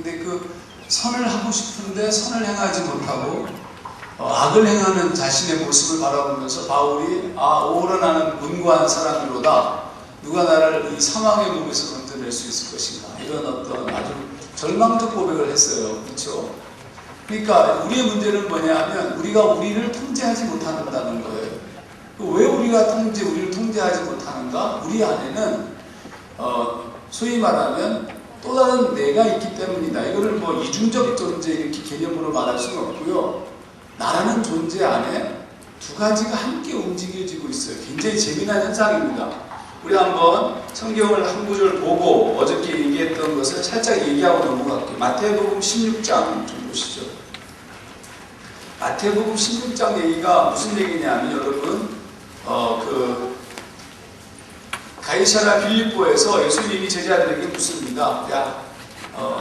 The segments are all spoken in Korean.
근데 그 선을 하고 싶은데 선을 행하지 못하고 악을 행하는 자신의 모습을 바라보면서 바울이 오라 나는 문고한 사람이로다. 누가 나를 이 사망의 몸에서 건져낼 수 있을 것인가. 이런 어떤 아주 절망적 고백을 했어요. 그렇죠? 그러니까 우리의 문제는 뭐냐면 우리가 우리를 통제하지 못한다는 거예요. 왜 우리를 통제하지 못하는가? 우리 안에는 소위 말하면 또 다른 내가 있기 때문이다. 이거를 뭐 이중적 존재 이렇게 개념으로 말할 수는 없고요. 나라는 존재 안에 두 가지가 함께 움직여지고 있어요. 굉장히 재미난 현상입니다. 우리 한번 성경을 한 구절 보고 어저께 얘기했던 것을 살짝 얘기하고 넘어갈게요. 마태복음 16장 좀 보시죠. 마태복음 16장 얘기가 무슨 얘기냐면 여러분 가이사랴 빌립보에서 예수님이 제자들에게 묻습니다. 야,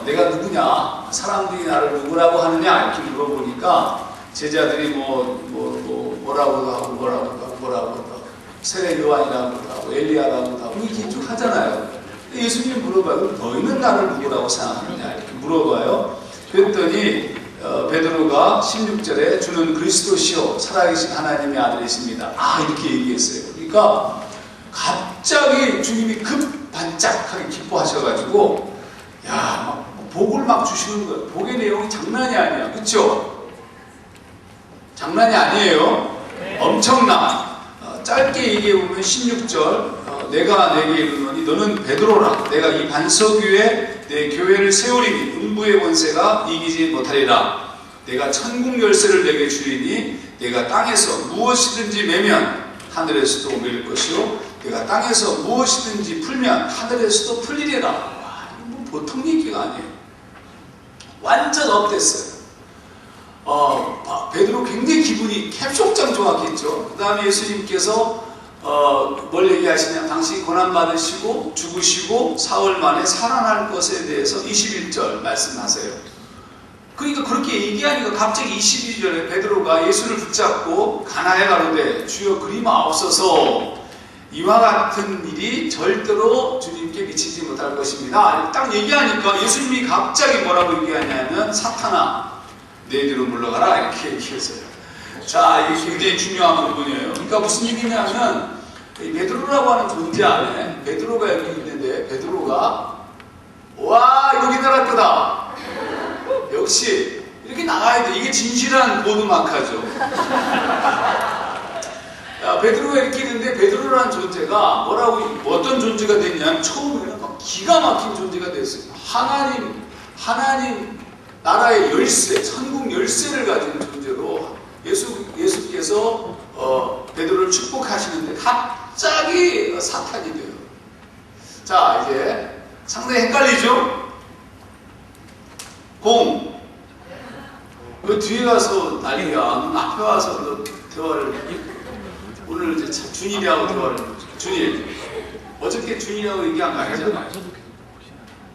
내가 누구냐? 사람들이 나를 누구라고 하느냐? 이렇게 물어보니까 제자들이 뭐라고도 하고 세례 요한이라고도 하고 엘리야라고도 하고 이렇게 쭉 하잖아요. 예수님이 물어봐요. 너희는 나를 누구라고 생각하느냐? 이렇게 물어봐요. 그랬더니 베드로가 16절에 주는 그리스도시요 살아계신 하나님의 아들이십니다. 이렇게 얘기했어요. 그러니까 갑자기 주님이 급 반짝하게 기뻐하셔가지고 막 복을 막 주시는 거예요. 복의 내용이 장난이 아니야. 그쵸? 장난이 아니에요. 엄청나. 짧게 얘기해보면 16절 내가 내게 이르노니 너는 베드로라. 내가 이 반석 위에 내 교회를 세우리니 음부의 권세가 이기지 못하리라. 내가 천국 열쇠를 내게 주리니 내가 땅에서 무엇이든지 매면 하늘에서도 매일 것이요 내가 땅에서 무엇이든지 풀면 하늘에서도 풀리리라. 이거 뭐 보통 얘기가 아니에요. 완전 업됐어요. 베드로 굉장히 기분이 캡속장 좋았겠죠. 그 다음에 예수님께서 뭘 얘기하시냐. 당신이 고난받으시고 죽으시고 사흘 만에 살아날 것에 대해서 21절 말씀하세요. 그러니까 그렇게 얘기하니까 갑자기 22절에 베드로가 예수를 붙잡고 가나에 가로되 주여 그리마옵소서 이와 같은 일이 절대로 주님께 미치지 못할 것입니다. 딱 얘기하니까 예수님이 갑자기 뭐라고 얘기하냐면 사탄아 내 뒤로 물러가라 이렇게 얘기했어요. 자, 이게 굉장히 중요한 부분이에요. 그러니까 무슨 얘기냐면 이 베드로라고 하는 존재 안에 베드로가 여기 있는데 베드로가 와 여기 나갔다. 역시 이렇게 나가야 돼. 이게 진실한 보드마카죠. 베드로가 이렇게 있는데 베드로라는 존재가 어떤 존재가 됐냐면 처음에는 막 기가 막힌 존재가 됐어요. 하나님 나라의 열쇠, 천국 열쇠를 가진 존재로 예수께서 베드로를 축복하시는데 갑자기 사탄이 돼요. 자, 이제 상당히 헷갈리죠? 너 뒤에 가서 난리야. 너 앞에 와서 너 대화를 오늘 이제 준일이하고 대화를 준일 어저께 준일이하고 얘기한 거 아니잖아.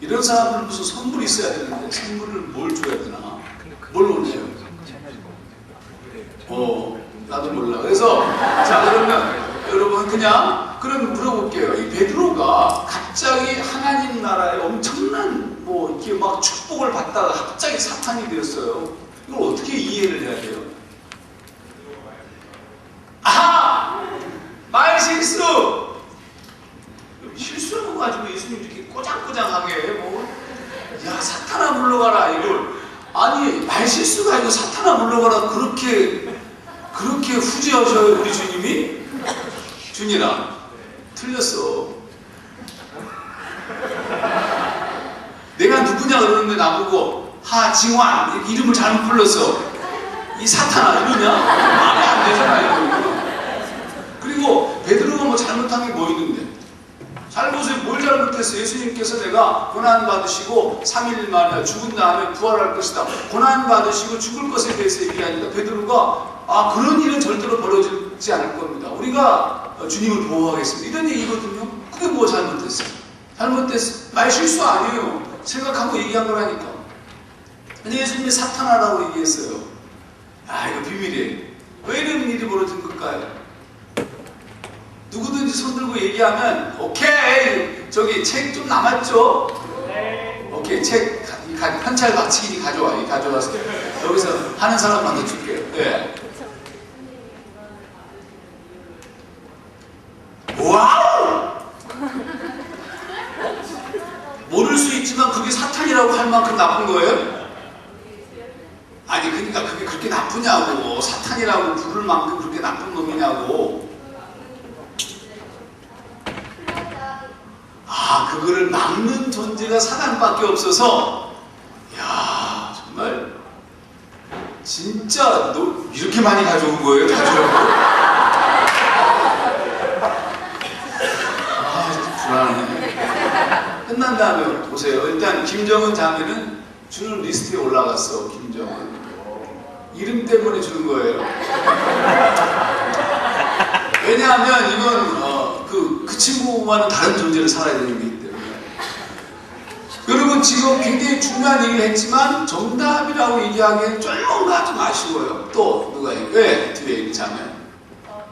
이런 사람들은 무슨 선물이 있어야 되는데 선물을 뭘 줘야 되나? 뭘 원해요? 나도 몰라. 그래서 자 그러면 여러분 그럼 물어볼게요. 이 베드로가 갑자기 하나님 나라에 엄청난 이렇게 막 축복을 받다가 갑자기 사탄이 되었어요. 이걸 어떻게 이해를 해야 돼요? 말 실수! 실수하는 거 가지고 예수님 이렇게 꼬장꼬장하게 야 사탄아 물러가라 이걸 아니 말 실수가 아니고 사탄아 물러가라 그렇게 후지하셔요 우리 주님이? 준이라 틀렸어. 내가 누구냐 그러는데 나보고 하징환 이렇게 이름을 잘못 불렀어. 이 사탄아 이러냐? 말이 안 되잖아요. 그리고 베드로가 뭐 잘못한 게 뭐 있는데? 잘못을 뭘 잘못했어? 예수님께서 내가 고난받으시고 3일 만에 죽은 다음에 부활할 것이다. 고난받으시고 죽을 것에 대해서 얘기하니까 베드로가 그런 일은 절대로 벌어지지 않을 겁니다. 우리가 주님을 보호하겠습니다. 이런 얘기거든요. 그게 뭐 잘못했어요? 말 실수 아니에요. 생각하고 얘기한 거라니까. 근데 예수님이 사탄아라고 얘기했어요. 이거 비밀이에요. 왜 이런 일이 벌어진 걸까요? 누구든지 손들고 얘기하면 오케이 저기 책 좀 남았죠? 오케이 책 현찰 박치기 가져와. 가져와서 여기서 하는 사람한테 줄게요. 예. 와우! 모를 수 있지만 그게 사탄이라고 할 만큼 나쁜 거예요? 아니 그러니까 그게 그렇게 나쁘냐고. 사탄이라고 부를 만큼 그렇게 나쁜 놈이냐고. 아, 그거를 막는 존재가 사단밖에 없어서, 야 정말 진짜 너 이렇게 많이 가져온 거예요? 다 주려고? 아 불안해. 끝난 다음에 보세요. 일단 김정은 자매는 주는 리스트에 올라갔어. 김정은 이름 때문에 주는 거예요. 왜냐하면 이건 그 친구와는 다른 존재를 살아야 되는 거기 때문에. 여러분 지금 굉장히 중요한 얘기를 했지만 정답이라고 얘기하기엔 좀 뭔가 좀 아쉬워요. 또 누가 얘기해? 왜? 뒤에 얘기자면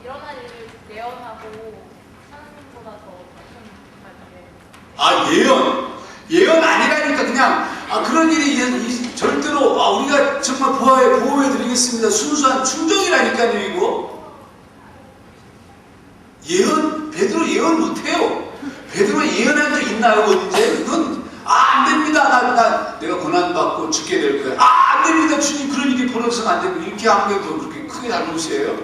일어날 일을 예언하고 하나님보다 더 아 예언 아니라니까. 그냥 그런 일이 절대로 우리가 정말 보호해드리겠습니다. 순수한 충정이라니까요. 이거 예언, 베드로 예언 못해요. 베드로 예언한 적 있나요? 언제? 그건 안 됩니다. 내가 고난받고 죽게 될 거야. 안 됩니다. 주님 그런 일이 벌어져서는 안 됩니다. 이렇게 한 게 더 그렇게 크게 잘못이에요.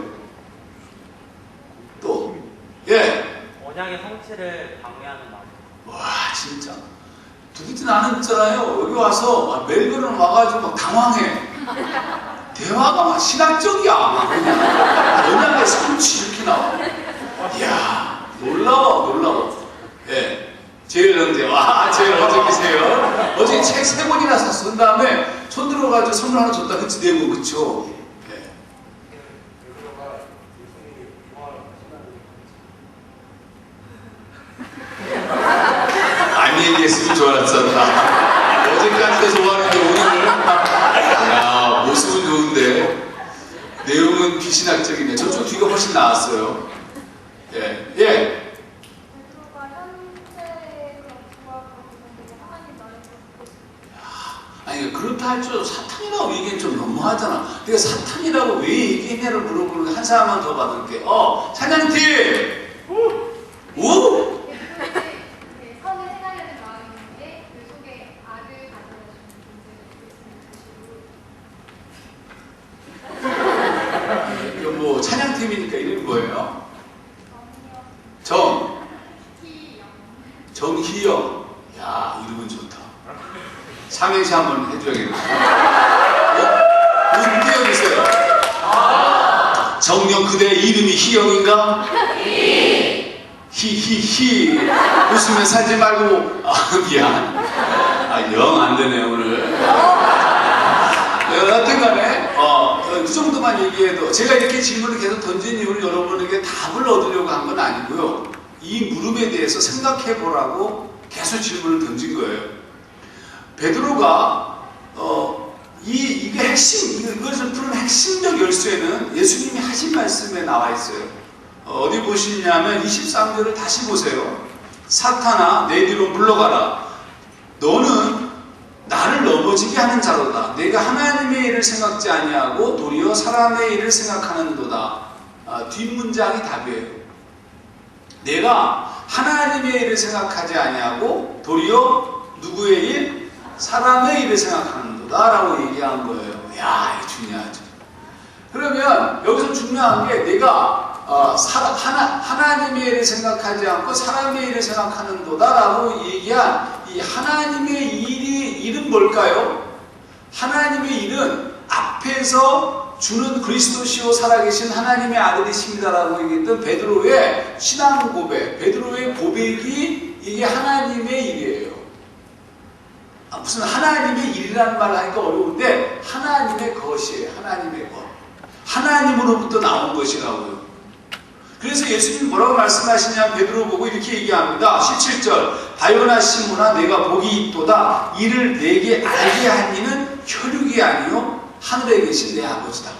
또 언약의 성취를 방해하는 말. 와 진짜 누구지. 나는 있잖아요. 여기 와서 멜버른 와가지고 막 당황해. 대화가 막 신학적이야. 막 그냥 언약의 성취 이렇게 나와. 이야 놀라워. 예, 제일 형제. 제일 어저께세요. 어제 책 3권이나 쓴 다음에 손 들어가지고 선물 하나 줬다. 그치 내고 그쵸? 예. 안 얘기했으면 좋았었다. 어제까지도 좋았는데 오늘 모습은 좋은데 내용은 비신학적이네. 저쪽 뒤가 훨씬 나았어요. 예. 아니 그렇다 할지라도 사탄이라고 얘기는 좀 너무하잖아. 내가 사탄이라고 왜 얘기했냐를 물어보는데 한 사람만 더 받을게. 찬양팀! 오? 선을 행하려는 마음인데 그 속에 악을 가져다 주는 뭐 찬양팀이니까 이름이 뭐예요? 정희영. 야 이름은 좋다. 삼행시 한번 해줘야겠네. 띄워주세요. 정녕 그대 이름이 희영인가? 히히히. 웃으면 살지 말고. 미안. 영 안 되네 오늘. 여하튼 간에 그 정도만 얘기해도 제가 이렇게 질문을 계속 던진 이유는 여러분에게 답을 얻으려고 한 건 아니고요. 이 물음에 대해서 생각해 보라고 계속 질문을 던진 거예요. 베드로가 이게 이것을 푸는 핵심적 열쇠는 예수님이 하신 말씀에 나와 있어요. 어디 보시냐면 23절을 다시 보세요. 사탄아 내 뒤로 물러가라. 너는 나를 넘어지게 하는 자로다. 내가 하나님의 일을 생각지 아니하고 도리어 사람의 일을 생각하는도다. 뒷문장이 답이에요. 내가 하나님의 일을 생각하지 아니하고 도리어 누구의 일? 사람의 일을 생각하는도다 라고 얘기한 거예요. 이야 이게 중요하죠. 그러면 여기서 중요한 게 내가 하나님의 일을 생각하지 않고 사람의 일을 생각하는도다 라고 얘기한 이 하나님의 일은 뭘까요? 하나님의 일은 앞에서 주는 그리스도시요 살아계신 하나님의 아들이십니다 라고 얘기했던 베드로의 신앙 고백, 베드로의 고백이 이게 하나님의 일이에요. 무슨 하나님의 일이라는 말을 하니까 어려운데 하나님의 것이에요. 하나님의 것. 하나님으로부터 나온 것이라고요. 그래서 예수님 뭐라고 말씀하시냐면 베드로 보고 이렇게 얘기합니다. 17절 바요나 시몬아 내가 복이 있도다. 이를 내게 알게 한 이는 혈육이 아니요 하늘에 계신 내 아버지다.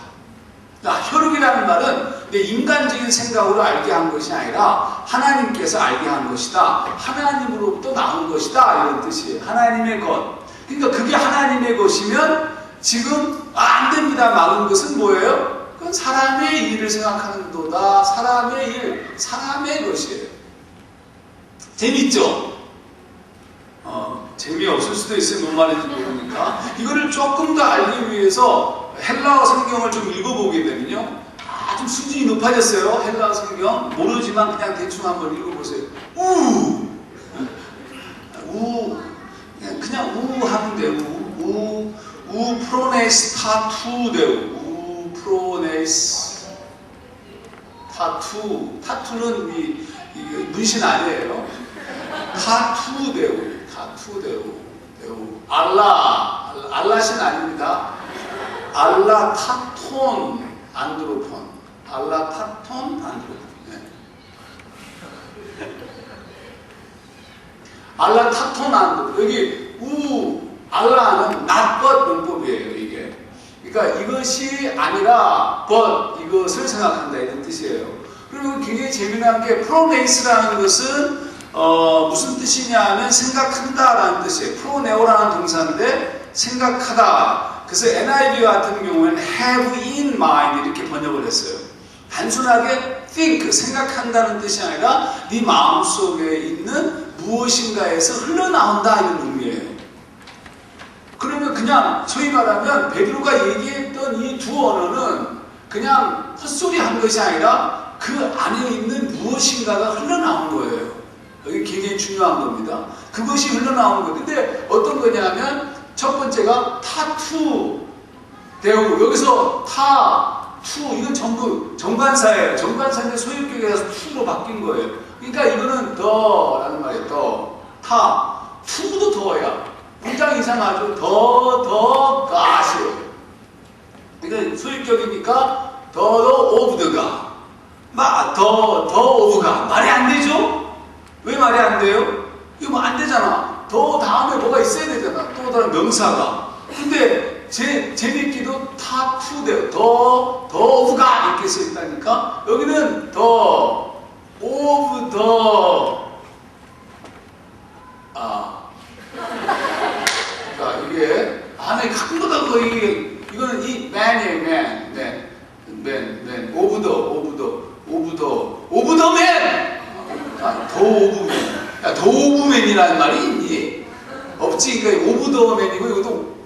그러니까 혈육이라는 말은 내 인간적인 생각으로 알게 한 것이 아니라 하나님께서 알게 한 것이다. 하나님으로부터 나온 것이다. 이런 뜻이에요. 하나님의 것. 그러니까 그게 하나님의 것이면 지금 안 됩니다 막은 것은 뭐예요? 그건 사람의 일을 생각하는도다. 사람의 일, 사람의 것이에요. 재밌죠? 재미없을 수도 있어요. 뭔 말인지 모르니까. 이거를 조금 더 알기 위해서 헬라어 성경을 좀 읽어보게 되면요. 좀 수준이 높아졌어요. 헬라어 성경. 모르지만 그냥 대충 한번 읽어보세요. 그냥 우 하면 돼요. 우 프로네스 타투 돼요. 우 프로네스 타투. 타투는 이 문신 아니에요. 타투 돼요. 타투 돼요. 알라신 아닙니다. 알라타톤 안드로폰. 알라타톤 안드로폰. 네. 알라타톤 안드로폰. 여기 알라는 not but 문법이에요. 이게. 그러니까 이것이 아니라 but 이것을 생각한다 이런 뜻이에요. 그리고 굉장히 재미난 게 프로네이스라는 것은 무슨 뜻이냐면 생각한다라는 뜻이에요. 프로네오라는 동사인데 생각하다. 그래서 NIV 같은 경우에는 have in mind 이렇게 번역을 했어요. 단순하게 think, 생각한다는 뜻이 아니라 네 마음속에 있는 무엇인가에서 흘러나온다 이런 의미예요. 그러면 그냥 소위 말하면 베드로가 얘기했던 이 두 언어는 그냥 헛소리 한 것이 아니라 그 안에 있는 무엇인가가 흘러나온 거예요. 여기 굉장히 중요한 겁니다. 그것이 흘러나온 거예요. 근데 어떤 거냐면 첫 번째가 타투 대우. 여기서 투 이건 전부 정관사예요. 정관사인데 소유격에서 투로 바뀐 거예요. 그러니까 이거는 더라는 말이에요. 투도 더야. 문장 이상하죠. 가시요. 그러니까 소유격이니까 더 오브드가 더 오브가 말이 안 되죠? 왜 말이 안 돼요? 이거 뭐 안 되잖아. 더 다음에 뭐가 있어야 되잖아. 또 다른 명사가. 근데 재밌기도 타투돼요. 더 오브가 이렇게 써 있다니까. 여기는 더 오브 그러니까 이게 안에 큰 거다 거의. 이거는 이 man이에요. man. 오브 더 맨. 더 오브맨. 야, 더 오브맨이라는 말이 있니? 없지. 그러니까 오브 더 맨이고 이것도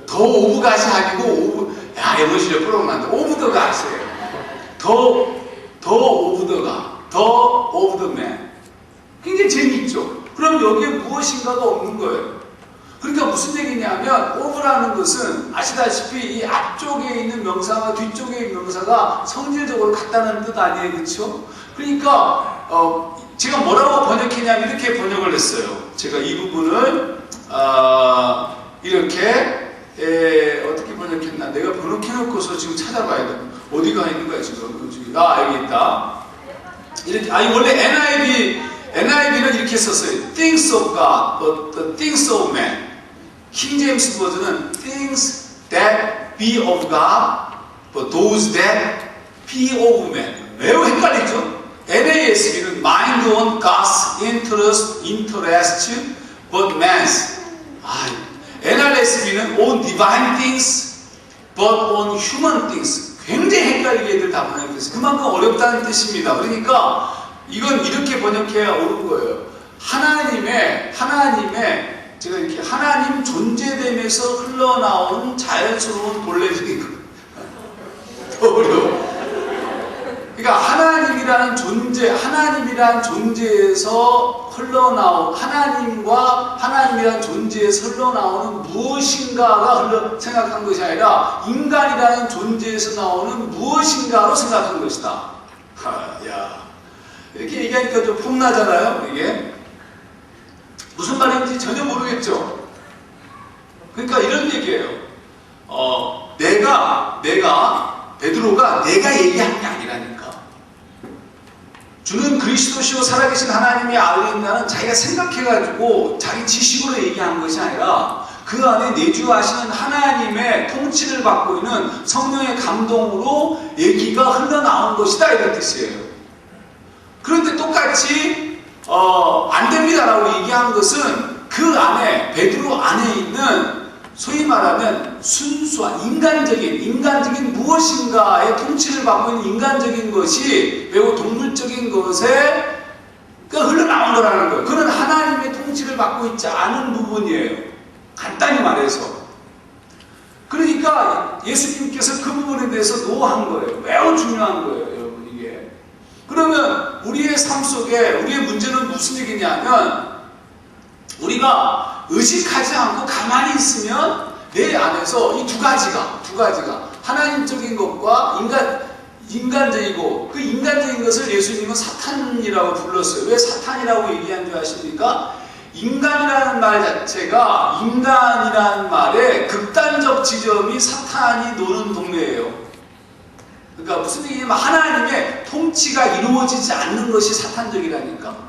더 오브 갓이 아니고 영어 실력 부러워만다. 오브 더 갓이에요. 더 오브 더 갓. 더 오브 더 맨. 굉장히 재미있죠. 그럼 여기에 무엇인가가 없는 거예요. 그러니까 무슨 얘기냐면 오브라는 것은 아시다시피 이 앞쪽에 있는 명사와 뒤쪽에 있는 명사가 성질적으로 같다는 뜻 아니에요. 그렇죠? 그러니까 제가 뭐라고 번역했냐면 이렇게 번역을 했어요. 제가 이 부분을 이렇게 어떻게 번역했나 내가 번역해놓고서 지금 찾아봐야 돼. 어디가 있는 거야 지금? 여기 있다. 이렇게 원래 NIV는 이렇게 썼어요. Things of God, but the things of man. 킹 제임스 버전은 Things that be of God, but those that be of man. 매우 헷갈리죠? NASB는 Mind on God's interest, but man's. NRSB는 On divine things, but on human things. 굉장히 헷갈리게 애들 다 번역했어요. 그만큼 어렵다는 뜻입니다. 그러니까 이건 이렇게 번역해야 옳은 거예요. 하나님의 제가 이렇게 하나님 존재됨에서 흘러나오는 자연스러운 본래적인 것. 더 어려워. 그러니까 하나님이라는 존재에서 흘러나온 하나님이라는 존재에서 흘러나오는 무엇인가가 생각한 것이 아니라 인간이라는 존재에서 나오는 무엇인가로 생각한 것이다. 이렇게 얘기하니까 좀 폼나잖아요. 이게 무슨 말인지 전혀 모르겠죠. 그러니까 이런 얘기예요. 베드로가 내가 얘기한 게 아니라니까. 주는 그리스도시요 살아계신 하나님이 안에 있다는 자기가 생각해가지고 자기 지식으로 얘기한 것이 아니라 그 안에 내주하시는 하나님의 통치를 받고 있는 성령의 감동으로 얘기가 흘러나온 것이다 이런 뜻이에요. 그런데 똑같이 안 됩니다라고 얘기한 것은 그 안에 베드로 안에 있는 소위 말하면 순수한 인간적인 무엇인가의 통치를 받고 있는 인간적인 것이 매우 동물적인 것에 흘러나온 거라는 거예요. 그는 하나님의 통치를 받고 있지 않은 부분이에요. 간단히 말해서. 그러니까 예수님께서 그 부분에 대해서 노한 거예요. 매우 중요한 거예요, 여러분, 이게. 그러면 우리의 삶 속에 우리의 문제는 무슨 얘기냐면 우리가 의식하지 않고 가만히 있으면 내 안에서 이 두 가지가 하나님적인 것과 인간적이고 그 인간적인 것을 예수님은 사탄이라고 불렀어요. 왜 사탄이라고 얘기한 줄 아십니까? 인간이라는 말 자체가 인간이라는 말의 극단적 지점이 사탄이 노는 동네예요. 그러니까 무슨 얘기냐면 하나님의 통치가 이루어지지 않는 것이 사탄적이라니까.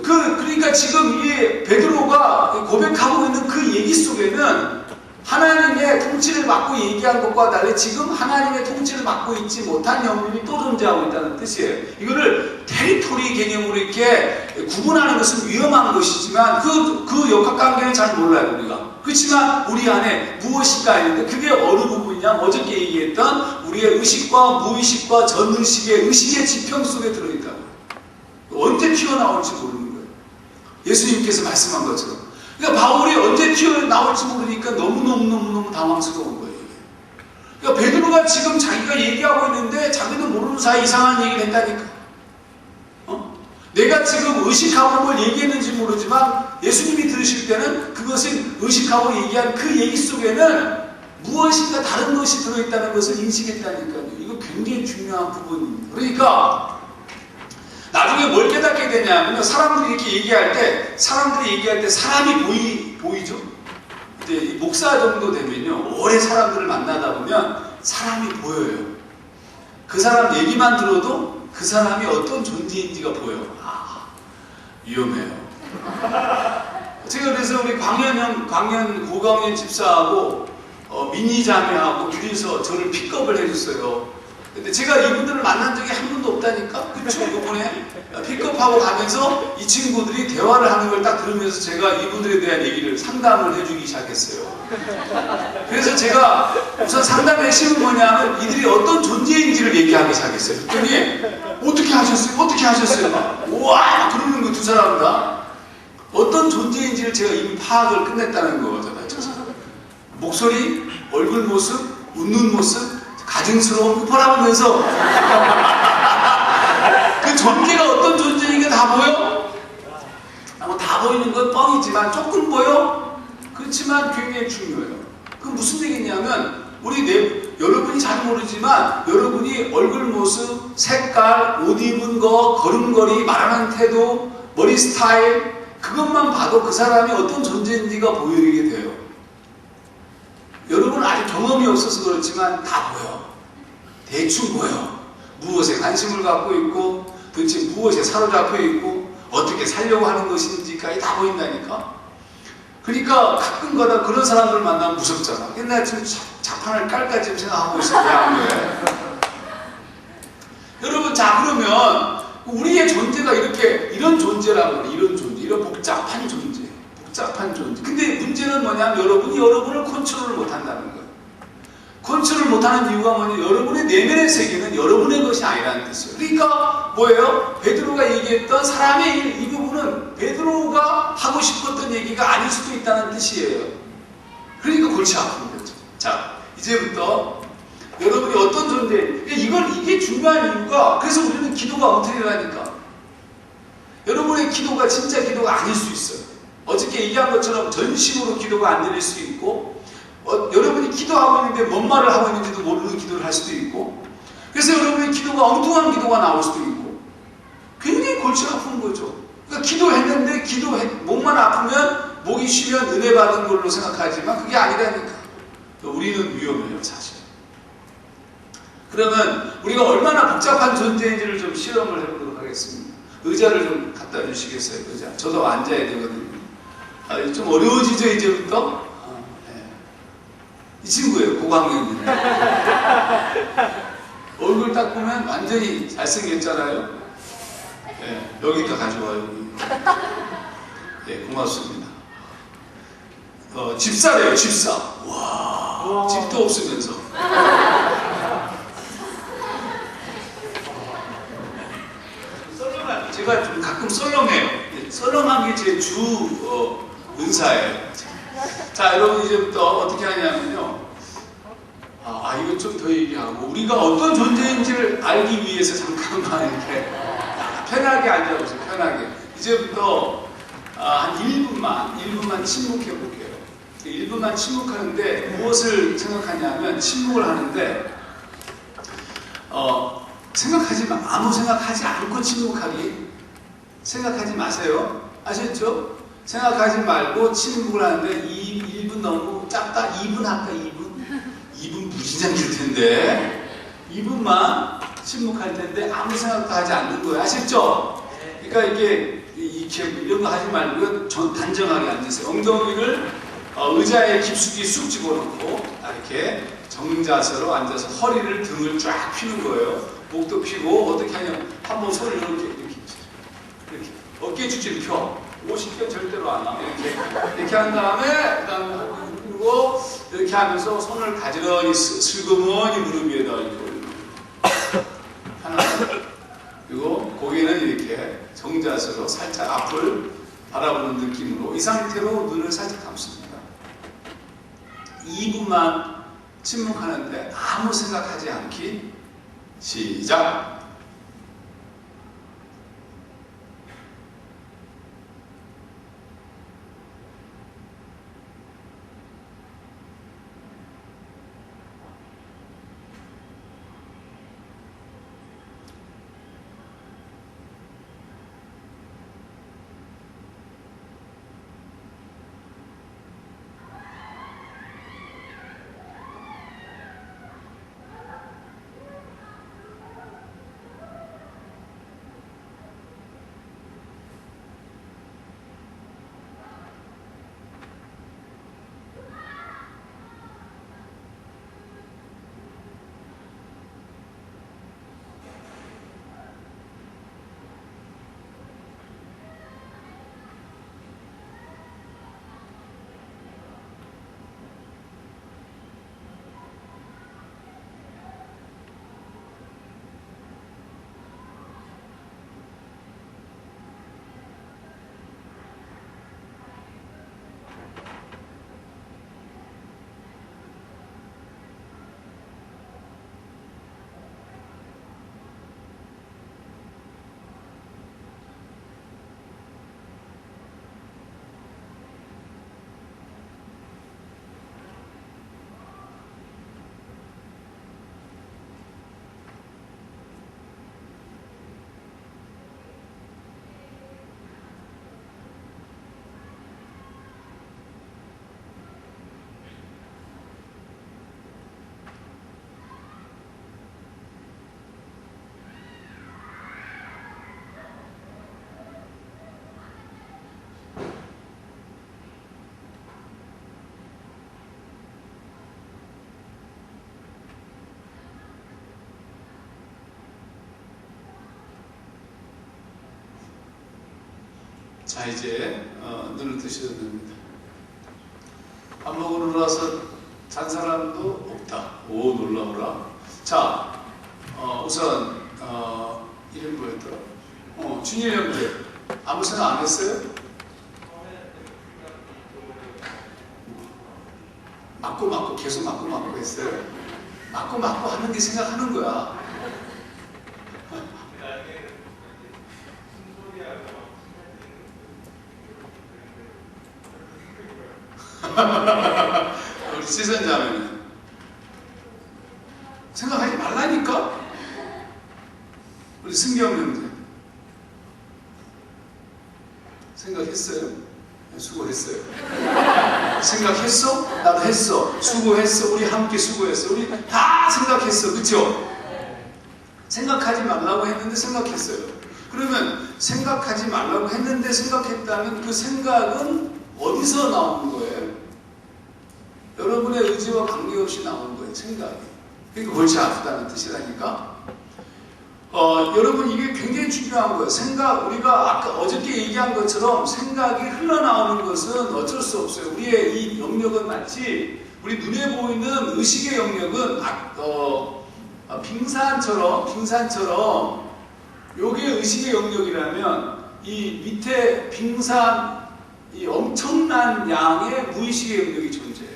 그러니까 지금 이 베드로가 고백하고 있는 그 얘기 속에는 하나님의 통치를 맡고 얘기한 것과 달리 지금 하나님의 통치를 맡고 있지 못한 영혼이 또 존재하고 있다는 뜻이에요. 이거를 테리토리 개념으로 이렇게 구분하는 것은 위험한 것이지만 그 역학관계는 잘 몰라요, 우리가. 그렇지만 우리 안에 무엇인가 있는데 그게 어느 부분이냐? 어저께 얘기했던 우리의 의식과 무의식과 전의식의 의식의 지평 속에 들어있다. 언제 튀어나올지 모르는 거예요. 예수님께서 말씀한 것처럼. 그러니까 바울이 언제 튀어나올지 모르니까 너무너무 당황스러운 거예요. 그러니까 베드로가 지금 자기가 얘기하고 있는데 자기도 모르는 사이 이상한 얘기를 했다니까. 내가 지금 의식하고 뭘 얘기했는지 모르지만 예수님이 들으실 때는 그것을 의식하고 얘기한 그 얘기 속에는 무엇인가 다른 것이 들어있다는 것을 인식했다니까요. 이거 굉장히 중요한 부분입니다. 그러니까 나중에 뭘 깨닫게 되냐면요. 사람들이 얘기할 때 사람이 보이죠? 이제 목사 정도 되면요. 오래 사람들을 만나다 보면 사람이 보여요. 그 사람 얘기만 들어도 그 사람이 어떤 존재인지가 보여요. 아, 위험해요. 제가 그래서 우리 고광현 집사하고 민희 자매하고 둘이서 저를 픽업을 해줬어요. 근데 제가 이분들을 만난 적이 한 번도 없다니까? 그쵸? 이번에 픽업하고 가면서 이 친구들이 대화를 하는 걸 딱 들으면서 제가 이분들에 대한 얘기를 상담을 해주기 시작했어요. 그래서 제가 우선 상담의 핵심은 뭐냐면 이들이 어떤 존재인지를 얘기하기 시작했어요. 그랬더니 어떻게 하셨어요? 우와! 그러는 거 두 사람 다. 어떤 존재인지를 제가 이미 파악을 끝냈다는 거잖아요. 목소리, 얼굴 모습, 웃는 모습, 가증스러운 뻔하면서 그 존재가 어떤 존재인가 다 보여? 다 보이는 건 뻥이지만 조금 보여? 그렇지만 굉장히 중요해요. 그건 무슨 얘기냐면 여러분이 잘 모르지만 여러분이 얼굴 모습, 색깔, 옷 입은 거, 걸음걸이, 말하는 태도, 머리 스타일 그것만 봐도 그 사람이 어떤 존재인지가 보이게 돼요. 여러분은 아직 경험이 없어서 그렇지만 다 보여. 대충 보여. 무엇에 관심을 갖고 있고 도대체 무엇에 사로잡혀 있고 어떻게 살려고 하는 것인지까지 다 보인다니까. 그러니까 가끔가다 그런 사람들 만나면 무섭잖아. 옛날에 지금 자판을 깔까 지금 생각하고 있어. 대학교에. 여러분, 자 그러면 우리의 존재가 이런 존재라고 그래. 이런 복잡한 존재. 근데 문제는 뭐냐면 여러분이 여러분을 컨트롤을 못한다는 거예요. 컨트롤을 못하는 이유가 뭐냐면 여러분의 내면의 세계는 여러분의 것이 아니라는 뜻이에요. 그러니까 뭐예요? 베드로가 얘기했던 사람의 일, 이 부분은 베드로가 하고 싶었던 얘기가 아닐 수도 있다는 뜻이에요. 그러니까 골치 아픈 거죠. 자, 이제부터 여러분이 어떤 존재, 이게 중요한 이유가 그래서 우리는 기도가 엉터리라니까. 여러분의 기도가 진짜 기도가 아닐 수 있어요. 어저께 얘기한 것처럼 전심으로 기도가 안 들릴 수 있고 여러분이 기도하고 있는데 뭔 말을 하고 있는지도 모르는 기도를 할 수도 있고 그래서 여러분의 기도가 엉뚱한 기도가 나올 수도 있고 굉장히 골치 아픈 거죠. 그러니까 기도했는데 목만 아프면 목이 쉬면 은혜 받은 걸로 생각하지만 그게 아니라니까. 우리는 위험해요, 사실. 그러면 우리가 얼마나 복잡한 존재인지를 좀 실험을 해보도록 하겠습니다. 의자를 좀 갖다 주시겠어요? 의자. 저도 앉아야 되거든요. 좀 어려워지죠, 이제부터? 네. 이 친구예요, 고광현이. 얼굴 딱 보면 완전히 잘생겼잖아요. 네, 여기다 가져와요. 예, 고맙습니다. 집사래요, 집사. 와, 집도 없으면서. 썰렁한, 제가 좀 가끔 썰렁해요. 썰렁한 게 제 주 은사예요. 자, 여러분 이제부터 어떻게 하냐면요. 이거 좀 더 얘기하고, 우리가 어떤 존재인지를 알기 위해서 잠깐만 이렇게 편하게 앉아보세요. 편하게. 이제부터 한 1분만 침묵해 볼게요. 1분만 침묵하는데 무엇을 생각하냐면, 침묵을 하는데 아무 생각하지 않고 침묵하기. 생각하지 마세요. 아셨죠? 생각하지 말고 침묵을 하는데 1분 너무 짧다. 2분 할까? 2분 무진장 길 텐데 2분만 침묵할 텐데 아무 생각도 하지 않는 거예요. 아셨죠? 그러니까 이게 이런 거 하지 말고 단정하게 앉으세요. 엉덩이를 의자에 깊숙이 쑥 집어넣고 이렇게 정자세로 앉아서 허리를 등을 쫙 펴는 거예요. 목도 펴고 어떻게 하냐면 한번 손을 이렇게 어깨 주지를 펴. 50개 절대로 안 와. 이렇게 한 다음에 그리고 이렇게 하면서 손을 가지런히 슬그머니 무릎 위에다 이렇게 올리고 하나. 그리고 고개는 이렇게 정자세로 살짝 앞을 바라보는 느낌으로 이 상태로 눈을 살짝 감습니다. 2분만 침묵하는데 아무 생각하지 않기. 시작! 자, 이제 눈을 뜨셔도 됩니다. 밥 먹으러 나서 잔 사람도 없다. 오, 놀라워라. 자, 우선 이름 뭐였더라? 준일 형제 아무 생각 안 했어요? 맞고 계속 맞고 했어요? 맞고 하는 게 생각하는 거야. 우리 지선자매는 생각하지 말라니까? 우리 승경 형제 생각했어요? 수고했어요. 생각했어? 나도 했어. 수고했어. 우리 함께 수고했어. 우리 다 생각했어. 그쵸? 생각하지 말라고 했는데 생각했어요. 그러면 생각하지 말라고 했는데 생각했다면 그 생각은 어디서 나오는 거예요? 여러분의 의지와 관계없이 나오는 거예요. 생각이. 그러니까 골치 아프다는 뜻이라니까. 여러분 이게 굉장히 중요한 거예요. 생각, 우리가 아까 어저께 얘기한 것처럼 생각이 흘러나오는 것은 어쩔 수 없어요. 우리의 이 영역은 마치 우리 눈에 보이는 의식의 영역은 빙산처럼 요게 의식의 영역이라면 이 밑에 빙산 이 엄청난 양의 무의식의 영역이 존재해요.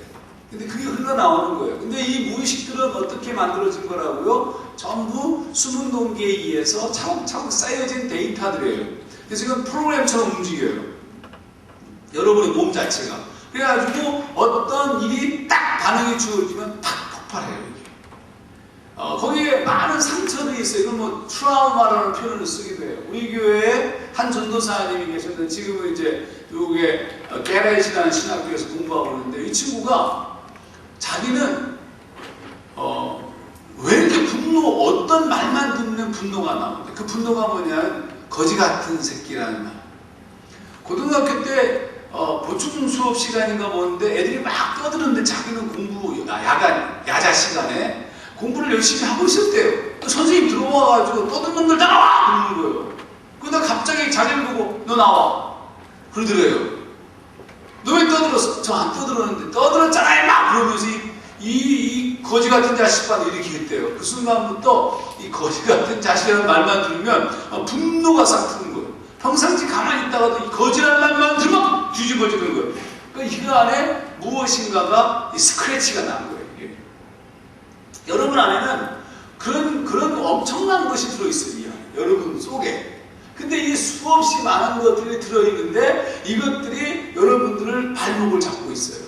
근데 그게 흘러나오는 거예요. 근데 이 무의식들은 어떻게 만들어진 거라고요? 전부 숨은 동기에 의해서 차곡차곡 쌓여진 데이터들이에요. 그래서 이건 프로그램처럼 움직여요. 여러분의 몸 자체가. 그래가지고 어떤 일이 딱 반응이 주어지면 탁 폭발해요. 거기에 많은 상처들이 있어요. 이건 뭐 트라우마라는 표현을 쓰기도 해요. 우리 교회에 한 전도사님이 계셨는데 지금은 이제 미국의 게렛이라는 신학교에서 공부하고 있는데 이 친구가 자기는 왜 이렇게 어떤 말만 듣는 분노가 나오는데 그 분노가 뭐냐면 거지 같은 새끼라는 말. 고등학교 때 보충 수업 시간인가 뭐는데 애들이 막 떠드는데 자기는 공부 야자 시간에 공부를 열심히 하고 있었대요. 선생님 들어와가지고 떠든 놈들 다 나와! 그러는 거예요. 그러다 갑자기 자기를 보고 너 나와. 그러더래요. 너 왜 떠들었어? 저 안 떠들었는데 떠들었잖아 임마! 그러면서 이 거지 같은 자식만 이렇게 했대요. 그 순간부터 이 거지 같은 자식이라는 말만 들으면 분노가 싹 트는 거예요. 평상시 가만히 있다가도 이 거지라는 말만 들으면 뒤집어지는 거예요. 그러니까 이 안에 무엇인가가 이 스크래치가 난 거예요. 이게. 여러분 안에는 그런 엄청난 것이 들어있어요. 여러분 속에. 근데 이 수없이 많은 것들이 들어있는데 이것들이 여러분들을 발목을 잡고 있어요.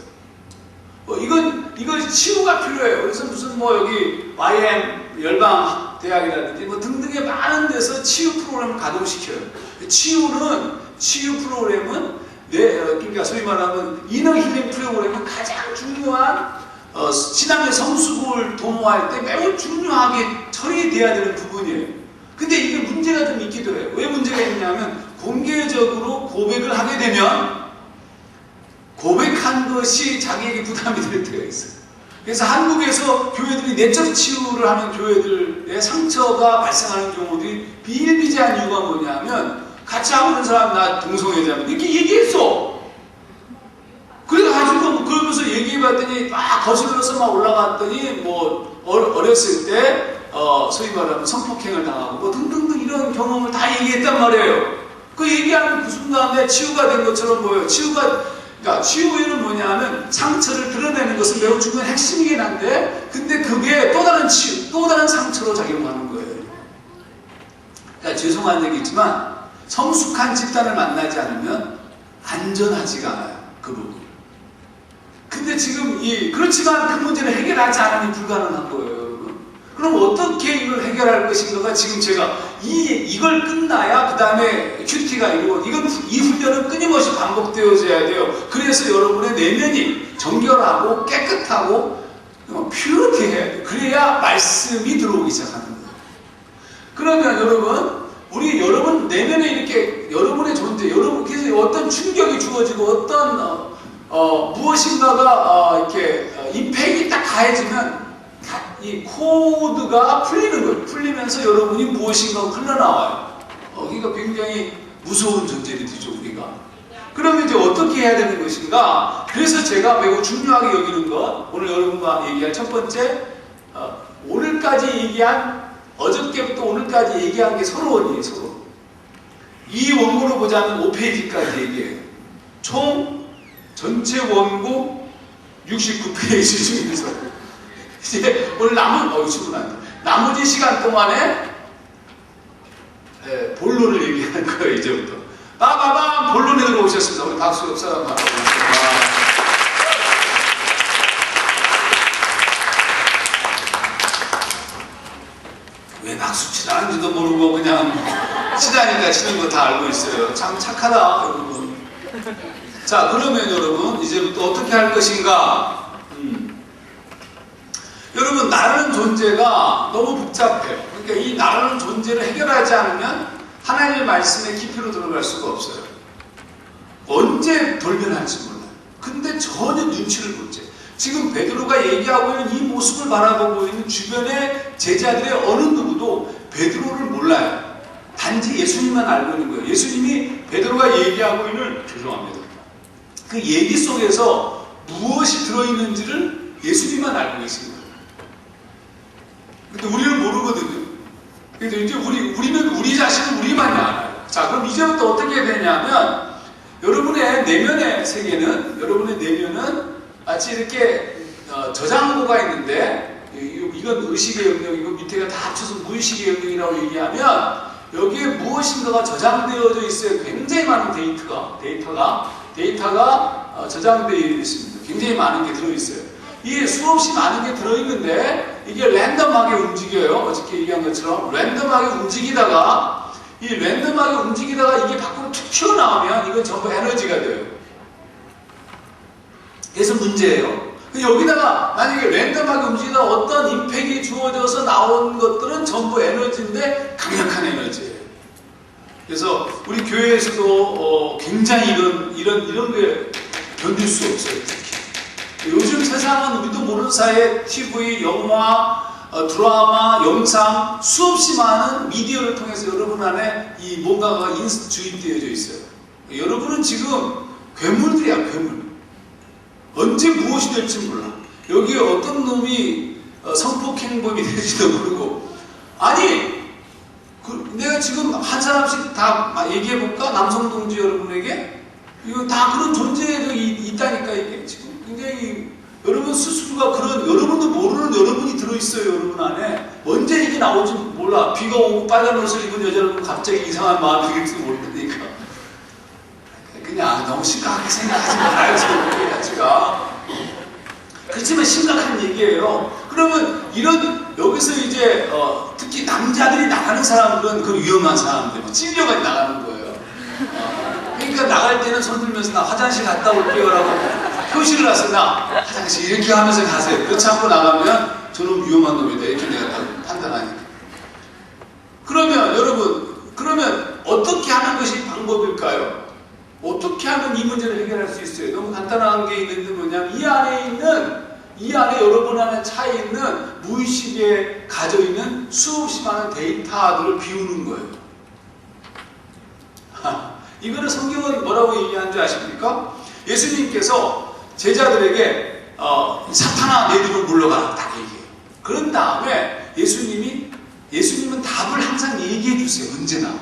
이건 치유가 필요해요. 그래서 무슨 뭐 여기 YM 열방 대학이라든지 뭐 등등의 많은 데서 치유 프로그램을 가동시켜요. 치유 프로그램은 그러니까 소위 말하면 이너 힐링 프로그램은 가장 중요한 신앙의 성숙을 도모할 때 매우 중요하게 처리돼야 되는 부분이에요. 근데 이게 문제가 좀 있기도 해요. 왜 문제가 있냐면 공개적으로 고백을 하게 되면 고백한 것이 자기에게 부담이 될 때가 있어요. 그래서 한국에서 교회들이 내적 치유를 하는 교회들의 상처가 발생하는 경우들이 비일비재한 이유가 뭐냐면 같이 하고 있는 사람 나 동성애자면 이렇게 얘기했어. 그래가지고 그러면서 얘기해봤더니 막 거슬러서 막 올라갔더니 뭐 어렸을 때 소위 말하면 성폭행을 당하고 뭐 등등등 이런 경험을 다 얘기했단 말이에요. 그 얘기하는 그 순간에 치유가 된 것처럼 보여요. 그러니까 치유는 뭐냐면 상처를 드러내는 것은 매우 중요한 핵심이긴 한데 근데 그게 또 다른 치유, 또 다른 상처로 작용하는 거예요. 그러니까 죄송한 얘기지만 성숙한 집단을 만나지 않으면 안전하지가 않아요. 그 부분. 근데 지금 그렇지만 그 문제를 해결하지 않으면 불가능한 거예요, 여러분. 그럼 어떻게 이걸 해결할 것인가가 지금 제가 이걸 끝나야 그 다음에 큐티가 이루어 이 훈련은 끊임없이 반복되어져야 돼요. 그래서 여러분의 내면이 정결하고 깨끗하고 퓨어티해야 돼요. 그래야 말씀이 들어오기 시작하는 거예요. 그러면 여러분 내면에 이렇게 여러분의 존재, 여러분께서 어떤 충격이 주어지고 어떤 무엇인가가 이렇게 임팩이 딱 가해지면 이 코드가 풀리는 거예요. 풀리면서 여러분이 무엇인가 흘러나와요. 그러니까 굉장히 무서운 존재들이 되죠, 우리가. 그러면 이제 어떻게 해야 되는 것인가? 그래서 제가 매우 중요하게 여기는 것, 오늘 여러분과 얘기할 첫 번째, 오늘까지 얘기한, 어저께부터 오늘까지 얘기한 게 서론이에요, 서론. 이 원고로 보자면 5페이지까지 얘기해요. 총 전체 원고 69페이지 중에서 이제 오늘 나머지 시간 동안에 본론을 얘기하는 거예요. 이제부터 빠바밤 본론에 들어오셨습니다. 우리 박수 옆 사람 바라보겠습니다. 왜 박수 치라는지도 모르고 그냥 치다니까 치는 거 다 알고 있어요. 참 착하다 여러분. 자, 그러면 여러분 이제부터 어떻게 할 것인가? 여러분, 나라는 존재가 너무 복잡해요. 그러니까 이 나라는 존재를 해결하지 않으면 하나님의 말씀에 깊이로 들어갈 수가 없어요. 언제 돌변할지 몰라요. 근데 전혀 눈치를 못 채요. 지금 베드로가 얘기하고 있는 이 모습을 바라보고 있는 주변의 제자들의 어느 누구도 베드로를 몰라요. 단지 예수님만 알고 있는 거예요. 예수님이 베드로가 얘기하고 있는, 죄송합니다, 그 얘기 속에서 무엇이 들어있는지를 예수님만 알고 계신 거예요. 근데 우리는 모르거든요. 근데 이제 우리는 우리 자신은 우리만이 알아요. 자, 그럼 이제부터 어떻게 되냐면, 여러분의 내면의 세계는, 여러분의 내면은 마치 이렇게 저장고가 있는데, 이건 의식의 영역, 이거 밑에가 다 합쳐서 무의식의 영역이라고 얘기하면, 여기에 무엇인가가 저장되어져 있어요. 굉장히 많은 데이터가 저장되어 있습니다. 굉장히 많은 게 들어있어요. 이게 수없이 많은 게 들어있는데, 이게 랜덤하게 움직여요. 어저께 얘기한 것처럼 랜덤하게 움직이다가, 이게 밖으로 툭 튀어나오면 이건 전부 에너지가 돼요. 그래서 문제예요. 여기다가 만약에 랜덤하게 움직이다 어떤 임팩이 주어져서 나온 것들은 전부 에너지인데 강력한 에너지예요. 그래서 우리 교회에서도 굉장히 이런 게 견딜 수 없어요. 특히 요즘 세상은 우리도 모르는 사이에 TV, 영화, 드라마, 영상, 수없이 많은 미디어를 통해서 여러분 안에 이 뭔가가 주입되어져 있어요. 여러분은 지금 괴물들이야, 괴물. 언제 무엇이 될지 몰라. 여기에 어떤 놈이 성폭행범이 될지도 모르고. 아니, 내가 지금 한 사람씩 다 얘기해볼까? 남성 동지 여러분에게? 이거 다 그런 존재들이 있다니까, 이게. 지금 굉장히, 여러분 스스로가 여러분도 모르는 여러분이 들어있어요, 여러분 안에. 언제 이게 나올지 몰라. 비가 오고 빨간 옷을 입은 여자는 갑자기 이상한 마음이 들지도 모르니까. 그냥 너무 심각하게 생각하지 말아요, 지금 자체가. 그렇지만 심각한 얘기예요. 그러면 여기서 이제 특히 남자들이 나가는 사람들은 그 위험한 사람들, 찔려가지고 나가는 거예요. 그러니까 나갈 때는 손 들면서 나 화장실 갔다 올게요라고 표시를 해서 나 화장실 이렇게 하면서 가세요. 그렇지 않고 나가면 저는 위험한 놈이다, 이렇게 내가 판단하니까. 그러면 여러분, 어떻게 하는 것이 방법일까요? 어떻게 하면 이 문제를 해결할 수 있어요? 너무 간단한 게 있는데 뭐냐면, 이 안에 여러분 안에 차 있는 무의식에 가져 있는 수없이 많은 데이터들을 비우는 거예요. 이거를 성경은 뭐라고 얘기하는 줄 아십니까? 예수님께서 제자들에게 사탄아 내 뒤로 물러가라 딱 얘기해요. 그런 다음에 예수님은 답을 항상 얘기해 주세요. 언제나.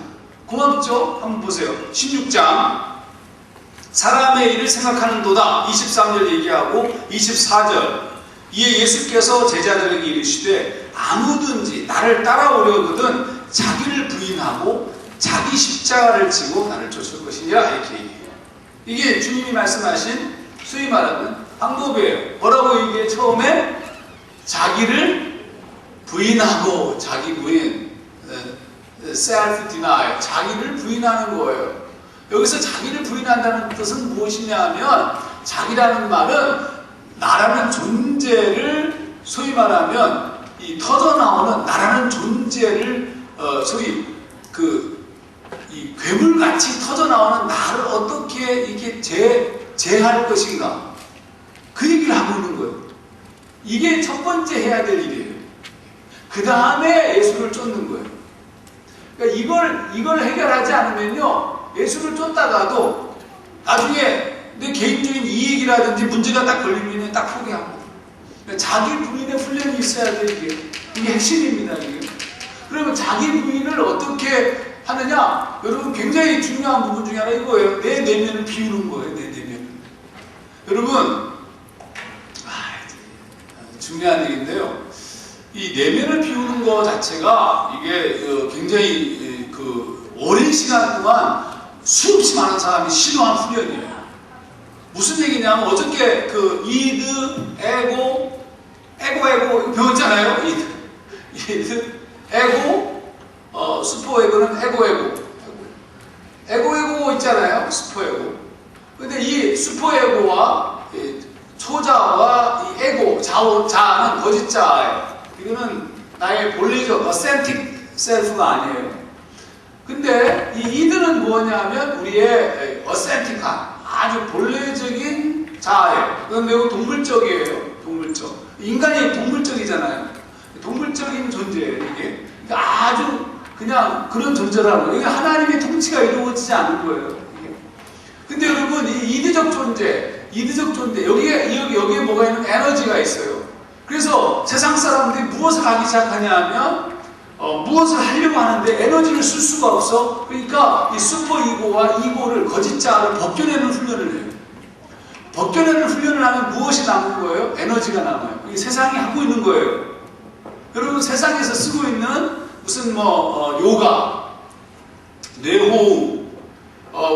고맙죠? 한번 보세요. 16장 사람의 일을 생각하는도다 23절 얘기하고 24절 이에 예수께서 제자들에게 이르시되 아무든지 나를 따라오려거든 자기를 부인하고 자기 십자가를 지고 나를 쫓을 것이니라 이렇게 얘기해요. 이게 주님이 말씀하신 소위 말하는 방법이에요. 뭐라고 얘기해? 처음에 자기를 부인하고 자기 부인 self denial 자기를 부인하는 거예요. 여기서 자기를 부인한다는 뜻은 무엇이냐 하면 자기라는 말은 나라는 존재를 소위 말하면 이 터져나오는 나라는 존재를 소위 이 괴물같이 터져나오는 나를 어떻게 이렇게 제할 것인가 그 얘기를 하고 있는 거예요. 이게 첫 번째 해야 될 일이에요. 그 다음에 예수를 쫓는 거예요. 그러니까 이걸 해결하지 않으면요 예수를 쫓다가도 나중에 내 개인적인 이익이라든지 문제가 딱 걸리면 딱 포기합니다. 그러니까 자기 부인의 훈련이 있어야 돼 이게 핵심입니다. 이게. 그러면 자기 부인을 어떻게 하느냐? 여러분 굉장히 중요한 부분 중에 하나 이거예요. 내 내면을 비우는 거예요. 내 내면을. 여러분 중요한 얘기인데요. 이 내면을 비우는 거 자체가 이게 굉장히 오랜 시간 동안 수없이 많은 사람이 시도한 훈련이에요. 무슨 얘기냐면 어저께 이드, 에고 배웠잖아요. 이드, 에고, 슈퍼에고는 에고 있잖아요. 슈퍼에고. 근데 이 슈퍼에고와 초자와 이 에고, 자아는 거짓자예요. 이거는 나의 본래적 어센틱 셀프가 아니에요. 근데 이 이드는 뭐냐면 우리의 어센틱한 아주 본래적인 자아예요. 그건 매우 동물적이에요. 동물적. 인간이 동물적이잖아요. 동물적인 존재예요. 이게. 그러니까 아주 그냥 그런 존재라고. 이게 하나님의 통치가 이루어지지 않는 거예요. 근데 여러분, 이 이드적 존재, 여기에 뭐가 있는 에너지가 있어요. 그래서 세상 사람들이 무엇을 하기 시작하냐 하면, 무엇을 하려고 하는데 에너지를 쓸 수가 없어. 그러니까 이 슈퍼 이고와 이고를, 거짓 자아를 벗겨내는 훈련을 해요. 벗겨내는 훈련을 하면 무엇이 남는 거예요? 에너지가 남아요. 이게 세상이 하고 있는 거예요. 여러분, 세상에서 쓰고 있는 무슨 요가, 뇌호흡,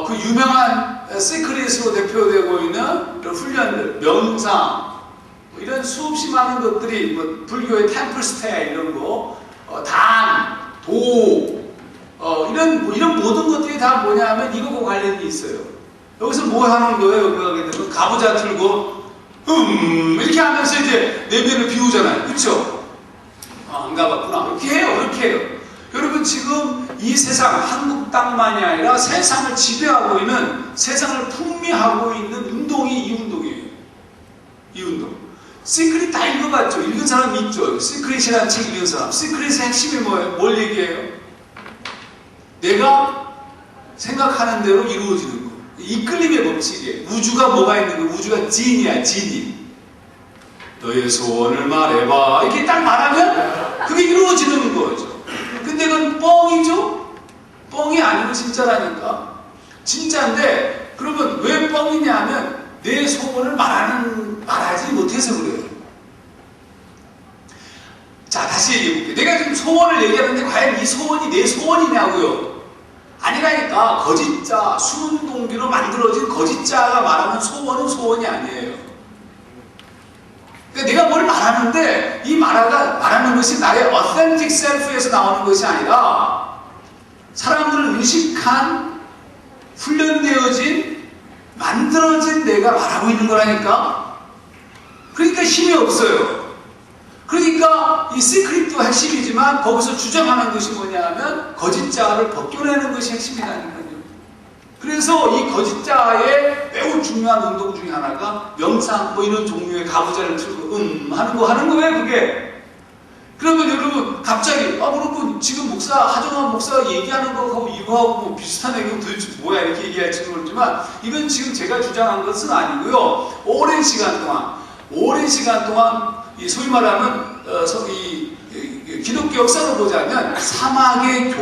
그 유명한 시크릿으로 대표되고 있는 이런 훈련들, 명상, 이런 수없이 많은 것들이 불교의 템플 스테이 이런 거, 단, 도, 이런 모든 것들이 다 뭐냐면 이거하고 관련이 있어요. 여기서 뭐 하는 거예요? 여기 가게 되면 가부좌 틀고 이렇게 하면서 이제 내면을 비우잖아요. 그렇죠? 안 가봤구나. 이렇게 해요. 여러분, 지금 이 세상, 한국 땅만이 아니라 세상을 지배하고 있는, 세상을 풍미하고 있는 운동이 이 운동이에요. 이 운동. 시크릿 다 읽어봤죠? 읽은 사람 있죠? 시크릿이라는 책 읽은 사람. 시크릿의 핵심이 뭐예요? 뭘 얘기해요? 내가 생각하는 대로 이루어지는 거. 이끌림의 법칙이에요. 우주가 뭐가 있는 거예요? 우주가 진이야, 진이. 너의 소원을 말해봐. 이렇게 딱 말하면 그게 이루어지는 거죠. 근데 그건 뻥이죠? 뻥이 아니고 진짜라니까. 진짜인데, 그러면 왜 뻥이냐면 내 소원을 말하지 못해서 그래요. 자, 다시 얘기해볼게요. 내가 지금 소원을 얘기하는데 과연 이 소원이 내 소원이냐고요? 아니라니까. 거짓자, 숨은 동기로 만들어진 거짓자가 말하는 소원은 소원이 아니에요. 그러니까 내가 뭘 말하는데 이 말하는 것이 나의 authentic self에서 나오는 것이 아니라 사람들을 의식한, 훈련되어진, 만들어진 내가 말하고 있는 거라니까. 그러니까 힘이 없어요. 그러니까 이 시크릿도 핵심이지만 거기서 주장하는 것이 뭐냐면 거짓자를 벗겨내는 것이 핵심이라니까요. 그래서 이 거짓자의 매우 중요한 운동 중에 하나가 명상, 이런 종류의 가부좌를 틀고 하는 거예요, 그게. 그러면 여러분, 갑자기, 여러분, 지금 하정환 목사가 얘기하는 거하고 이거하고 비슷한 얘기가 도대체 뭐야, 이렇게 얘기할지 모르지만, 이건 지금 제가 주장한 것은 아니고요. 오랜 시간 동안, 소위 말하면, 기독교 역사를 보자면, 사막의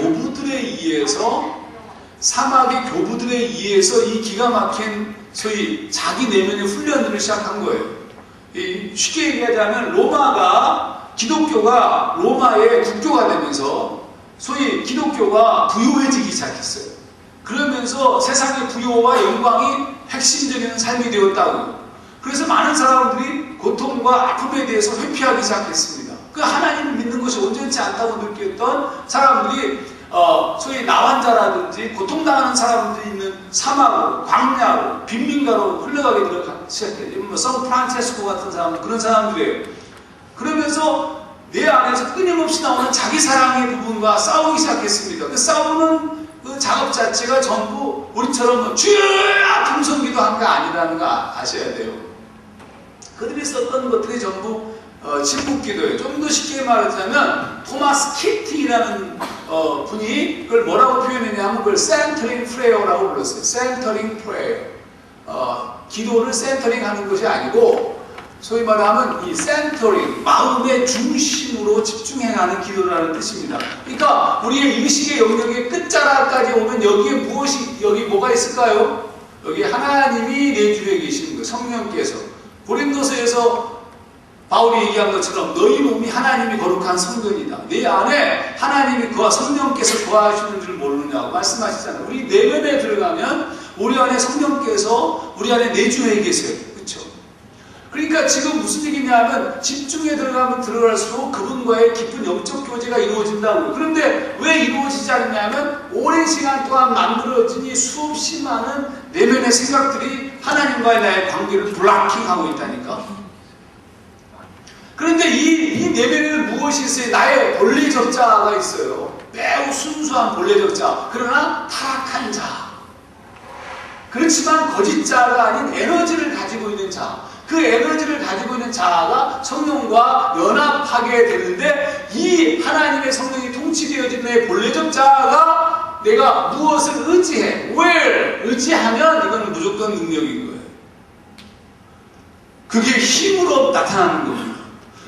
교부들에 의해서 이 기가 막힌 소위 자기 내면의 훈련들을 시작한 거예요. 쉽게 얘기하자면 기독교가 로마의 국교가 되면서 소위 기독교가 부유해지기 시작했어요. 그러면서 세상의 부유와 영광이 핵심적인 삶이 되었다고. 그래서 많은 사람들이 고통과 아픔에 대해서 회피하기 시작했습니다. 그 하나님을 믿는 것이 온전치 않다고 느꼈던 사람들이 소위 나환자라든지 고통당하는 사람들이 있는 사막으로, 광야로, 빈민가로 흘러가게 시작해요. 성 프란체스코 같은 사람, 그런 사람들이에요. 그러면서 내 안에서 끊임없이 나오는 자기 사랑의 부분과 싸우기 시작했습니다. 그 싸우는 그 작업 자체가 전부 우리처럼 주여 풍성기도 한 게 아니라는 거 아셔야 돼요. 그들이 썼던 것들이 전부 침묵기도예요. 좀 더 쉽게 말하자면 토마스 키팅이라는 분이 그걸 뭐라고 표현했냐면 그걸 센터링 프레어라고 불렀어요. 센터링 프레어. 기도를 센터링하는 것이 아니고 소위 말하면 이 센터링, 마음의 중심으로 집중해가는 기도라는 뜻입니다. 그러니까 우리의 의식의 영역의 끝자락까지 오면 여기 뭐가 있을까요? 여기 하나님이 내 주에 계시는 거예요. 성령께서. 고린도서에서 바울이 얘기한 것처럼 너희 몸이 하나님이 거룩한 성전이다. 내 안에 하나님이 그와 성령께서 거하시는 줄 모르느냐고 말씀하시잖아요. 우리 내면에 들어가면 우리 안에 성령께서 우리 안에 내주에 계세요. 그렇죠? 그러니까 지금 무슨 얘기냐면 집중에 들어가면 들어갈수록 그분과의 깊은 영적 교제가 이루어진다고. 그런데 왜 이루어지지 않냐면 오랜 시간 동안 만들어진 이 수없이 많은 내면의 생각들이 하나님과의 나의 관계를 블락킹하고 있다니까. 그런데 이 내면에는 무엇이 있어요? 나의 본래적 자가 있어요. 매우 순수한 본래적 자. 그러나 타락한 자. 그렇지만 거짓 자가 아닌 에너지를 가지고 있는 자. 그 에너지를 가지고 있는 자가 성령과 연합하게 되는데 이 하나님의 성령이 통치되어진 내 본래적 자아가 내가 무엇을 의지해, where 의지하면 이거는 무조건 능력인 거예요. 그게 힘으로 나타나는 겁니다.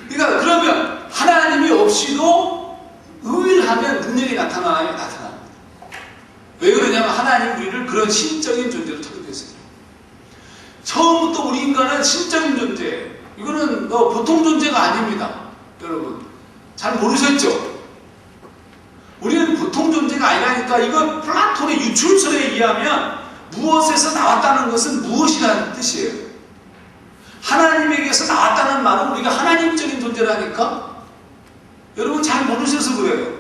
그러니까 그러면 하나님이 없이도 의하면 능력이 나타나나요? 나타납니다. 왜 그러냐면 하나님 우리를 그런 신적인 존재로 터득했어요. 처음부터 우리 인간은 신적인 존재예요. 이거는 보통 존재가 아닙니다. 여러분 잘 모르셨죠? 우리는 보통 존재가 아니라니까. 이거 플라톤의 유출설에 의하면 무엇에서 나왔다는 것은 무엇이라는 뜻이에요. 하나님에게서 나왔다는 말은 우리가 하나님적인 존재라니까. 여러분 잘 모르셔서 그래요.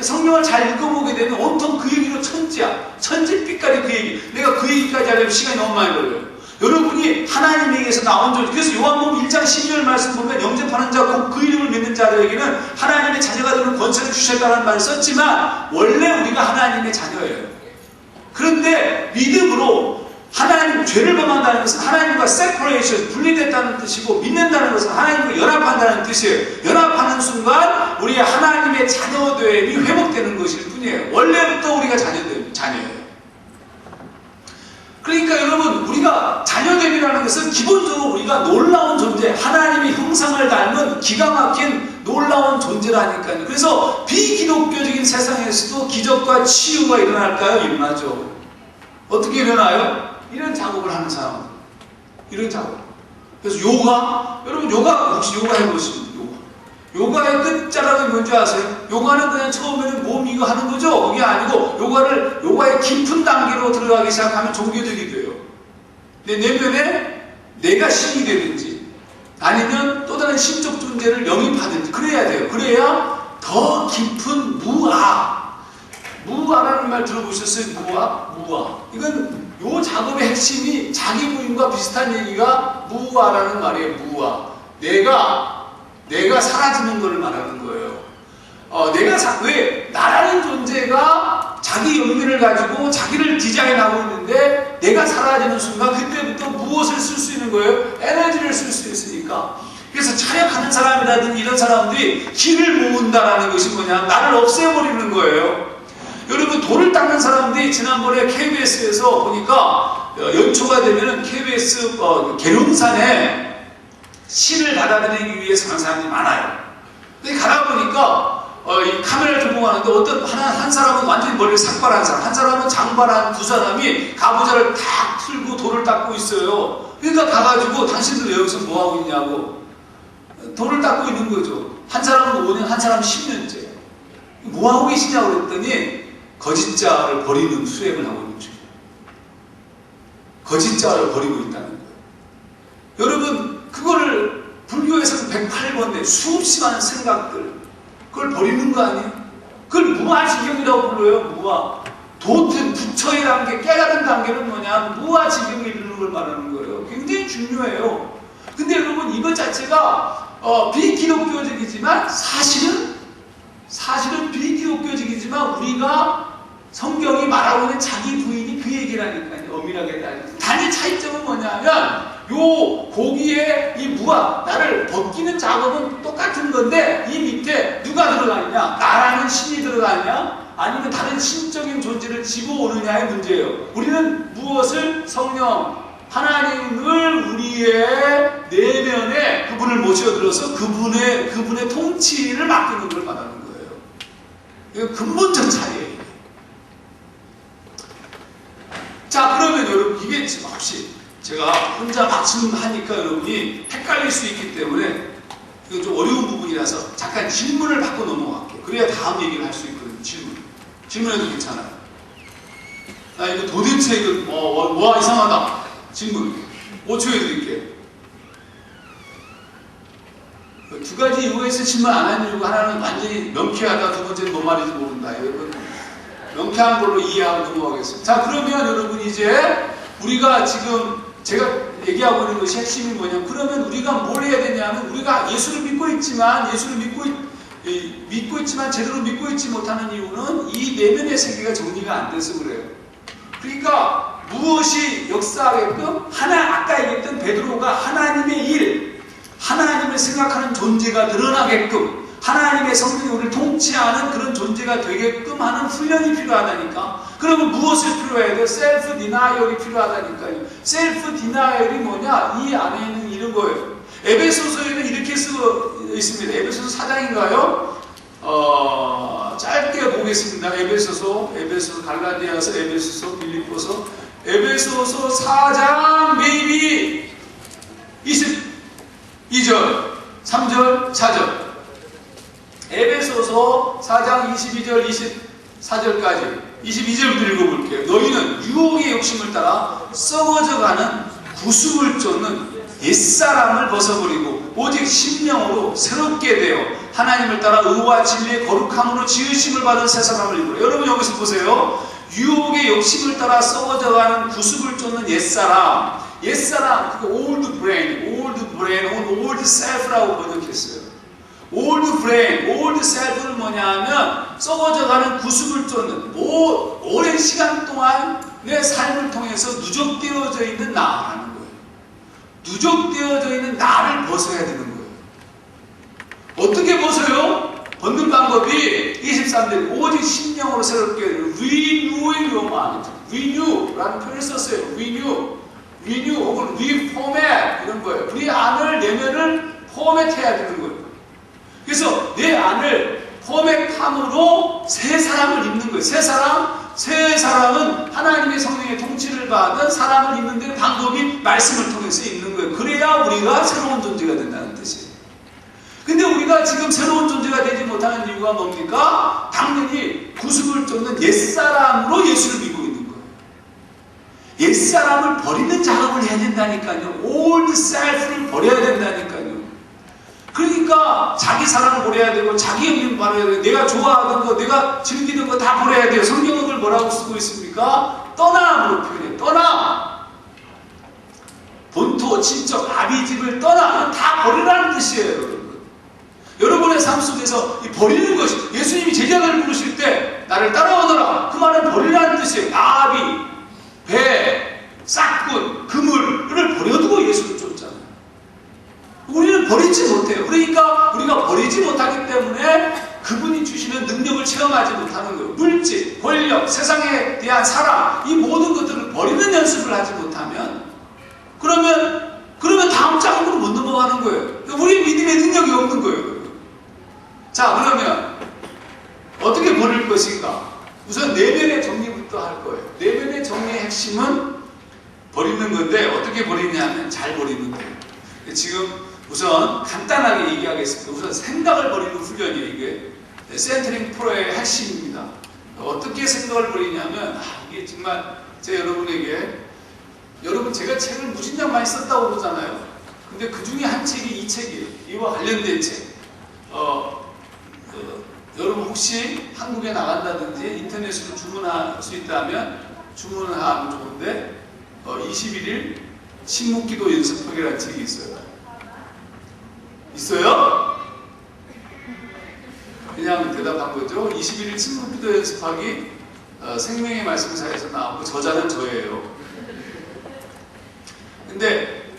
성경을 잘 읽어보게 되면 온통 그 얘기로 천지야. 천지빛깔이 그 얘기. 내가 그 얘기까지 하려면 시간이 너무 많이 걸려요. 여러분이 하나님에게서 나온 존재. 그래서 요한복음 1장 12절 말씀 보면 영접하는 자, 그 이름을 믿는 자들에게는 하나님의 자녀가 되는 권세를 주셨다는 말을 썼지만 원래 우리가 하나님의 자녀예요. 그런데 믿음으로 하나님 죄를 범한다는 것은 하나님과 separation, 분리됐다는 뜻이고, 믿는다는 것은 하나님과 연합한다는 뜻이에요. 연합하는 순간 우리의 하나님의 자녀됨이 회복되는 것일 뿐이에요. 원래부터 우리가 자녀예요. 그러니까 여러분 우리가 자녀됨이라는 것은 기본적으로 우리가 놀라운 존재, 하나님의 형상을 닮은 기가 막힌 놀라운 존재라니까요. 그래서 비기독교적인 세상에서도 기적과 치유가 일어날까요? 일어나죠. 어떻게 일어나요? 이런 작업을 하는 사람, 이런 작업. 그래서 요가, 여러분 요가 혹시 요가 해보십니까? 요가의 끝자락은 뭔지 아세요? 요가는 그냥 처음에는 몸 이거 하는 거죠? 그게 아니고 요가의 깊은 단계로 들어가기 시작하면 종교적이 돼요. 내 내면에 내가 신이 되든지 아니면 또 다른 신적 존재를 영입하든지 그래야 돼요. 그래야 더 깊은 무아라는 말 들어보셨어요? 무아. 이건 요 작업의 핵심이 자기 부인과 비슷한 얘기가 무아라는 말이에요. 무아. 내가 사라지는 것을 말하는 거예요. 왜? 나라는 존재가 자기 영역을 가지고 자기를 디자인하고 있는데 내가 사라지는 순간 그때부터 무엇을 쓸 수 있는 거예요? 에너지를 쓸 수 있으니까. 그래서 차력하는 사람이라든지 이런 사람들이 길을 모은다라는 것이 뭐냐? 나를 없애버리는 거예요. 여러분 돌을 닦는 사람들이 지난번에 KBS에서 보니까 연초가 되면은 KBS 계룡산에 신을 받아들이기 위해서 가는 사람들이 많아요. 근데 가다 보니까 이 카메라를 들고 가는데 어떤 한 사람은 완전히 머리를 삭발한 사람, 한 사람은 장발한 두 사람이 가부좌를 탁 틀고 돌을 닦고 있어요. 그러니까 가가지고 당신들 여기서 뭐 하고 있냐고. 돌을 닦고 있는 거죠. 한 사람은 5년, 한 사람은 10년째. 뭐 하고 계시냐고 그랬더니 거짓자를 버리는 수행을 하고 있는 중이에요. 거짓자를 버리고 있다는 거예요. 여러분 그거를 불교에서는 108번에 수없이 많은 생각들 그걸 버리는 거 아니에요? 그걸 무아지경이라고 불러요. 무아. 도튼 부처의 단계, 깨달은 단계는 뭐냐? 무아지경에 이르는 걸 말하는 거예요. 굉장히 중요해요. 근데 여러분 이것 자체가 비기독교적이지만 사실은 비기독교적이지만 우리가 성경이 말하고 있는 자기 부인이 그 얘기라니까요. 엄밀하게 따지면. 단지 차이점은 뭐냐면 요 고기에 이 무아, 나를 벗기는 작업은 똑같은 건데 이 밑에 누가 들어가느냐? 나라는 신이 들어가느냐? 아니면 다른 신적인 존재를 집어오느냐의 문제예요. 우리는 무엇을? 성령, 하나님을 우리의 내면에 그분을 모셔들어서 그분의 통치를 맡기는 걸 말하는 거예요. 이거 근본적 차이예요. 자, 그러면 여러분 이게 지금 혹시 제가 혼자 말씀하니까 여러분이 헷갈릴 수 있기 때문에 이거 좀 어려운 부분이라서 잠깐 질문을 받고 넘어갈게요. 그래야 다음 얘기를 할 수 있거든요. 질문해도 괜찮아요. 나 이거 도대체 이거 이상하다. 질문 5초에 드릴게요. 두 가지 이유에서 질문 안 하는 이유가 하나는 완전히 명쾌하다, 두 번째는 뭔 말인지 모른다. 여러분 명쾌한 걸로 이해하고 넘어가겠습니다. 자, 그러면 여러분 이제 우리가 지금 제가 얘기하고 있는 것이 핵심이 뭐냐면 그러면 우리가 뭘 해야 되냐면 우리가 예수를 믿고 있지만 제대로 믿고 있지 못하는 이유는 이 내면의 세계가 정리가 안 돼서 그래요. 그러니까 무엇이 역사하게끔 아까 얘기했던 베드로가 하나님의 일, 하나님을 생각하는 존재가 드러나게끔 하나님의 성령이 우리를 통치하는 그런 존재가 되게끔 하는 훈련이 필요하다니까. 그러면 무엇을 필요해야 돼요? 셀프 디나이얼이 필요하다니까요. 셀프 디나이얼이 뭐냐? 이 안에 있는 이런 거예요. 에베소서에는 이렇게 쓰고 있습니다. 에베소서 4장인가요? 짧게 보겠습니다. 에베소서, 갈라디아서, 에베소서, 빌립보서, 에베소서 4장 베이비 22절, 3절, 4절. 에베소서 4장 22절, 24절까지 22절부터 읽어볼게요. 너희는 유혹의 욕심을 따라 썩어져가는 구습을 쫓는 옛사람을 벗어버리고 오직 심령으로 새롭게 되어 하나님을 따라 의와 진리의 거룩함으로 지으심을 받은 새 사람을 입으라. 여러분 여기서 보세요. 유혹의 욕심을 따라 썩어져가는 구습을 쫓는 옛사람, 그 old brain, old self라고 번역했어요. old brain, old self는 뭐냐면 썩어져가는 구습을 쫓는 오랜 시간 동안 내 삶을 통해서 누적되어져 있는 나라는 거예요. 누적되어져 있는 나를 벗어야 되는 거예요. 어떻게 벗어요? 벗는 방법이 23절 오직 심령으로 새롭게 renewing your mind. renew라는 표현을 썼어요. renew 혹은 reformat 이런 거예요. 우리 안을 내면을 포맷해야 되는 거예요. 그래서 내 안을 포맷함으로 새 사람을 입는 거예요. 새 사람은 하나님의 성령의 통치를 받은 사람을 입는 데 방법이 말씀을 통해서 입는 거예요. 그래야 우리가 새로운 존재가 된다는 뜻이에요. 근데 우리가 지금 새로운 존재가 되지 못하는 이유가 뭡니까? 당연히 구습을 쫓는 옛사람으로 예수를 믿고 있는 거예요. 옛사람을 버리는 작업을 해야 된다니까요. old self를 버려야 된다니까요. 그러니까 자기 사랑을 버려야 되고 자기 영역 버려야 되고 내가 좋아하던 거 내가 즐기는 거 다 버려야 돼요. 성경은 그걸 뭐라고 쓰고 있습니까? 떠남으로 표현해요. 떠나. 본토, 친척, 아비 집을 떠나. 다 버리라는 뜻이에요. 여러분. 여러분의 삶 속에서 이 버리는 것이 예수님이 제자들을 부르실 때 나를 따라오너라. 그 말은 버리라는 뜻이에요. 아비, 배, 싹군, 그물을 버려두고 예수를 쫓잖아요. 우리는 버리지 못해요. 그러니까 우리가 버리지 못하기 때문에 그분이 주시는 능력을 체험하지 못하는 거예요. 물질, 권력, 세상에 대한 사랑 이 모든 것들을 버리는 연습을 하지 못하면 그러면 다음 장으로 못 넘어가는 거예요. 우리 믿음의 능력이 없는 거예요. 자, 그러면 어떻게 버릴 것인가? 우선 내면의 정리부터 할 거예요. 내면의 정리의 핵심은 버리는 건데 어떻게 버리냐면 잘 버리는 거예요. 지금 우선 간단하게 얘기하겠습니다. 우선 생각을 버리는 훈련이에요. 이게 센트링 프로의 핵심입니다. 어떻게 생각을 버리냐면 이게 정말 제가 여러분 제가 책을 무진장 많이 썼다고 그러잖아요. 근데 그 중에 한 책이 이 책이에요. 이와 관련된 책. 여러분 혹시 한국에 나간다든지 인터넷으로 주문할 수 있다면 주문하면 좋은데 21일 침묵기도 연습하기라는 책이 있어요. 있어요? 그냥 대답한 거죠. 21일 침묵기도 연습하기 생명의 말씀사에서 나오고 저자는 저예요. 근데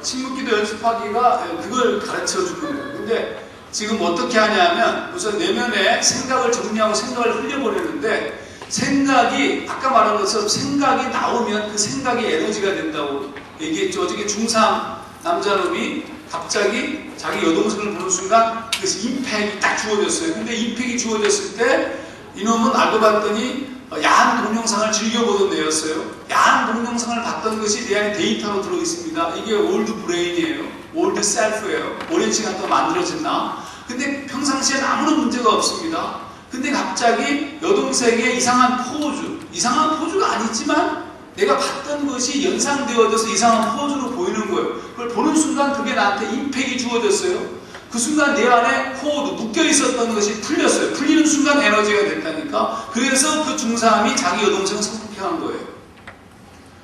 침묵기도 연습하기가 그걸 가르쳐 주는 거예요. 근데 지금 어떻게 하냐면 우선 내면에 생각을 정리하고 생각을 흘려보내는데 생각이 아까 말한 것처럼 생각이 나오면 그 생각이 에너지가 된다고 얘기했죠. 어저께 중3 남자놈이 갑자기 자기 여동생을 보는 순간 그래서 임팩이 딱 주어졌어요. 근데 임팩이 주어졌을 때 이놈은 알고 봤더니 야한 동영상을 즐겨보던 애였어요. 야한 동영상을 봤던 것이 내 안에 데이터로 들어있습니다. 이게 올드 브레인이에요. 올드 셀프예요. 오랜 시간 동안 만들어졌나? 근데 평상시엔 아무런 문제가 없습니다. 근데 갑자기 여동생의 이상한 포즈가 아니지만 내가 봤던 것이 연상되어져서 이상한 포즈로 보이는 거예요. 그걸 보는 순간 그게 나한테 임팩이 주어졌어요. 그 순간 내 안에 코어도 묶여있었던 것이 풀렸어요. 풀리는 순간 에너지가 됐다니까. 그래서 그 중3이 자기 여동생을 성폭행한 거예요.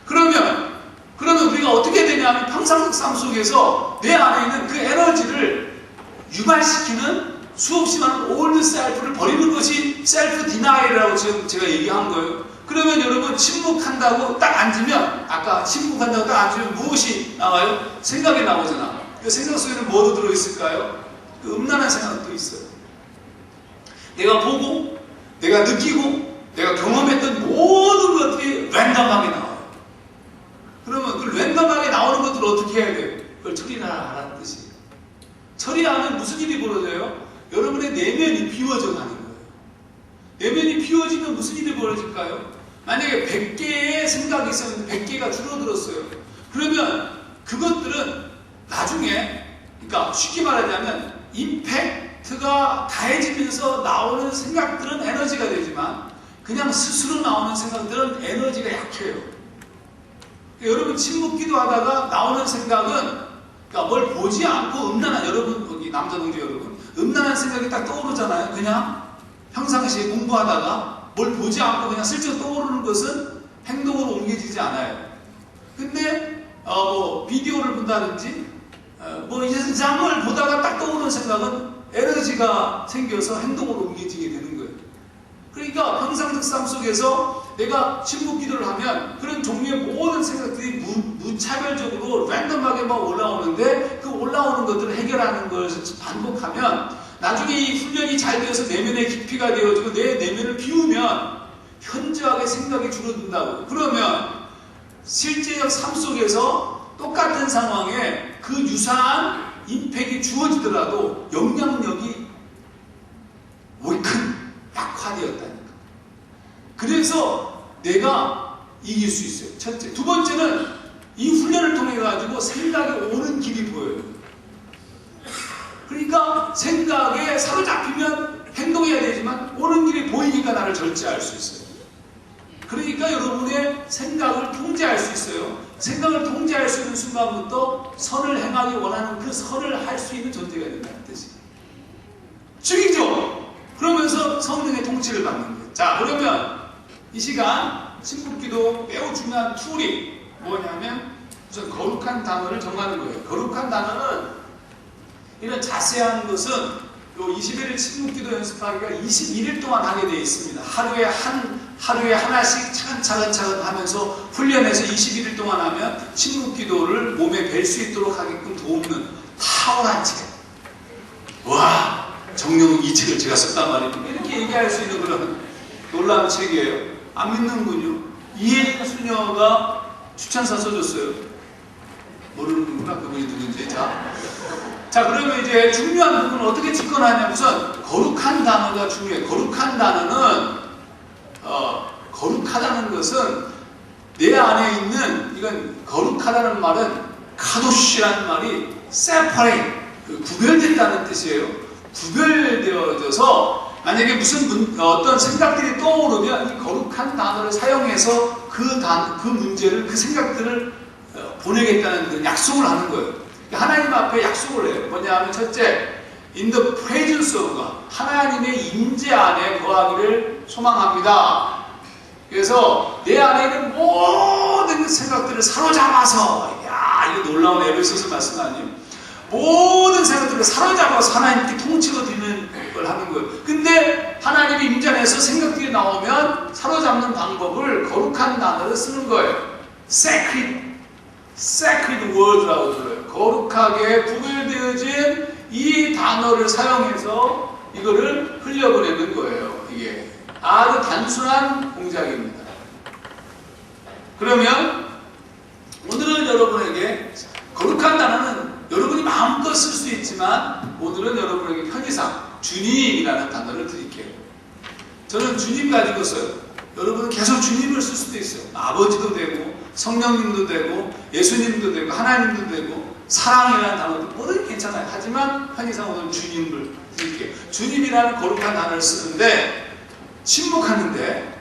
그러면 우리가 어떻게 되냐면 평상 삶 속에서 내 안에 있는 그 에너지를 유발시키는 수없이 많은 올드 셀프를 버리는 것이 셀프 디나이라고 지금 제가 얘기한 거예요. 그러면 여러분 침묵한다고 딱 앉으면 아까 침묵한다고 딱 앉으면 무엇이 나와요? 생각이 나오잖아. 그 생각 속에는 뭐도 들어있을까요? 그 음란한 생각도 있어요. 내가 보고, 내가 느끼고, 내가 경험했던 모든 것들이 랜덤하게 나와요. 그러면 그 랜덤하게 나오는 것들을 어떻게 해야 돼요? 그걸 처리하라는 뜻이에요. 처리하면 무슨 일이 벌어져요? 여러분의 내면이 비워져 가는 거예요. 내면이 비워지면 무슨 일이 벌어질까요? 만약에 100개의 생각이 있었는데 100개가 줄어들었어요. 그러면 그것들은 나중에, 그러니까 쉽게 말하자면 임팩트가 가해지면서 나오는 생각들은 에너지가 되지만 그냥 스스로 나오는 생각들은 에너지가 약해요. 여러분 침묵기도 하다가 나오는 생각은, 그러니까 뭘 보지 않고 음란한, 여러분 거기 남자 동지 여러분, 음란한 생각이 딱 떠오르잖아요. 그냥 평상시에 공부하다가 뭘 보지 않고 그냥 슬쩍 떠오르는 것은 행동으로 옮겨지지 않아요. 근데 뭐 비디오를 본다든지 뭐 이상을 보다가 딱 떠오르는 생각은 에너지가 생겨서 행동으로 옮겨지게 되는 거예요. 그러니까 평상적 삶 속에서 내가 침묵 기도를 하면 그런 종류의 모든 생각들이 무차별적으로 랜덤하게 막 올라오는데, 그 올라오는 것들을 해결하는 것을 반복하면 나중에 이 훈련이 잘 되어서 내면의 깊이가 되어지고 내 내면을 비우면 현저하게 생각이 줄어든다고. 그러면 실제적 삶 속에서 똑같은 상황에 그 유사한 임팩이 주어지더라도 영향력이 큰 약화되었다니까. 그래서 내가 이길 수 있어요. 첫째. 두 번째는 이 훈련을 통해 가지고 생각이 오는 길이 보여요. 그러니까 생각에 사로잡히면 행동해야 되지만 오는 길이 보이니까 나를 절제할 수 있어요. 그러니까 여러분의 생각을 통제할 수 있어요. 생각을 통제할 수 있는 순간부터 선을 행하기 원하는 그 선을 할 수 있는 존재가 된다는 뜻이에요. 죽이죠. 그러면서 성령의 통치를 받는 거예요. 자, 그러면 이 시간 침묵기도 매우 중요한 툴이 뭐냐면 우선 거룩한 단어를 정하는 거예요. 거룩한 단어는 이런 자세한 것은 요 21일 침묵기도 연습하기가 21일 동안 하게 되어 있습니다. 하루에 하나씩 차근차근 하면서 훈련해서 21일 동안 하면 침묵기도를 몸에 뵐 수 있도록 하게끔 도우는 탁월한 책. 와, 정녕 이 책을 제가 썼단 말입니다. 이렇게 얘기할 수 있는 그런 놀라운 책이에요. 안 믿는군요. 이혜진 수녀가 추천사 써줬어요. 모르는구나, 그분이 누군지. 자, 그러면 이제 중요한 부분은 어떻게 집권하냐. 우선 거룩한 단어가 중요해요. 거룩한 단어는 거룩하다는 것은 내 안에 있는, 이건 거룩하다는 말은 카도시라는 말이 separate, 구별됐다는 뜻이에요. 구별되어져서 만약에 무슨 어떤 생각들이 떠오르면 이 거룩한 단어를 사용해서 그 문제를, 그 생각들을 보내겠다는 그 약속을 하는 거예요. 하나님 앞에 약속을 해요. 뭐냐 하면 첫째, in the presence of God, 하나님의 임재 안에 거하기를 소망합니다. 그래서 내 안에 있는 모든 생각들을 사로잡아서, 야, 이거 놀라운 에베소서 말씀 아니에요? 모든 생각들을 사로잡아서 하나님께 통치가 되는 걸 하는 거예요. 근데 하나님의 임재 안에서 생각들이 나오면 사로잡는 방법을 거룩한 단어를 쓰는 거예요. sacred word라고 들어요. 거룩하게 구별되어진 이 단어를 사용해서 이거를 흘려보내는 거예요. 이게 아주 단순한 공작입니다. 그러면 오늘은 여러분에게 거룩한 단어는 여러분이 마음껏 쓸 수 있지만 오늘은 여러분에게 편의상 주님이라는 단어를 드릴게요. 저는 주님 가지고 써요. 여러분은 계속 주님을 쓸 수도 있어요. 아버지도 되고 성령님도 되고 예수님도 되고 하나님도 되고 사랑이라는 단어도 뭐든 괜찮아요. 하지만 편의상 오늘 주님을 드릴게요. 주님이라는 거룩한 단어를 쓰는데 침묵하는데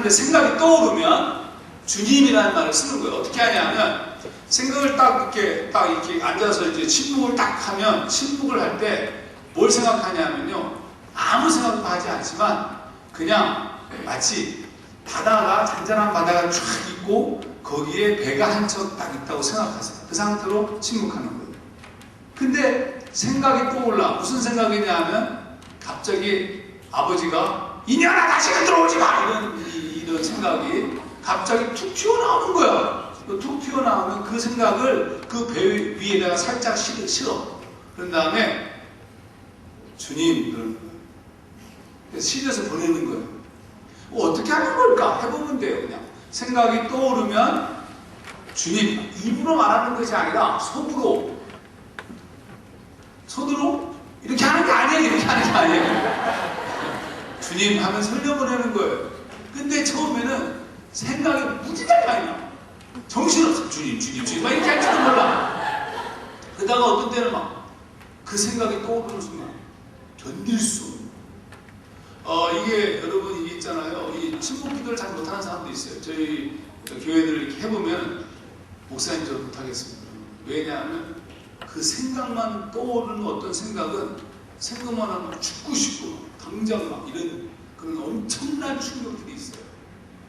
생각이 떠오르면 주님이라는 말을 쓰는 거예요. 어떻게 하냐면 생각을 딱 이렇게 앉아서 이제 침묵을 딱 하면, 침묵을 할 때 뭘 생각하냐면요, 아무 생각도 하지 않지만 그냥 마치 바다가, 잔잔한 바다가 쫙 있고 거기에 배가 한 척 딱 있다고 생각하세요. 그 상태로 침묵하는 거예요. 근데 생각이 떠올라. 무슨 생각이냐 하면 갑자기 아버지가 이년아 다시는 들어오지 마! 이런 생각이 갑자기 툭 튀어나오는 거야. 툭 튀어나오면 그 생각을 그 배 위에다가 살짝 실어. 그런 다음에 주님, 그러는 거예요. 실려서 보내는 거예요. 어떻게 하는 걸까? 해보면 돼요. 그냥 생각이 떠오르면 주님, 입으로 말하는 것이 아니라 손으로 이렇게 하는 게 아니에요. 이렇게 하는 게 아니에요. 주님 하면 흘려보내는 거예요. 근데 처음에는 생각이 무지하게 많이 나. 정신없어. 주님 막 이렇게 할지도 몰라. 그러다가 어떤 때는 막 그 생각이 떠오르는 순간 견딜 수. 이게 여러분 이게 있잖아요. 이 침묵 기도를 잘 못하는 사람도 있어요. 저희 교회들 이렇게 해보면 목사님 저 못하겠습니다. 왜냐하면 그 생각만 떠오르는 어떤 생각만 하면 죽고 싶고 당장 막 이런 그런 엄청난 충격들이 있어요.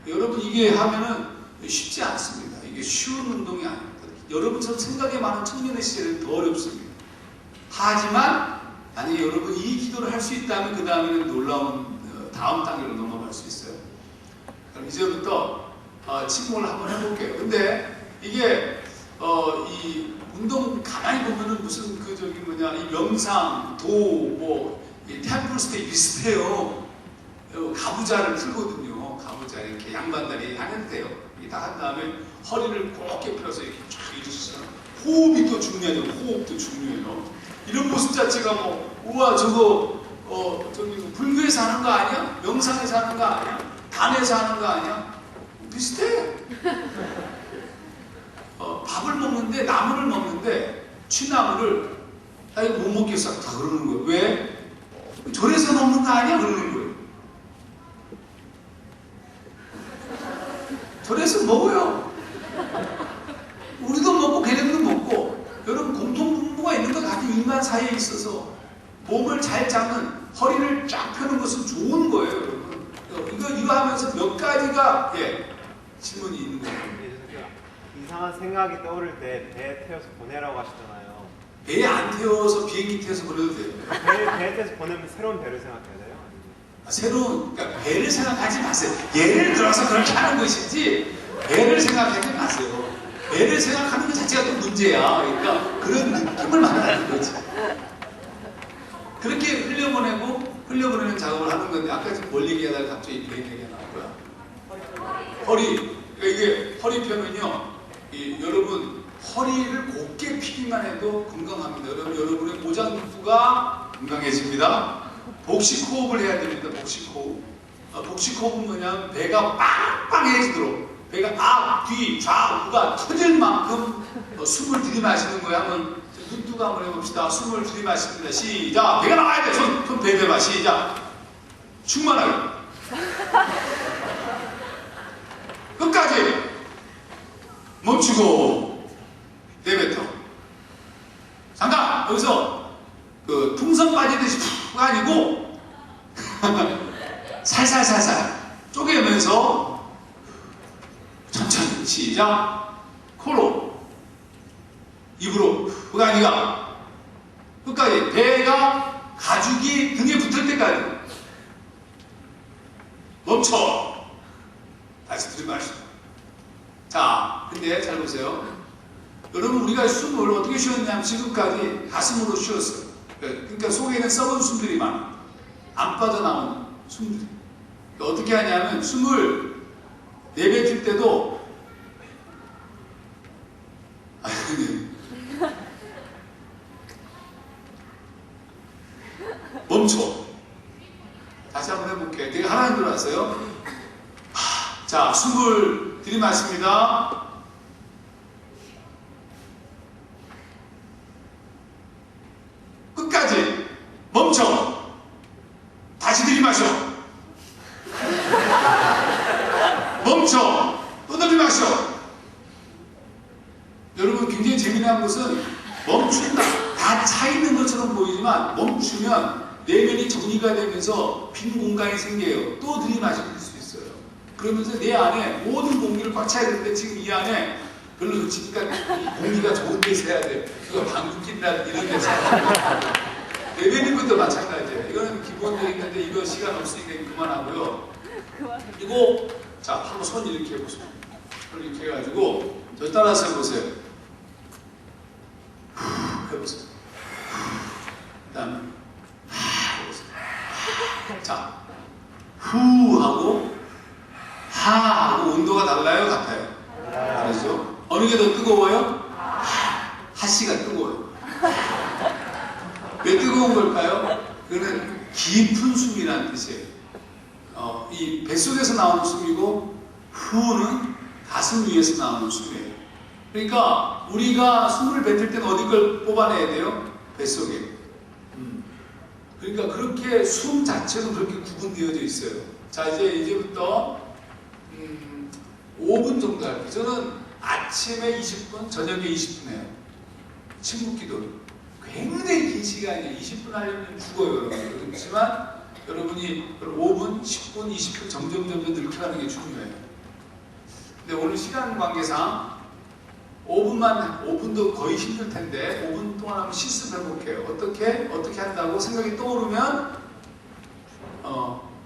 여러분 이게 하면은 쉽지 않습니다. 이게 쉬운 운동이 아닙니다. 여러분처럼 생각이 많은 청년의 시절은 더 어렵습니다. 하지만 만약에 여러분 이 기도를 할 수 있다면 그 다음에는 놀라운 다음 단계로 넘어갈 수 있어요. 그럼 이제부터 침묵을 한번 해볼게요. 근데 이게 이 운동 가만히 보면은 무슨 이 명상, 이 템플스테이 비슷해요. 가부좌를 풀거든요. 가부좌 이렇게 양반다리 안 해도 돼요. 이게 다 한 다음에 허리를 꼭 깨펴서 이렇게 쫙 해주시잖아요. 호흡이 또 중요해요. 호흡도 중요해요. 이런 모습 자체가 우와 저거 불교에서 하는 거 아니야? 명상에서 하는 거 아니야? 단에서 하는 거 아니야? 비슷해. 밥을 먹는데 나무를 먹는데 취나무를 이거 못 먹겠어 다 그러는 거예요. 왜? 절에서 먹는 거 아니야? 그러는 거예요. 절에서 먹어요. 우리도 먹고 걔네들도 먹고. 여러분 공통분모가 있는 것 같은 인간 사이에 있어서 몸을 잘 잡는 허리를 쫙 펴는 것은 좋은 거예요. 여러분 이거 하면서 몇 가지가 질문이 있는 거예요. 이상한 생각이 떠오를 때 배에 태워서 보내라고 하시잖아요. 배에 안 태워서 비행기 태워서 보내도 돼요. 배에 태워서 보내면 새로운 배를 생각해야 돼요? 그러니까 배를 생각하지 마세요. 예를 들어서 그렇게 하는 것이지 배를 생각하지 마세요. 배를 생각하는 것 자체가 또 문제야. 그러니까 그런 느낌을 만나는 거지. 그렇게 흘려보내는 작업을 하는 건데 아까 지금 뭘 얘기하다가 갑자기 비행 얘기가 나온 거야. 허리. 그러니까 이게 허리 펴면요. 여러분 허리를 곧게 피기만 해도 건강합니다. 여러분의 모장두부가 건강해집니다. 복식 호흡을 해야 됩니다. 복식 호흡. 복식 호흡은 뭐냐면 배가 빵빵해지도록 배가 앞, 뒤, 좌, 우가 터질 만큼 숨을 들이마시는 거예요. 한번 눈 뜨고 한번 해봅시다. 숨을 들이마십니다. 시작. 배가 나와야 돼. 손 배대봐. 시작. 충만하게. 끝까지. 멈추고 내뱉어. 잠깐 여기서 풍선 빠지듯이 푹 아니고 살살살살 쪼개면서 천천히 시작. 코로 입으로 그가 아니라 끝까지 배가 가죽이 등에 붙을 때까지 멈춰. 다시 들이마시고. 자, 근데 잘 보세요. 여러분 우리가 숨을 어떻게 쉬었냐면 지금까지 가슴으로 쉬었어요. 그러니까 속에 있는 썩은 숨들이 많아. 안 빠져나오는 숨들이. 어떻게 하냐면 숨을 내뱉을 때도 멈춰. 다시 한번 해볼게요. 되게 하나인 줄 알았어요. 자, 숨을 들이마십니다. 끝까지 멈춰. 다시 들이마셔. 멈춰. 또 들이마셔. 여러분 굉장히 재미난 것은 멈춘다. 다 차있는 것처럼 보이지만 멈추면 내면이 정리가 되면서 빈 공간이 생겨요. 또 들이마실 수 있어요. 그러면서 내 안에 모든 공기를 꽉 차야 되는데 지금 이 안에 별로 그러니까 공기가 좋은 데서 해야 돼. 이거 방귀 낀다 이런 데서. 내뱉는 것도 마찬가지예요. 이거는 기본적인 건데 이거 시간 없으니까 그만하고요. 그리고 자 한번 손 이렇게 해보세요. 손 이렇게 해가지고 저 따라서 해보세요. 해보세요. 그 다음에 해보세요. 자, 후하고 하하고 온도가 달라요? 같아요? 다르죠? 어느 게 더 뜨거워요? 하씨가 뜨거워요. 왜 뜨거운 걸까요? 그거는 깊은 숨이라는 뜻이에요. 이 뱃속에서 나오는 숨이고 후는 가슴 위에서 나오는 숨이에요. 그러니까 우리가 숨을 뱉을 때는 어디 걸 뽑아내야 돼요? 뱃속에. 그러니까 그렇게 숨 자체도 그렇게 구분되어져 있어요. 자, 이제부터 5분 정도 할게요. 저는 아침에 20분, 저녁에 20분 해요. 침묵기도 굉장히 긴 시간이에요. 20분 하려면 죽어요, 여러분. 그렇지만 여러분이 5분, 10분, 20분 점점 늘려가는 게 중요해요. 근데 오늘 시간 관계상 5분도 거의 힘들 텐데 5분 동안 한번 실습해 볼게요. 어떻게 한다고 생각이 떠오르면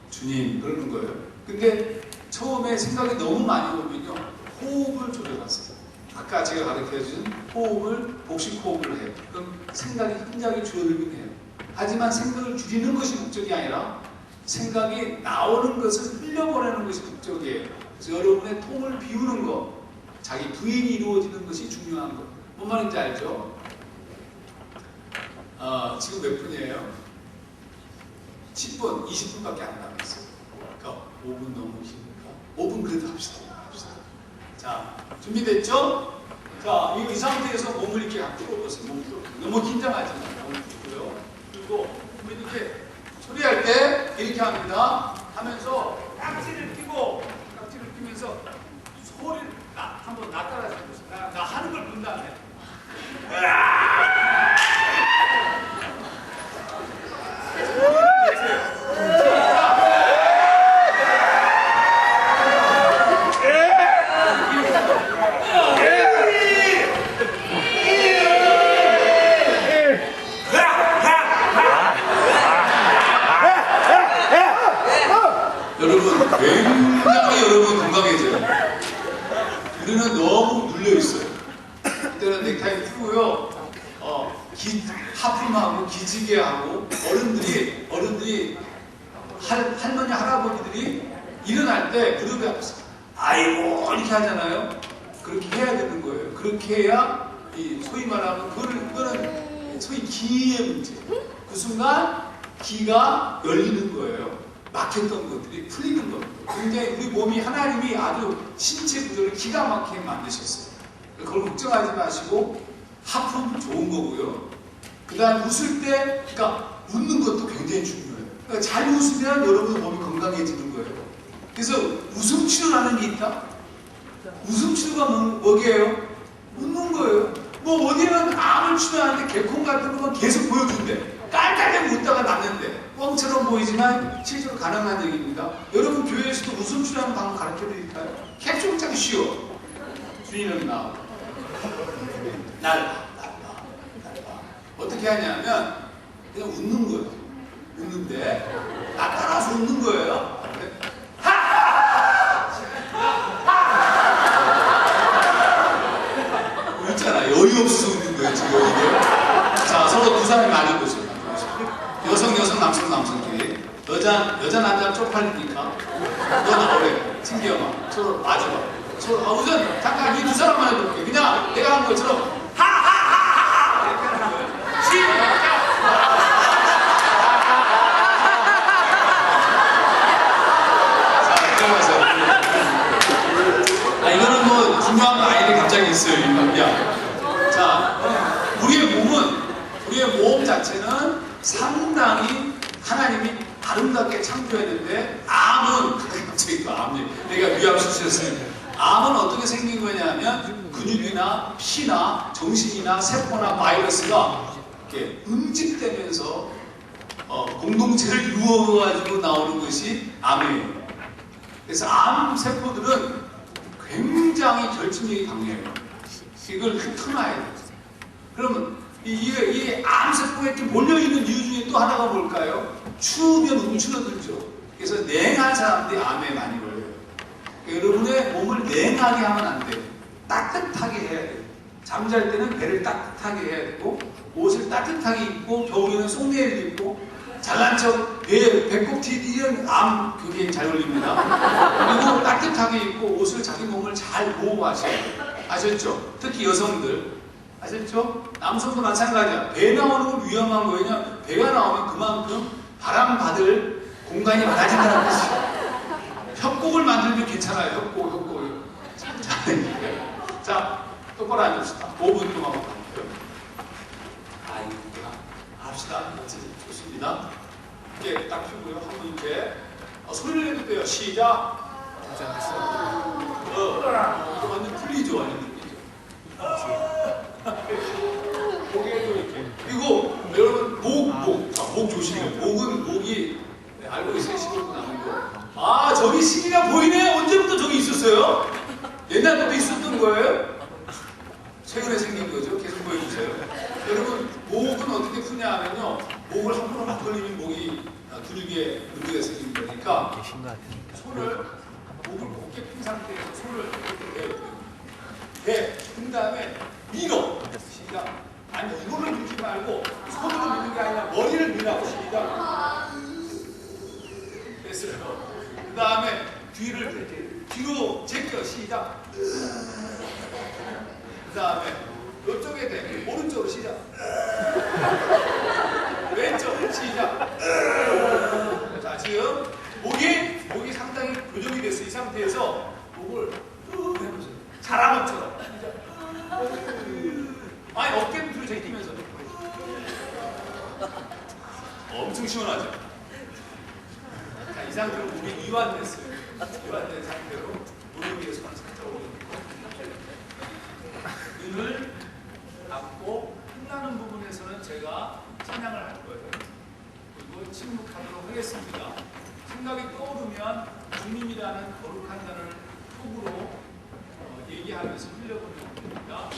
주님 그러는 거예요. 근데 처음에 생각이 너무 많이 오면요 호흡을 조절하세요. 아까 제가 가르쳐준 호흡을 복식 호흡을 해요. 그럼 생각이 굉장히 줄어들긴 해요. 하지만 생각을 줄이는 것이 목적이 아니라 생각이 나오는 것을 흘려보내는 것이 목적이에요. 그래서 여러분의 통을 비우는 것, 자기 부인이 이루어지는 것이 중요한 것. 뭔 말인지 알죠? 지금 몇 분이에요? 10분, 20분밖에 안 남았어요. 그러니까 5분 너무 기니까 5분 그래도 합시다. 자, 준비됐죠? 자, 이 상태에서 몸을 이렇게 풀어보세요. 몸 풀어. 너무 긴장하지 마세요. 몸 풀고요. 그리고 이렇게 소리할 때 이렇게 합니다. 하면서 깍지를 끼면서 소리를 한번 나 따라서 해보세요. 나 하는 걸 본 다음에. 굉장히 여러분 건강해져요. 우리는 너무 눌려있어요. 그때는 넥타이 풀고요. 하품하고 기지개하고 어른들이 할머니 할아버지들이 일어날 때 무릎에 앞에서 아이고 이렇게 하잖아요. 그렇게 해야 되는 거예요. 그렇게 해야 소위 말하면 그거는 소위 기의 문제. 그 순간 기가 열리는 거예요. 막혔던 것들이 풀리는 겁니다. 굉장히 우리 몸이 하나님이 아주 신체 구조를 기가 막히게 만드셨어요. 그걸 걱정하지 마시고 하품 좋은 거고요. 그 다음 웃을 때, 그러니까 웃는 것도 굉장히 중요해요. 그러니까 잘 웃으면 여러분 몸이 건강해지는 거예요. 그래서 웃음 치료라는 게 있다. 웃음 치료가 뭐게요? 웃는 거예요. 뭐 어디는 암을 치료하는데 개콘 같은 것만 계속 보여준대. 깔깔대고 웃다가 났는데 뻥처럼 보이지만 실제로 가능한 얘기입니다. 여러분 교회에서도 웃음 치료하는 방법 가르쳐 드릴까요? 캡슐장이 쉬워. 주인은 날 봐. 어떻게 하냐면 그냥 웃는 거예요. 웃는데 나 따라서 웃는 거예요. 웃잖아. 여유 없어서 웃는 거예요 지금 이게. 자, 서로 두 사람이 마주보세요. 여성 남성끼리 여자 남자 쪽팔리니까 너 나오래. 챙겨봐. 서로 마주봐. 서로 우선 잠깐 이 두 사람만 해볼게. 그냥 내가 한 것처럼 하하하하 이렇게 하는 거예요. 시작. 자, 들어가세요. 이거는 뭐 중요한 아이들이 갑자기 있어요. 자, 우리의 몸 자체는 상당히 하나님이 아름답게 창조했는데 암은 갑자기 또 암이 내가 위암 수술했으니까 암은 어떻게 생긴 거냐면 근육이나 피나 정신이나 세포나 바이러스가 이렇게 응집되면서 공동체를 이루어가지고 나오는 것이 암이에요. 그래서 암 세포들은 굉장히 결집력이 강해요. 이걸 흩어놔야 돼요. 그러면 이 암세포가 이렇게 몰려있는 이유 중에 또 하나가 뭘까요? 추우면 움츠러들죠. 그래서 냉한 사람들이 암에 많이 걸려요. 그러니까 여러분의 몸을 냉하게 하면 안 돼요. 따뜻하게 해야 돼요. 잠잘 때는 배를 따뜻하게 해야 되고 옷을 따뜻하게 입고 겨울에는 속내를 입고 잘난 척, 배꼽티 이런 암 굉장히 잘 어울립니다. 그리고 따뜻하게 입고 옷을 자기 몸을 잘 보호하셔요. 아셨죠? 특히 여성들. 아셨죠? 남성도 마찬가지야. 배 나오는 건 위험한 거예요. 배가 나오면 그만큼 바람 받을 공간이 많아진다는 뜻이에요. 협곡을 만들면 괜찮아요. 협곡. 자, 똑바로 앉읍시다. 5분 동안 갈게요. 아이고, 합시다. 좋습니다. 이렇게 딱 펴고요. 한번 이렇게 소리를 내도 돼요. 시작. 이거 완전 풀리죠. 완전 풀리죠. 고개도 이렇게. 그리고 여러분 목 조심해요. 목이 네, 알고 있어요. 15분 남은 거. 아, 저기 시기가 보이네. 언제부터 저기 있었어요? 옛날부터 있었던 거예요? 최근에 생긴 거죠. 계속 보여주세요. 여러분, 목은 어떻게 푸냐 하면요. 목을 함부로 막 걸리면 목이 근육에 문제가 생기는 거니까 손을 목을 곧게 핀 상태에서 손을 이렇게 푼 다음에 밀어. 시작. 아니, 이거를 밀지 말고 손으로 미는 게 아니라 머리를 밀라고. 시작. 됐어요. 그 다음에 뒤로 제껴. 시작. 그 다음에 이쪽에 대 오른쪽으로 시작. 왼쪽 시작. 자, 지금 목이 상당히 교정이 됐어. 이 상태에서 목을 해보세요. 자랑어처럼. 아니, 어깨 밑으로 제끼면서 엄청 시원하죠. 자, 이 상태로 목이 이완됐어요. 이완된 상태로 무릎 위에 손을 살짝 올려놓고 눈을 감고 끝나는 부분에서는 제가 찬양을 할 거예요. 그리고 침묵하도록 하겠습니다. 생각이 떠오르면 주님이라는 거룩한 단어를 톡으로 얘기하면서 흘려보내면 됩니다.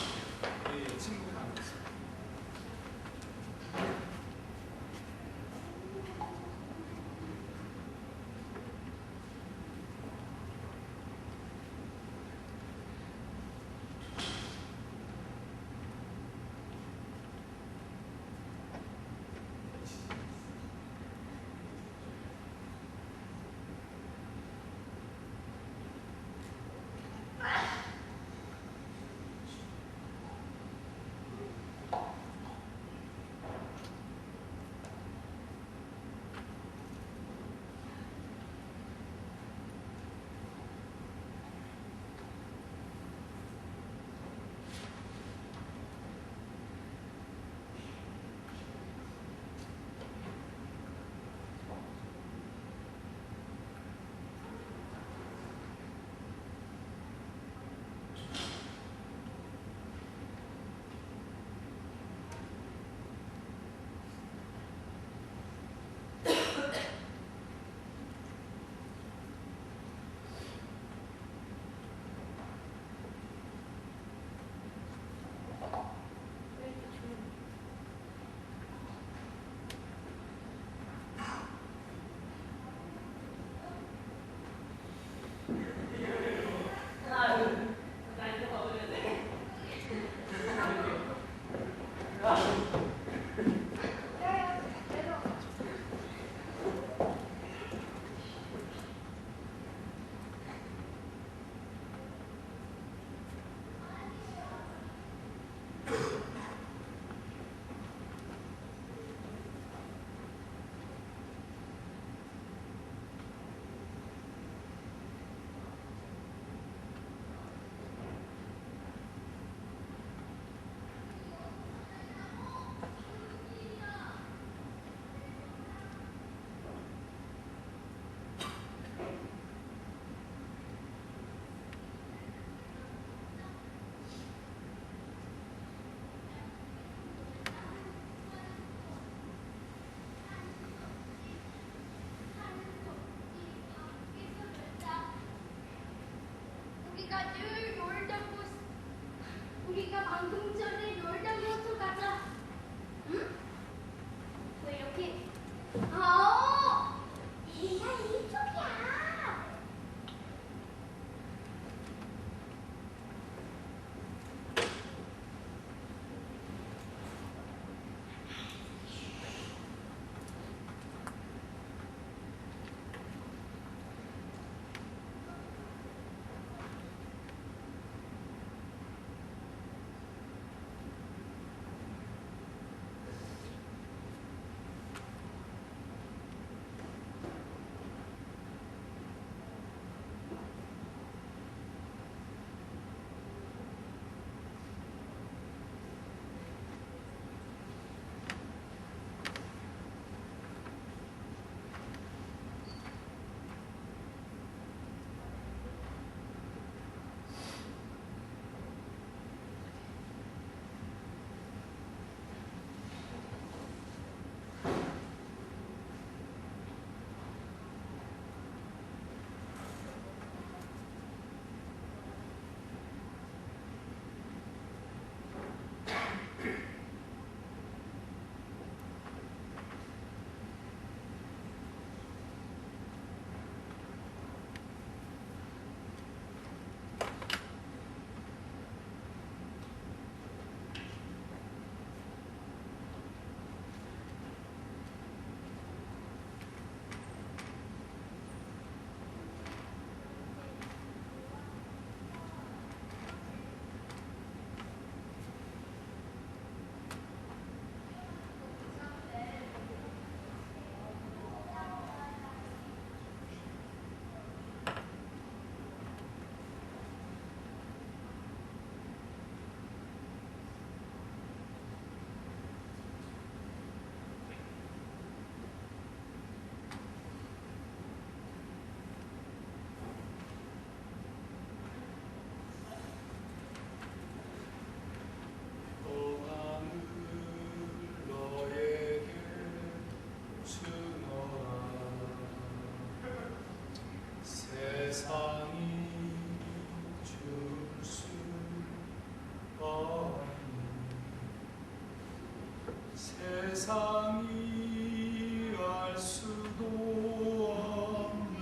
예, 침묵하면서. 우리가 방금 전에 놀던 곳으로 가자. 응? 왜 이렇게? 네가 이쪽이야. 세상이 알 수도 없는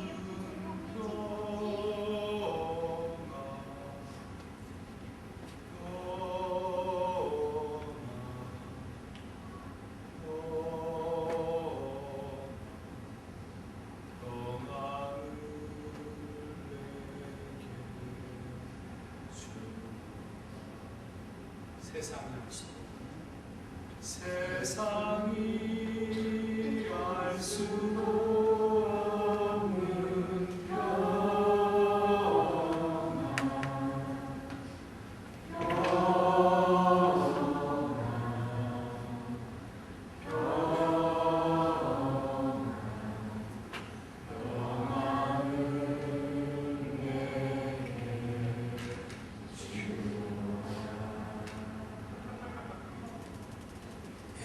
세상이 알 수도 없는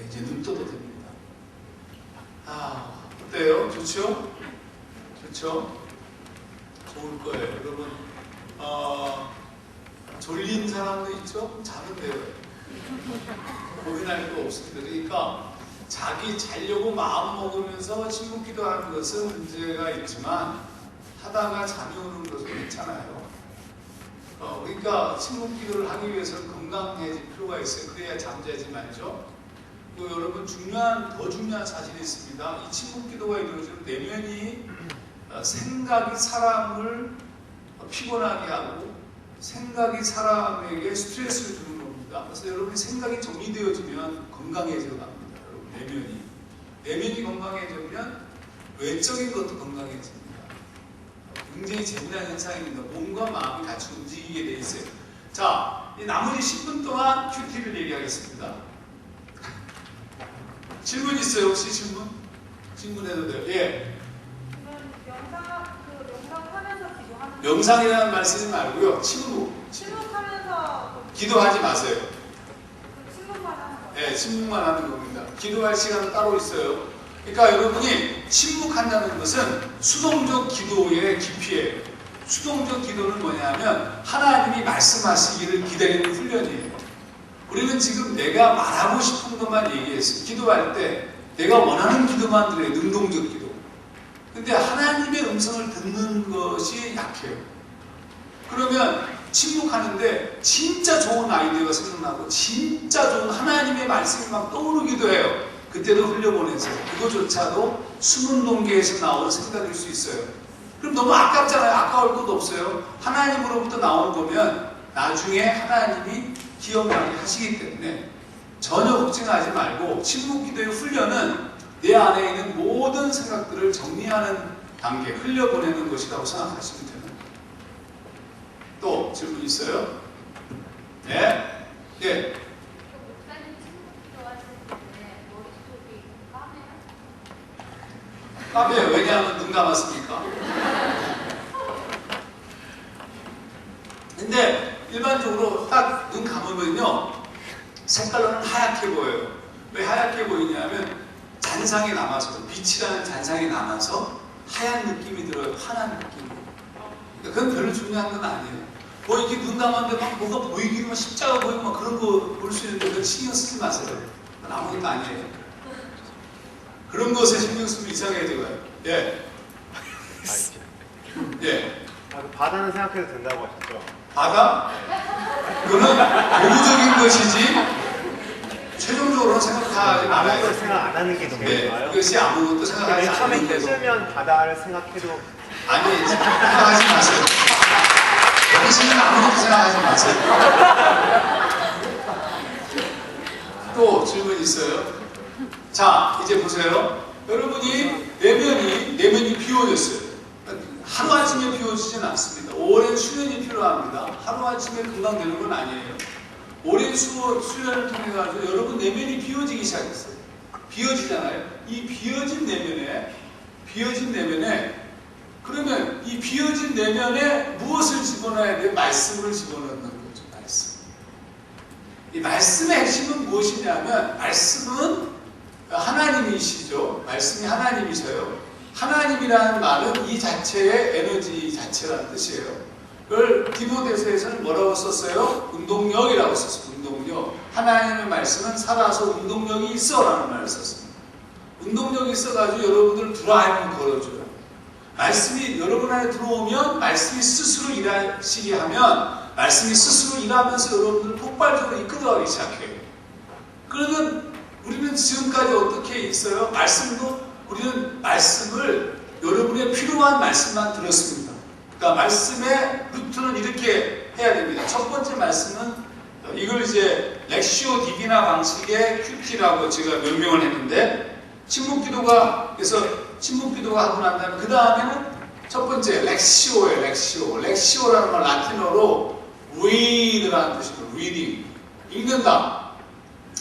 이제 눈 떠도 됩니다. 아, 어때요? 좋죠? 좋죠? 좋을 거예요. 여러분, 졸린 사람도 있죠? 자면 돼요. 고민할 거 없습니다. 그러니까 자기 자려고 마음 먹으면서 침묵기도 하는 것은 문제가 있지만 하다가 잠이 오는 것은 괜찮아요. 그러니까 침묵기도를 하기 위해서는 건강해질 필요가 있어요. 그래야 잠자지 말죠. 또 여러분 더 중요한 사실이 있습니다. 이 침묵기도가 이루어지는 내면이 생각이 사람을 피곤하게 하고 생각이 사람에게 스트레스를 주는 겁니다. 그래서 여러분이 생각이 정리되어지면 건강해져 갑니다. 여러분 내면이 건강해지면 외적인 것도 건강해집니다. 굉장히 재미난 현상입니다. 몸과 마음이 같이 움직이게 돼 있어요. 자, 나머지 10분 동안 큐티를 얘기하겠습니다. 질문 있어요? 혹시 질문? 질문해도 돼요. 예. 명상하면서 기도하는. 명상이라는 말 쓰지 말고요. 침묵하면서 기도하지 마세요. 침묵만 하는 거. 예, 침묵만 하는 겁니다. 기도할 시간은 따로 있어요. 그러니까 여러분이 침묵한다는 것은 수동적 기도의 깊이에요. 수동적 기도는 뭐냐면 하나님이 말씀하시기를 기다리는 훈련이에요. 우리는 지금 내가 말하고 싶은 것만 얘기했어요. 기도할 때 내가 원하는 기도만 들어요. 능동적 기도. 근데 하나님의 음성을 듣는 것이 약해요. 그러면 침묵하는데 진짜 좋은 아이디어가 생각나고 진짜 좋은 하나님의 말씀이 막 떠오르기도 해요. 그때도 흘려보내세요. 그거조차도 숨은 동계에서 나오는 생각일 수 있어요. 그럼 너무 아깝잖아요. 아까울 것도 없어요. 하나님으로부터 나오는 거면 나중에 하나님이 기억나게 하시기 때문에 전혀 걱정하지 말고 침묵기도의 훈련은 내 안에 있는 모든 생각들을 정리하는 단계, 흘려보내는 것이라고 생각하시면 됩니다. 또 질문 있어요? 네? 예. 목사님 침묵기도 하실 때 머릿속이 까매요? 까매요. 왜냐하면 눈 감았으니까. 근데 일반적으로 딱 눈 감으면요 색깔로는 하얗게 보여요. 왜 하얗게 보이냐면 잔상이 남아서 빛이라는 잔상이 남아서 하얀 느낌이 들어요. 환한 느낌이. 그건 별로 중요한 건 아니에요. 뭐 이렇게 눈 감았는데 막 뭐가 보이기만 십자가 보이고 막 그런 거 볼 수 있는데 그건 신경 쓰지 마세요. 그건 아무것도 아니에요. 그런 것에 신경 쓰면 이상해져요. 예. 예. 바다는 생각해도 된다고 하셨죠? 바다? 그거는 고무적인 것이지 최종적으로 생각하지 말아요. 아무것도 생각 안 하는 게 더 네, 좋아요? 그것이 아무것도 생각하지 맨 처음에 않는 데도 힘들면 바다를 생각해도 아니, 생각하지 마세요. 당신은 아무것도 생각하지 마세요. 또 질문 있어요? 자, 이제 보세요. 여러분이 내면이 비워졌어요. 하루아침에 비워지진 않습니다. 오랜 수련이 필요합니다. 하루아침에 금방 되는 건 아니에요. 오랜 수련을 통해 가지고 여러분 내면이 비워지기 시작했어요. 비워지잖아요. 이 비워진 내면에 그러면 이 비워진 내면에 무엇을 집어넣어야 돼요? 말씀을 집어넣는 거죠. 말씀. 이 말씀의 핵심은 무엇이냐면 말씀은 하나님이시죠. 말씀이 하나님이셔요. 하나님이라는 말은 이 자체의 에너지 자체라는 뜻이에요. 그걸 디모데서에서는 뭐라고 썼어요? 운동력이라고 썼어요. 운동력. 하나님의 말씀은 살아서 운동력이 있어라는 말을 썼습니다. 운동력이 있어가지고 여러분들을 드라이브를 걸어줘요. 말씀이 여러분 안에 들어오면 말씀이 스스로 일하시게 하면 말씀이 스스로 일하면서 여러분들을 폭발적으로 이끌어가기 시작해요. 그러면 우리는 지금까지 어떻게 있어요? 우리는 말씀을 여러분의 필요한 말씀만 들었습니다. 그러니까 말씀의 루트는 이렇게 해야 됩니다. 첫 번째 말씀은 이걸 이제 렉시오 디비나 방식의 큐티라고 제가 명명을 했는데 침묵기도가 하고 난 다음에 그 다음에는 첫 번째 렉시오예요. 렉시오라는 말 라틴어로 read라는 뜻이에요. reading 읽는다.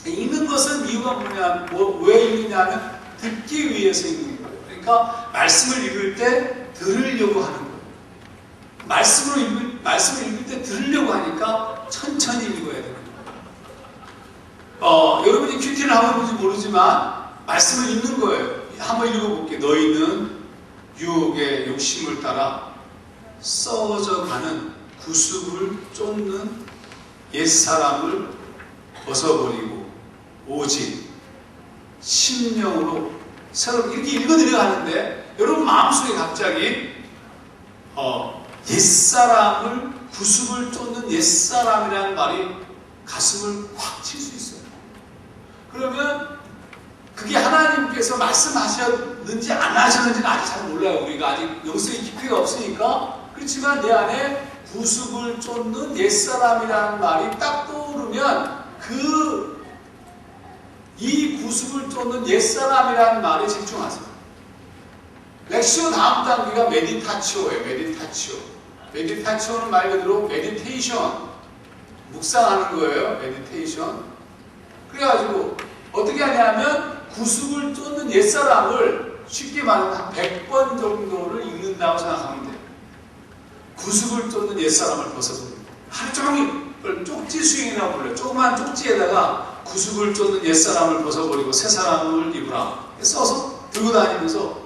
읽는 것은 이유가 뭐냐, 왜 읽느냐면 듣기 위해서 읽는 거예요. 그러니까 말씀을 읽을 때 들으려고 하는 거예요. 말씀을 읽을 때 들으려고 하니까 천천히 읽어야 되는 거예요. 여러분이 큐티를 하고 있는지 모르지만 말씀을 읽는 거예요. 한번 읽어볼게요. 너희는 유혹의 욕심을 따라 썩어져가는 구습을 쫓는 옛사람을 벗어버리고 오직 심령으로 새롭게 이렇게 읽어드려야 하는데 여러분 마음속에 갑자기 옛사람을 구습을 쫓는 옛사람이라는 말이 가슴을 확 칠 수 있어요. 그러면 그게 하나님께서 말씀하셨는지 안 하셨는지는 아직 잘 몰라요. 우리가 아직 영성의 깊이가 없으니까. 그렇지만 내 안에 구습을 쫓는 옛사람이라는 말이 딱 떠오르면 이 구습을 쫓는 옛사람이라는 말에 집중하세요. 렉시오 다음 단계가 메디타치오예요. 메디타치오는 말 그대로 메디테이션, 묵상하는 거예요. 메디테이션. 그래가지고 어떻게 하냐면 구습을 쫓는 옛사람을 쉽게 말하면 한 100번 정도를 읽는다고 생각하면 돼요. 구습을 쫓는 옛사람을 벗어버립니다. 하루 종일 쪽지 수행이라고 불러요. 조그만 쪽지에다가 구습을 쫓는 옛사람을 벗어버리고 새 사람을 입으라 써서 들고 다니면서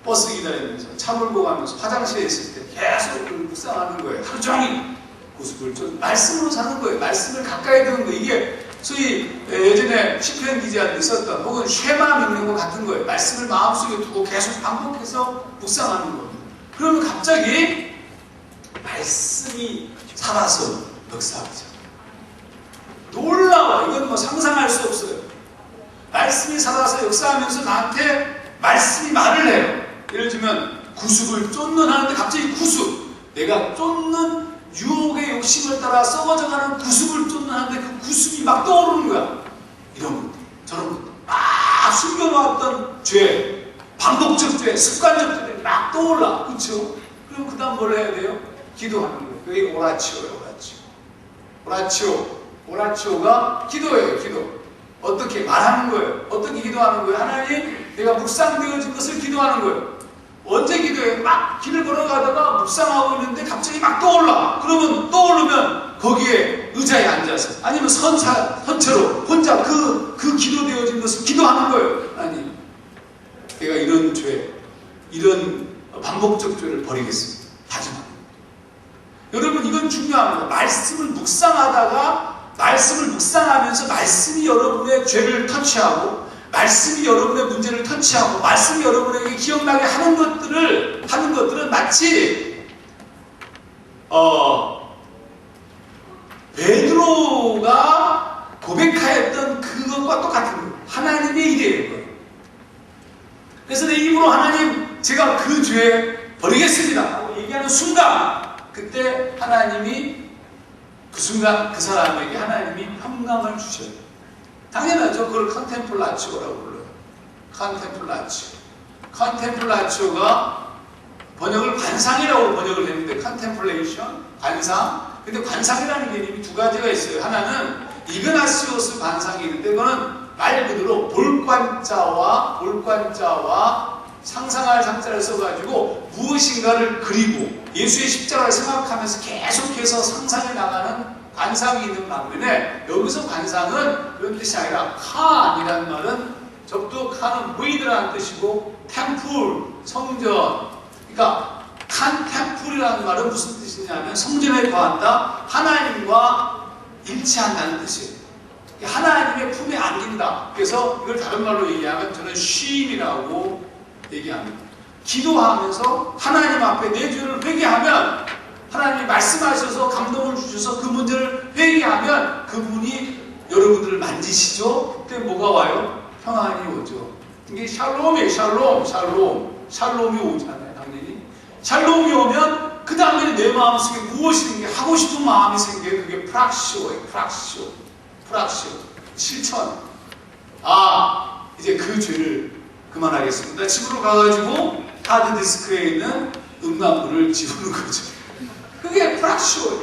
버스 기다리면서 차 몰고 가면서 화장실에 있을 때 계속 묵상하는 거예요. 하루 종일 구습을 쫓는 말씀으로 사는 거예요. 말씀을 가까이 두는 거예요. 이게 소위 예전에 시편 기자들이 썼던 혹은 쉐마 믿는 것 같은 거예요. 말씀을 마음속에 두고 계속 반복해서 묵상하는 겁니다. 그러면 갑자기 말씀이 살아서 역사하죠. 놀라워. 이건 뭐 상상할 수 없어요. 말씀이 살아서 역사하면서 나한테 말씀이 말을 해요. 예를 들면 구습을 쫓는 하는데 갑자기 구습. 내가 쫓는 유혹의 욕심을 따라 썩어져가는 구습을 쫓는 하는데 그 구습이 막 떠오르는 거야. 이런 것들, 저런 것들. 막 숨겨놓았던 죄, 반복적 죄, 습관적 죄들이 막 떠올라. 그렇죠? 그럼 그 다음 뭘 해야 돼요? 기도하는 거예요. 그게 오라치오예요. 오라치오가 기도예요. 기도. 어떻게 말하는 거예요? 어떻게 기도하는 거예요? 하나님, 내가 묵상되어진 것을 기도하는 거예요. 언제 기도해? 막 길을 걸어가다가 묵상하고 있는데 갑자기 막 떠올라. 그러면 떠오르면 거기에 의자에 앉아서 아니면 선체로 혼자 그 기도되어진 것을 기도하는 거예요. 아니, 내가 이런 죄, 이런 반복적 죄를 버리겠습니다. 다짐합니다. 여러분 이건 중요합니다. 말씀을 묵상하면서 말씀이 여러분의 죄를 터치하고 말씀이 여러분의 문제를 터치하고 말씀이 여러분에게 기억나게 하는 것들은 마치 베드로가 고백하였던 그것과 똑같은 거예요. 하나님의 일이에요. 그래서 내 입으로 하나님 제가 그 죄 버리겠습니다 하고 얘기하는 순간 그때 하나님이 그 순간 그 사람에게 하나님이 평강을 주셔요. 당연하죠. 그걸 컨템플라치오라고 불러요. 컨템플라치오가 번역을 관상이라고 번역을 했는데 컨템플레이션, 관상. 근데 관상이라는 개념이 두 가지가 있어요. 하나는 이그나시오스 관상이 있는데 그거는 말 그대로 볼관자와 상상할 상자를 써가지고 무엇인가를 그리고 예수의 십자가를 생각하면서 계속해서 상상해 나가는 관상이 있는 반면에 여기서 관상은 그런 뜻이 아니라 칸이라는 말은 적도 칸은 보이드라는 뜻이고 템플, 성전. 그러니까 칸 템플이라는 말은 무슨 뜻이냐면 성전에 거한다, 하나님과 일치한다는 뜻이에요. 하나님의 품에 안긴다. 그래서 이걸 다른 말로 얘기하면 저는 쉼이라고 얘기합니다. 기도하면서 하나님 앞에 내 죄를 회개하면 하나님이 말씀하셔서 감동을 주셔서 그 문제를 회개하면 그분이 여러분들을 만지시죠. 그때 뭐가 와요? 평안이 오죠. 이게 샬롬이에요. 샬롬이 오잖아요. 당연히 샬롬이 오면 그 다음에 내 마음속에 무엇이 생겨 하고 싶은 마음이 생겨요. 그게 프락시오예요. 프락시오 실천. 이제 그 죄를 그만하겠습니다. 집으로 가가지고 하드디스크에 있는 음란물을 지우는 거죠. 그게 프락시오예요.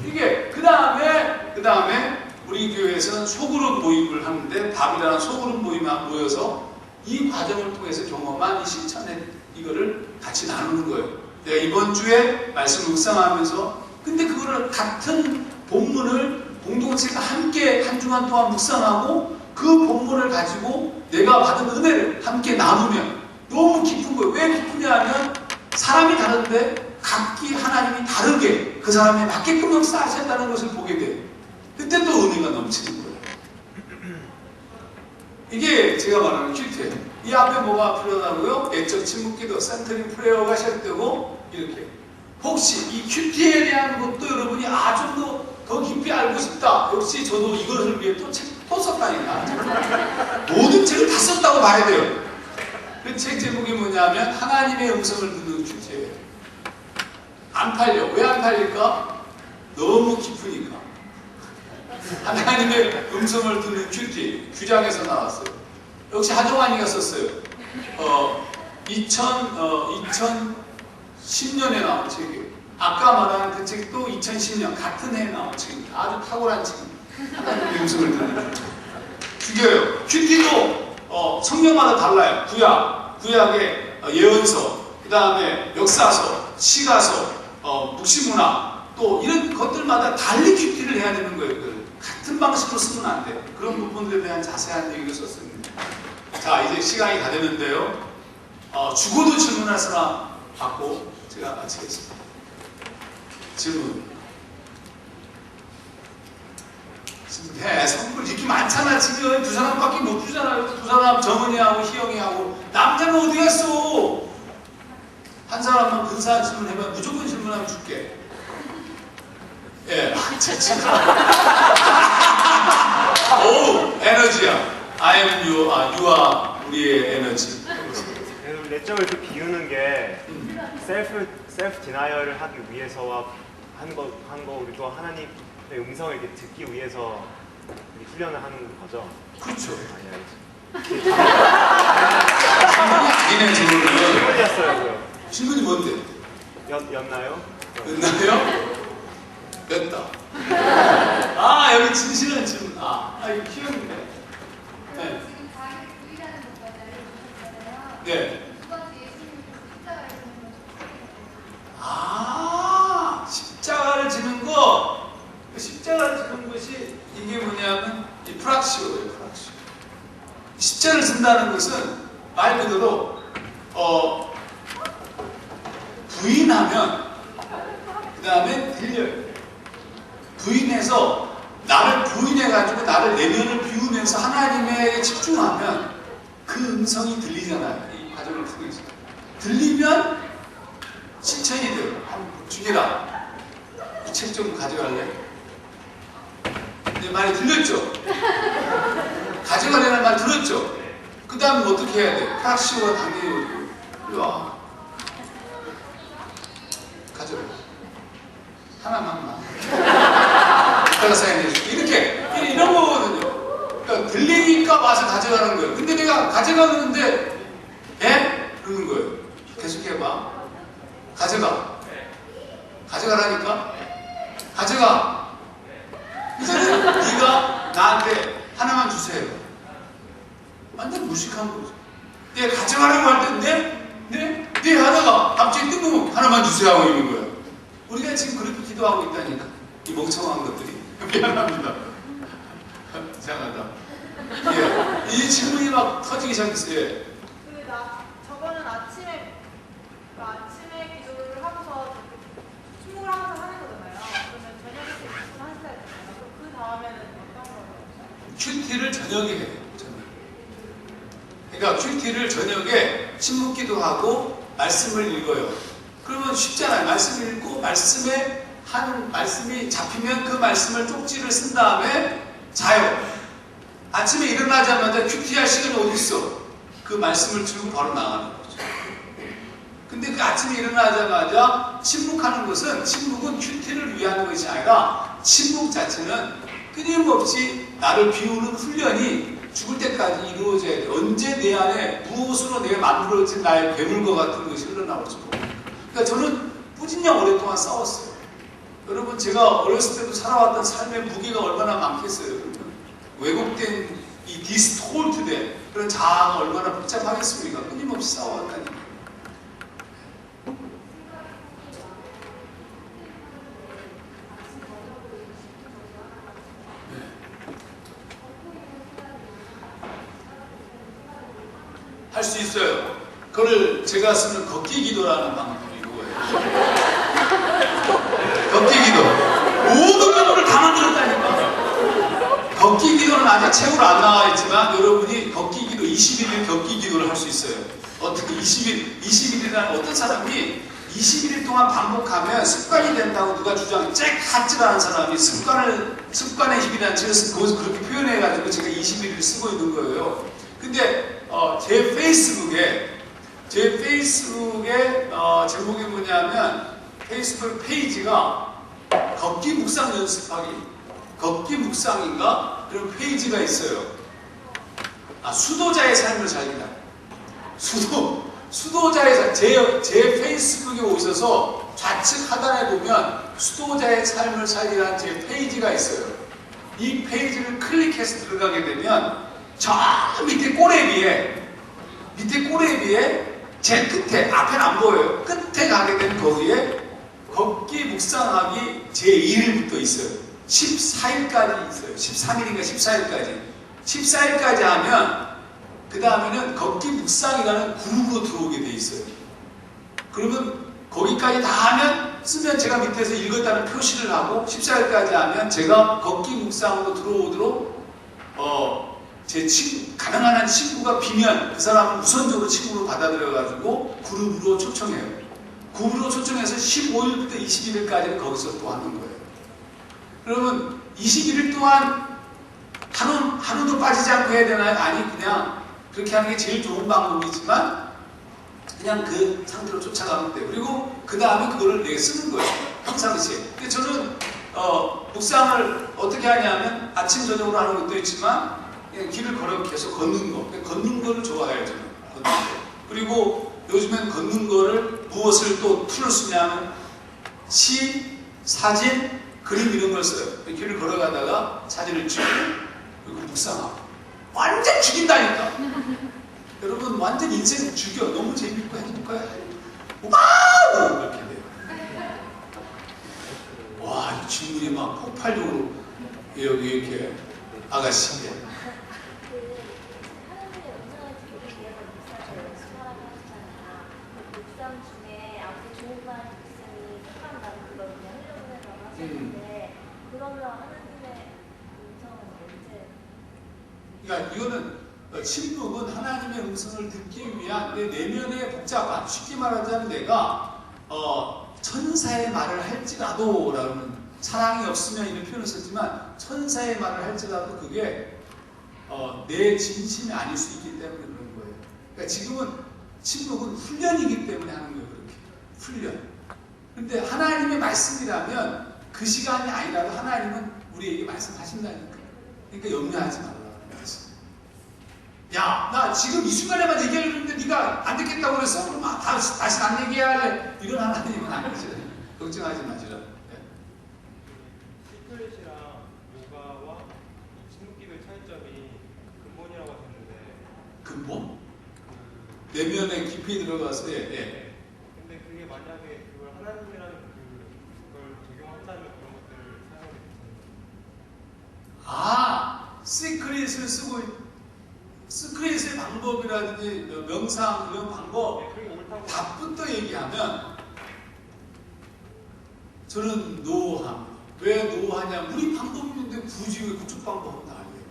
이게 그 다음에 우리 교회에서는 소그룹 모임을 하는데 밥이라는 소그룹 모임에 모여서 이 과정을 통해서 경험한 이 실천의 이거를 같이 나누는 거예요. 내가 이번 주에 말씀 묵상하면서 근데 그거를 같은 본문을 공동체가 함께 한 주간 동안 묵상하고 그 본문을 가지고 내가 받은 은혜를 함께 나누면 너무 깊은 거예요. 왜 깊으냐 하면 사람이 다른데 각기 하나님이 다르게 그 사람에 맞게끔 역사하신다는 것을 보게 돼요. 그때 또 은혜가 넘치는 거예요. 이게 제가 말하는 큐티예요. 이 앞에 뭐가 필요하다고요? 애적 침묵기도, 센터링 프레어가 시작되고 이렇게. 혹시 이 큐티에 대한 것도 여러분이 좀 더 깊이 알고 싶다. 역시 저도 이것을 위해 또 책 또 썼다니까. 모든 책을 다 썼다고 봐야 돼요. 그 책 제목이 뭐냐면 하나님의 음성을 듣는 큐티예요. 안 팔려. 왜 안 팔릴까? 너무 깊으니까. 하나님의 음성을 듣는 큐티. 규장에서 나왔어요. 역시 하정환이가 썼어요. 2010년에 나온 책이에요. 아까 말한 그 책도 2010년 같은 해에 나온 책입니다. 아주 탁월한 책입니다. 하나님의 음성을 듣는 죽여요. 큐티도 성경마다 달라요. 구약의 예언서, 그 다음에 역사서, 시가서, 묵시문화 또 이런 것들마다 달리 큐티를 해야 되는 거예요. 같은 방식으로 쓰면 안 돼요. 그런 부분들에 대한 자세한 얘기를 썼습니다. 자, 이제 시간이 다 됐는데요. 죽어도 질문할 사람 받고 제가 마치겠습니다. 질문. 선물 이렇게 많잖아. 지금 두 사람밖에 못 주잖아요. 두 사람 정은이하고 희영이하고. 남자는 어디 갔어? 한 사람만 근사한 질문 해봐. 무조건 질문하면 줄게. 예, 오, 에너지야. I am you, you are 우리의 에너지. 내적을 이렇게 비우는 게 셀프 디나이얼을 하기 위해서와 한 거 우리도 하나님의 음성을 이렇게 듣기 위해서 훈련을 하는 거죠. 그렇죠. 아니. 아니네, 질문은. 질문이었어요. 질문이 뭔데? 였나요? 였나요? 였다. 여기 진실한 질문. 이거 키웠네. 네. 지금 자기를 부인하는 것까지 알려주셨잖아요. 네. 두 번째 예수님이 십자가에 있는 십자가를 지는 거. 그 십자가를 지는 것이 이게 뭐냐면 이 프락시오예요, 프락시오. 십자를 진다는 것은 말 그대로 부인하면 그 다음에 들려요. 부인해서 나를 부인해가지고 나를 내면을 비우면서 하나님에게 집중하면 그 음성이 들리잖아요. 이 과정을 통해서 들리면 실천이 돼요. 죽이라. 이 책 좀 가져갈래? 이제 많이 들렸죠? 가져가려는 말 들었죠? 그 다음에 어떻게 해야 돼? 프락시오가 당연히 오고 일로 와. 가져가. 하나만. 이따가 사인해줄게. 이렇게 이런 거거든요. 그러니까 들리니까 와서 가져가는 거예요. 근데 내가 가져가는데 그러는 거예요. 계속 해봐. 가져가라니까. 가져가. 이제는 네가 나한테 하나만 주세요. 완전 무식한 거죠. 내가 가져가라고 할 때 네 하다가 갑자기 뜬금없이 하나만 주세요 하고 있는 거예요. 우리가 지금 그렇게 기도하고 있다니까. 이 멍청한 것들이. 미안합니다. 이상하다. 예. 이 질문이 막 터지기 시작했어요. 저거는 아침에 기도를 하고서 침묵을 하면서 하는 거잖아요. 그러면 저녁에 기도를 하셔야 되잖아요. 그 다음에는 어떤 거예요? 큐티를 저녁에 해요. 저녁에. 그러니까 큐티를 저녁에 침묵기도 하고 말씀을 읽어요. 그러면 쉽잖아요. 말씀을 읽고 말씀에 한 말씀이 잡히면 그 말씀을 쪽지를 쓴 다음에 자요. 아침에 일어나자마자 큐티할 시간이 어디 있어? 그 말씀을 들고 바로 나가는 거죠. 근데 그 아침에 일어나자마자 침묵하는 것은, 침묵은 큐티를 위한 것이 아니라 침묵 자체는 끊임없이 나를 비우는 훈련이 죽을 때까지 이루어져야 돼. 언제 내 안에 무엇으로 내가 만들어진 나의 괴물과 같은 것이 흘러나올지 모릅니다. 그러니까 저는 꾸준히 오랫동안 싸웠어요. 여러분, 제가 어렸을 때도 살아왔던 삶의 무게가 얼마나 많겠어요. 여러분. 왜곡된 이 디스톨트된 그런 자아가 얼마나 복잡하겠습니까? 끊임없이 싸워왔다니까. 할 수 있어요. 그걸 제가 쓰는 걷기 기도라는 방법이 이거예요. 걷기 기도. 모든 기도를 다 만들었다니까. 걷기 기도는 아직 책으로 안 나와 있지만 여러분이 걷기 기도 21일 걷기 기도를 할 수 있어요. 어떻게 21일이라는 어떤 사람이 21일 동안 반복하면 습관이 된다고 누가 주장해. 잭하지라는 사람이 습관의 힘이라는 책을 거기서 그렇게 표현해가지고 제가 21일 쓰고 있는 거예요. 근데 제 페이스북에 제목이 뭐냐면 페이스북 페이지가 걷기 묵상 연습하기, 걷기 묵상인가? 그런 페이지가 있어요. 수도자의 삶을 살기다. 수도자의 삶. 제 페이스북에 오셔서 좌측 하단에 보면 수도자의 삶을 살기라는 제 페이지가 있어요. 이 페이지를 클릭해서 들어가게 되면 저 밑에 꼬레비에 제 끝에, 앞에는 안 보여요. 끝에 가게 되면 거기에 걷기 묵상하기 제1일부터 있어요. 14일까지 있어요. 13일인가 14일까지. 14일까지 하면 그 다음에는 걷기 묵상이라는 그룹으로 들어오게 돼 있어요. 그러면 거기까지 다 하면 쓰면 제가 밑에서 읽었다는 표시를 하고 14일까지 하면 제가 걷기 묵상으로 들어오도록 가능한 한 친구가 비면 그 사람은 우선적으로 친구로 받아들여가지고 그룹으로 초청해요. 그룹으로 초청해서 15일부터 21일까지는 거기서 또 하는 거예요. 그러면 21일 동안 하루도 빠지지 않고 해야 되나요? 아니, 그냥 그렇게 하는 게 제일 좋은 방법이지만 그냥 그 상태로 쫓아가면 돼요. 그리고 그 다음에 그거를 내가 쓰는 거예요. 평상시에. 근데 저는 묵상을 어떻게 하냐면 아침 저녁으로 하는 것도 있지만 그냥 길을 걸어 계속 걷는 거. 걷는 거를 좋아해요, 저는. 걷는 거. 그리고 요즘엔 걷는 거를 무엇을 또 툴을 쓰냐면 시, 사진, 그림 이런 걸 써요. 길을 걸어가다가 사진을 찍고 그리고 묵상하고. 완전 죽인다니까. 여러분, 완전 인생 죽여. 너무 재밌고 행복해. 와우! 이렇게 돼요. 와, 이 친구들이 막 폭발적으로 여기 이렇게 아가씨인데. 하나님의 음성을 듣기 위해서 묵상을 연습하라고 하잖아요. 묵상 중에 아무리 좋은 말 있으니 생각나는 그걸 그냥 흘려보내라고 하셨는데 그러면 하나님의 음성은 언제? 그러니까 이거는 침묵은 하나님의 음성을 듣기 위한 내 내면의 복잡한, 쉽게 말하자면 내가 천사의 말을 할지라도 라는, 사랑이 없으면 이런 표현을 썼지만 천사의 말을 할지라도 그게 내 진심이 아닐 수 있기 때문에 그런 거예요. 그러니까 지금은 침묵은 훈련이기 때문에 하는 거예요. 그렇게 훈련. 근데 하나님의 말씀이라면 그 시간이 아니라도 하나님은 우리에게 말씀하신다니까. 그러니까 염려하지 말라. 야, 나 지금 이 순간에만 얘기하려고 했는데 네가 안 듣겠다고 그랬어? 그럼 다시 안 얘기해야 할래. 이런 하나님은 아니죠. 걱정하지 마시라. 시크릿이랑 요가와 침묵기도의 차이점이 근본이라고 하셨는데 근본? 내면에 깊이 들어가서 예. 근데 그게 만약에 그걸 하나님이라는 그걸 적용한다면 그런 것들을 사용하게 되잖아요. 시크릿을 쓰고 스크릿의 방법이라든지 명상 이런 방법 그게 옳다고 답부터 얘기하면 저는 노합니다. 왜 노하냐? 우리 방법이 있는데 굳이 왜 그쪽 방법은 아니에요?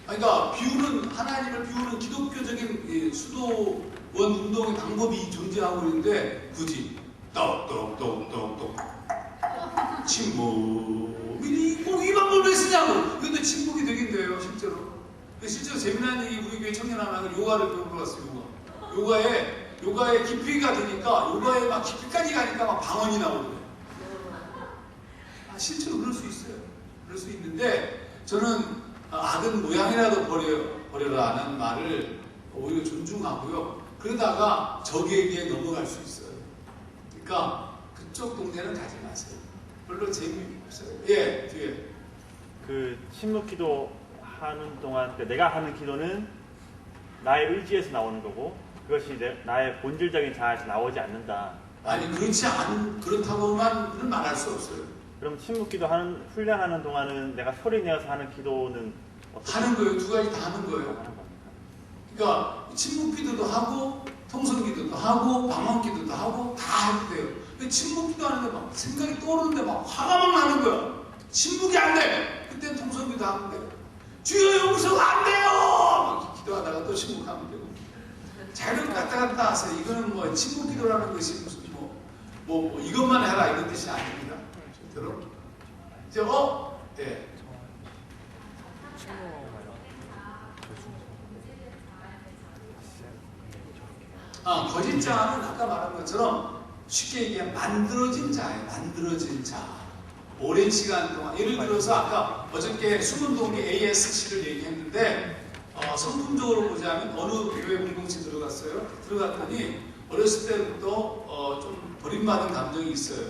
그러니까 비우는 하나님을 비우는 기독교적인 수도원 운동의 방법이 존재하고 있는데 굳이 똑똑똑똑똑 침묵이 꼭 이 방법을 왜 쓰냐고. 근데 침묵이 되긴 돼요 실제로. 실제로 재미난 얘기 우리 교회 청년 하나가 요가를 배우러 갔어요. 요가에 깊이가 되니까 요가에 막 깊이까지 가니까 막 방언이 나오더라고요. 실제로 그럴 수 있어요. 그럴 수 있는데 저는 악은 모양이라도 버려라 하는 말을 오히려 존중하고요. 그러다가 적에게 넘어갈 수 있어요. 그러니까 그쪽 동네는 가지 마세요. 별로 재미없어요. 예, 뒤에. 그 침묵 기도 하는 동안 내가 하는 기도는 나의 의지에서 나오는 거고 그것이 나의 본질적인 자아에서 나오지 않는다. 아니 그렇다고만은 말할 수 없어요. 그럼 침묵 기도 훈련하는 동안은 내가 소리 내어서 하는 기도는 하는 거예요. 두 가지 다 하는 거예요. 하는 겁니까? 그러니까 침묵 기도도 하고 통성 기도도 하고 방언 기도도 하고 다 해도 돼요. 근데 침묵 기도 하는데 막 생각이 떠오르는데 막 화가 막 나는 거야. 침묵이 안 돼. 그때는 통성 기도 하면 돼요. 주여 용서가 안 돼요. 막 기도하다가 또 침묵하면 되고. 자유를 갔다 하세요. 이거는 뭐 침묵 기도라는 것이 무슨 뭐 이것만 해라 이런 뜻이 아닙니다. 절대로. 이제 네. 거짓 자는 아까 말한 것처럼 쉽게 얘기하면 만들어진 자예요. 만들어진 자. 오랜 시간 동안 예를 들어서 아까 어저께 수문동의 ASC를 얘기했는데 성품적으로 보자면 어느 교회 공동체 들어갔어요. 들어갔더니 어렸을 때부터 좀 버림받은 감정이 있어요.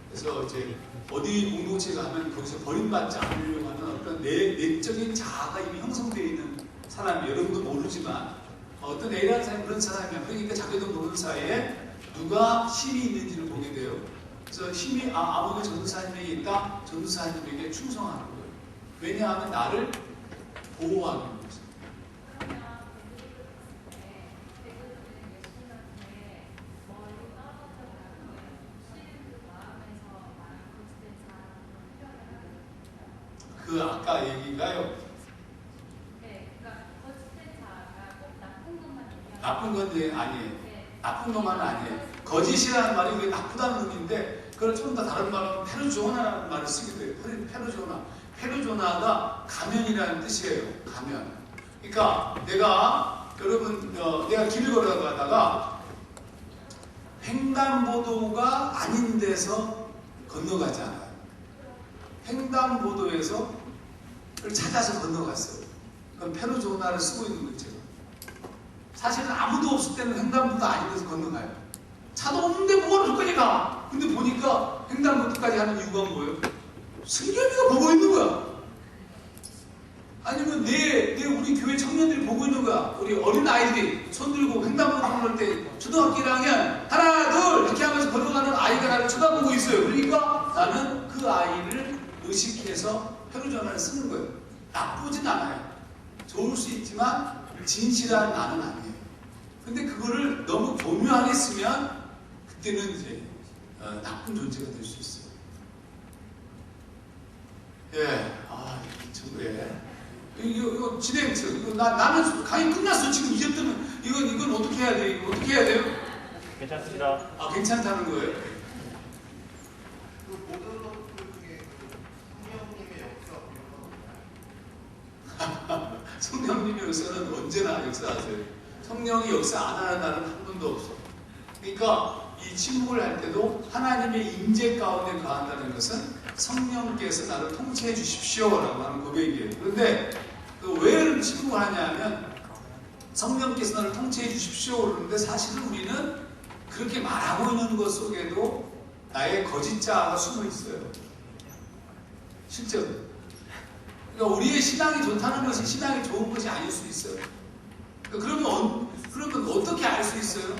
그래서 이제 어디 공동체 가면 거기서 버림받지 않으려고 하는 어떤 내적인 자아가 이미 형성되어 있는 사람이 여러분도 모르지만 어떤 A라는 사람이 그런 사람이야. 그러니까 자기도 모르는 사이에 누가 힘이 있는지를 보게 돼요. 그래서 힘이 아무도 전도사님에게 있다. 전도사님에게 충성하는 거예요. 왜냐하면 나를 보호하기 위해서. 그 아까 얘기가요. 나쁜 건데 아니에요. 나쁜 것만은 아니에요. 거짓이라는 말이 왜 나쁘다는 의미인데 그걸 좀 더 다른 말로 페르조나라는 말을 쓰게 돼요. 페르조나. 페르조나가 가면이라는 뜻이에요. 가면. 그러니까 내가 길을 걸어가다가 횡단보도가 아닌 데서 건너가지 않아요. 횡단보도에서 그걸 찾아서 건너갔어요. 그건 페르조나를 쓰고 있는 거죠. 사실은 아무도 없을 때는 횡단보도 아닌 데서 건너가요. 차도 없는데 뭐가 저기까지 가. 근데 보니까 횡단보도까지 하는 이유가 뭐예요? 승겸이가 보고 있는 거야. 아니면 우리 교회 청년들이 보고 있는 거야. 우리 어린 아이들이 손 들고 횡단보도 건널 때 초등학교 1학년 하나 둘 이렇게 하면서 걸어가는 아이가 나를 쳐다보고 있어요. 그러니까 나는 그 아이를 의식해서 페르조나를 쓰는 거예요. 나쁘진 않아요. 좋을 수 있지만 진실한 나는 아니에요. 근데 그거를 너무 교묘하게 쓰면 그때는 이제 나쁜 존재가 될 수 있어요. 예, 정말 이거 진행, 나는 강의 끝났어. 지금 이제부터는 이건 어떻게 해야 돼? 이거 어떻게 해야 돼요? 괜찮습니다. 괜찮다는 거예요. 그 모든 것들 중에 성령님의 역사 성령님의 역사는 언제나 역사하세요. 성령이 역사 안 하는 날은 한 번도 없어. 그러니까 이 침묵을 할 때도 하나님의 임재 가운데 거한다는 것은 성령께서 나를 통치해 주십시오라고 하는 고백이에요. 그런데 왜 침묵을 하냐면 성령께서 나를 통치해 주십시오 그러는데 사실은 우리는 그렇게 말하고 있는 것 속에도 나의 거짓 자아가 숨어 있어요. 실제로. 그러니까 우리의 신앙이 좋다는 것이 신앙이 좋은 것이 아닐 수 있어요. 그러면 어떻게 알 수 있어요?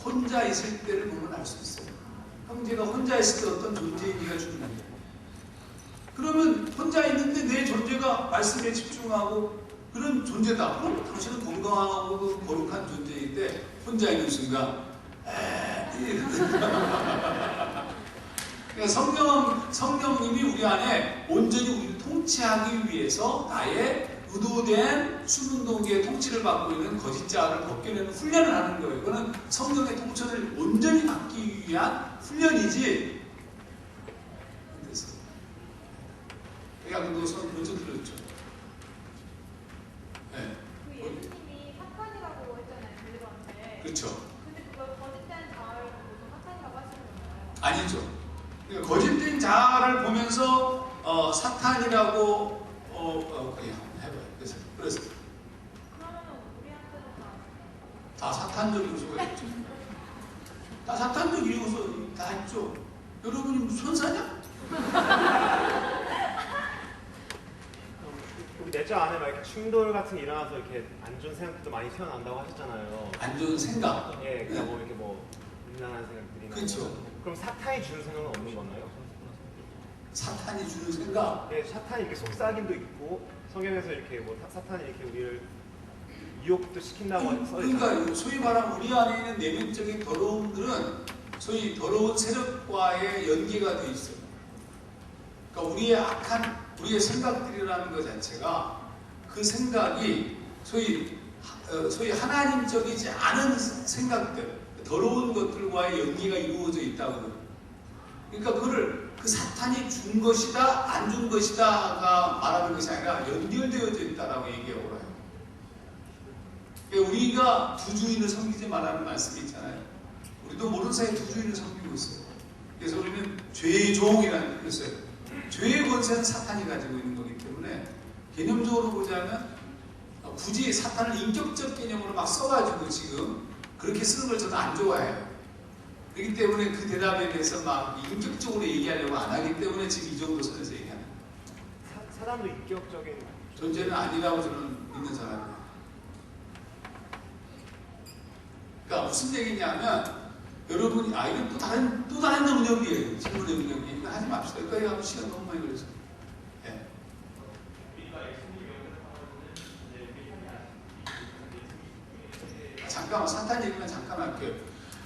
혼자 있을 때를 보면 알 수 있어요. 형제가 혼자 있을 때 어떤 존재인지가 중요해요. 그러면 혼자 있는데 내 존재가 말씀에 집중하고 그런 존재다. 그럼 당신은 건강하고 거룩한 존재인데 혼자 있는 순간 그러니까 성령님이 우리 안에 온전히 우리를 통치하기 위해서 나의 의도된 숨은 동기의 통치를 받고 있는 거짓 자아를 벗겨내는 훈련을 하는 거예요. 이거는 성령의 통치를 온전히 받기 위한 훈련이지. 그래서 야근도 선 먼저 들었죠. 네. 그 예수님이 사탄이라고 했잖아요, 빌립보한테. 그렇죠. 근데 그걸 거짓된 자아를 보고 사탄이라고 하시는 건가요? 아니죠. 그러니까 거짓된 자아를 보면서 사탄이라고 그냥 해봐요. 그래서 그러면 우리한테는 다 사탄적 요소가 있죠. 다 사탄적 요소 다 있죠. 여러분이 무슨 천사냐? 우리 내적 안에 막 이렇게 충돌 같은 게 일어나서 이렇게 안 좋은 생각도 많이 튀어나온다고 하셨잖아요. 안 좋은 생각. 예, 그냥 뭐 이렇게 뭐 음란한 생각들이. 그렇죠. 그럼 사탄이 주는 생각은 없는 건가요? 사탄이 주는 생각. 네, 사탄이 이렇게 속삭임도 있고 성경에서 이렇게 뭐 사탄이 이렇게 우리를 유혹도 시킨다고 써 있잖아요. 그러니까 소위 말하면 우리 안에 있는 내면적인 더러움들은 소위 더러운 세력과의 연계가 돼 있어요. 그러니까 우리의 악한 우리의 생각들이라는 것 자체가 그 생각이 소위 하나님적이지 않은 생각들, 더러운 것들과의 연계가 이루어져 있다고. 그러니까 그거를 그 사탄이 준 것이다, 안 준 것이다가 말하는 것이 아니라 연결되어져 있다라고 얘기하고 그래요. 그러니까 우리가 두 주인을 섬기지 말라는 말씀이 있잖아요. 우리도 모르는 사이에 두 주인을 섬기고 있어요. 그래서 우리는 죄의 종이라는 그랬어요. 죄의 권세는 사탄이 가지고 있는 거기 때문에 개념적으로 보자면 굳이 사탄을 인격적 개념으로 막 써가지고 지금 그렇게 쓰는 걸 저는 안 좋아해요. 그렇기 때문에 그 대답에 대해서 막 인격적으로 얘기하려고 안 하기 때문에 지금 이 정도 선에서 얘기하는 거예요. 사단도 인격적인 존재는 아니라고 저는 믿는 사람이에요. 그러니까 무슨 얘기냐면 여러분이 이건 또 다른 영역이에요. 질문의 영역이. 이거 하지 맙시다. 여기까지 하면 시간 너무 많이 걸려서. 예. 잠깐만 사탄 얘기만 잠깐 할게요.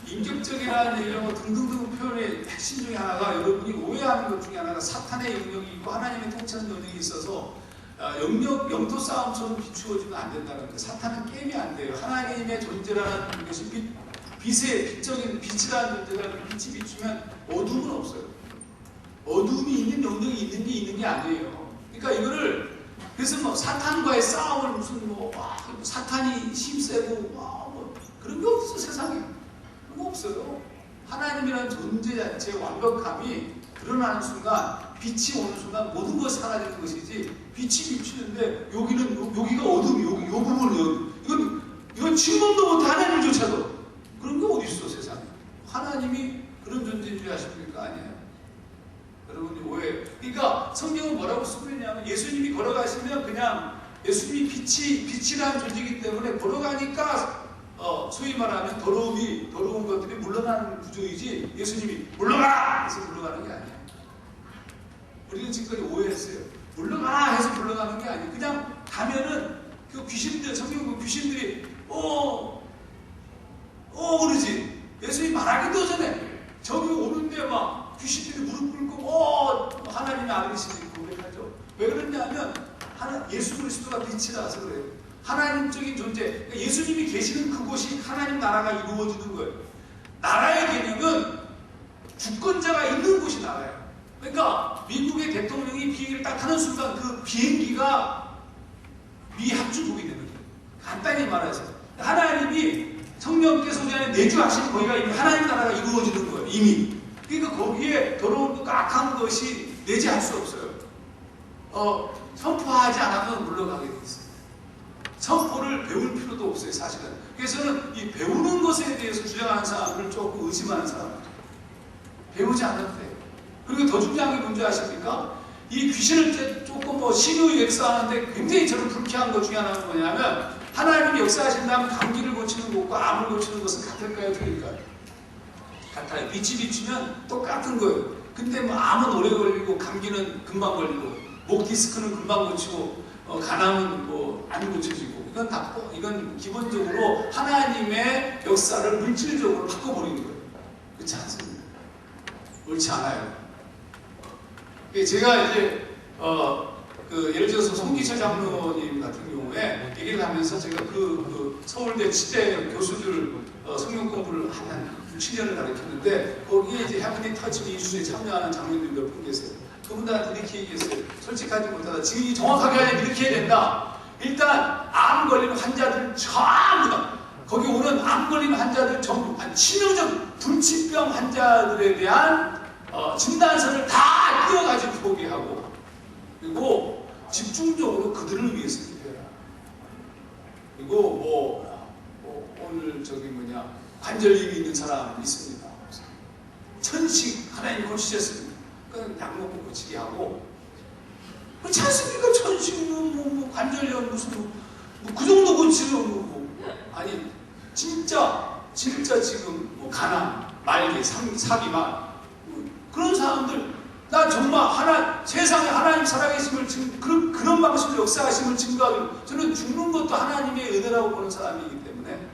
인격적이라는 얘기하고 등등등 표현의 핵심 중에 하나가 여러분이 오해하는 것 중에 하나가 사탄의 영역이 있고 하나님의 통치하는 영역이 있어서 영토 싸움처럼 비추어지면 안 된다는 거예요. 사탄은 게임이 안 돼요. 하나님의 존재라는 것이 빛적인 빛이라는 존재가 빛이 비추면 어둠은 없어요. 어둠이 있는 영역이 있는 게 있는 게 아니에요. 그러니까 이거를 그래서 뭐 사탄과의 싸움을 무슨 사탄이 힘세고 뭐 그런 게 없어 세상에. 그런 거 없어요. 하나님이라는 존재 자체의 완벽함이 드러나는 순간 빛이 오는 순간 모든 것이 사라지는 것이지 빛이 비추는데 여기가 어둠이 요 부분은 이건 침범도 못해 하나님조차도 그런 게 어디 있어 세상에. 하나님이 그런 존재인 줄 아십니까? 아니에요. 여러분이 오해. 그러니까 성경은 뭐라고 쓰고 있냐면 예수님이 걸어가시면 그냥 예수님이 빛이라는 존재이기 때문에 걸어가니까 소위 말하면 더러운 것들이 물러나는 구조이지 예수님이 물러가라! 해서 물러가는 게 아니에요. 우리는 지금까지 오해했어요. 물러가라! 해서 물러가는 게 아니에요. 그냥 가면은 그 귀신들, 성경 그 귀신들이 그러지. 예수님이 말하기도 전에 저기 오는데 막 귀신들이 무릎 꿇고 하나님의 아들이시니 고백하죠. 왜 그러냐면 예수 그리스도가 빛이라서 그래요. 하나님적인 존재, 그러니까 예수님이 계시는 그곳이 하나님 나라가 이루어지는 거예요. 나라의 개념은 주권자가 있는 곳이 나라예요. 그러니까 미국의 대통령이 비행기를 딱 타는 순간 그 비행기가 미 합주국이 되는 거예요. 간단히 말해서 하나님이 성령께서 우리 안에 내주하신 거기가 이미 하나님 나라가 이루어지는 거예요. 이미. 그러니까 거기에 더러운 것, 악한 것이 내재할 수 없어요. 선포하지 않아도 물러가게 돼 있어요. 선포를 배울 필요도 없어요, 사실은. 그래서는 이 배우는 것에 대해서 주장하는 사람을 조금 의심하는 사람들. 배우지 않아도 돼요. 그리고 더 중요한 게 뭔지 아십니까? 이 귀신을 조금 신유 역사하는데 굉장히 저는 불쾌한 것 중에 하나는 뭐냐면 하나님이 역사하신다면 감기를 고치는 것과 암을 고치는 것은 같을까요? 틀릴까요? 같아요. 빛이 비추면 똑같은 거예요. 근데 뭐 암은 오래 걸리고 감기는 금방 걸리고 목 디스크는 금방 고치고 간암은 뭐 안 고쳐지고 이건 기본적으로 하나님의 역사를 물질적으로 바꿔버리는 거예요. 그렇지 않습니다. 옳지 않아요. 제가 이제 예를 들어서 송기철 장로님 같은 경우에 얘기를 하면서 제가 그 서울대 치대 교수들 성경 공부를 한 7년을 가르쳤는데 거기에 이제 해븐리 터치 이슈에 참여하는 장로님들 몇 분 계세요. 그분들한테 이렇게 얘기했어요. 솔직하지 못하다. 지금 정확하게 하려면 이렇게 해야 된다. 일단 암 걸리는 환자들 전부 다 거기 오는 암 걸리는 환자들 전부 한 치명적 불치병 환자들에 대한 진단서를 다 띄워가지고 보게 하고 그리고 집중적으로 그들을 위해서 기도해라. 그리고 오늘 관절염이 있는 사람 있습니다. 천식 하나님 고치셨습니다. 그건 약 먹고 고치게 하고 그렇지 않습니까? 천식 관절염 무슨 그 정도 고치려고 아니 진짜 지금 가난 말기 사기만 그런 사람들 나 정말 세상에 하나님 살아계심을 그런 방식으로 역사하심을 증거하고 저는 죽는 것도 하나님의 은혜라고 보는 사람이기 때문에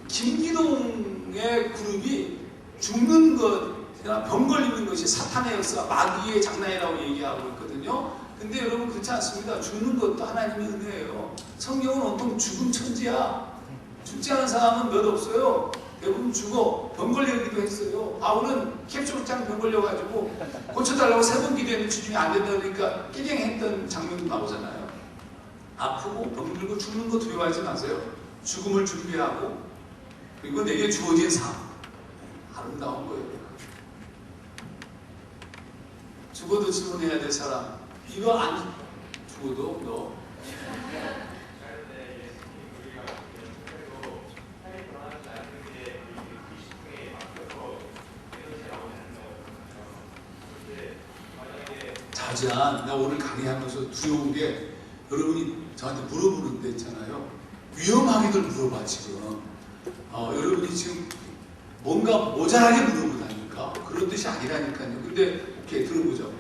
김기동의 그룹이 죽는 것 병 걸리는 것이 사탄의 역사 마귀의 장난이라고 얘기하고 있거든요. 근데 여러분 그렇지 않습니다. 죽는 것도 하나님의 은혜예요. 성경은 온통 죽음 천지야. 죽지 않은 사람은 몇 없어요. 대부분 죽어. 병 걸리기도 했어요. 바울은 캡슐장 병 걸려가지고 고쳐달라고 3번 기도했는데 주중에 안 된다 그러니까 깨갱했던 장면도 나오잖아요. 아프고 병 들고 죽는 거 두려워하지 마세요. 죽음을 준비하고 그리고 내게 주어진 삶 아름다운 거예요. 죽어도 질문해야 될 사람 이거 안 죽어도 너 자잔 나 오늘 강의하면서 두려운 게 여러분이 저한테 물어보는 데 있잖아요. 위험하게들 물어봐 지금 여러분이 지금 뭔가 모자라게 물어보다니까 그런 뜻이 아니라니까요. 근데 오케이 들어보죠.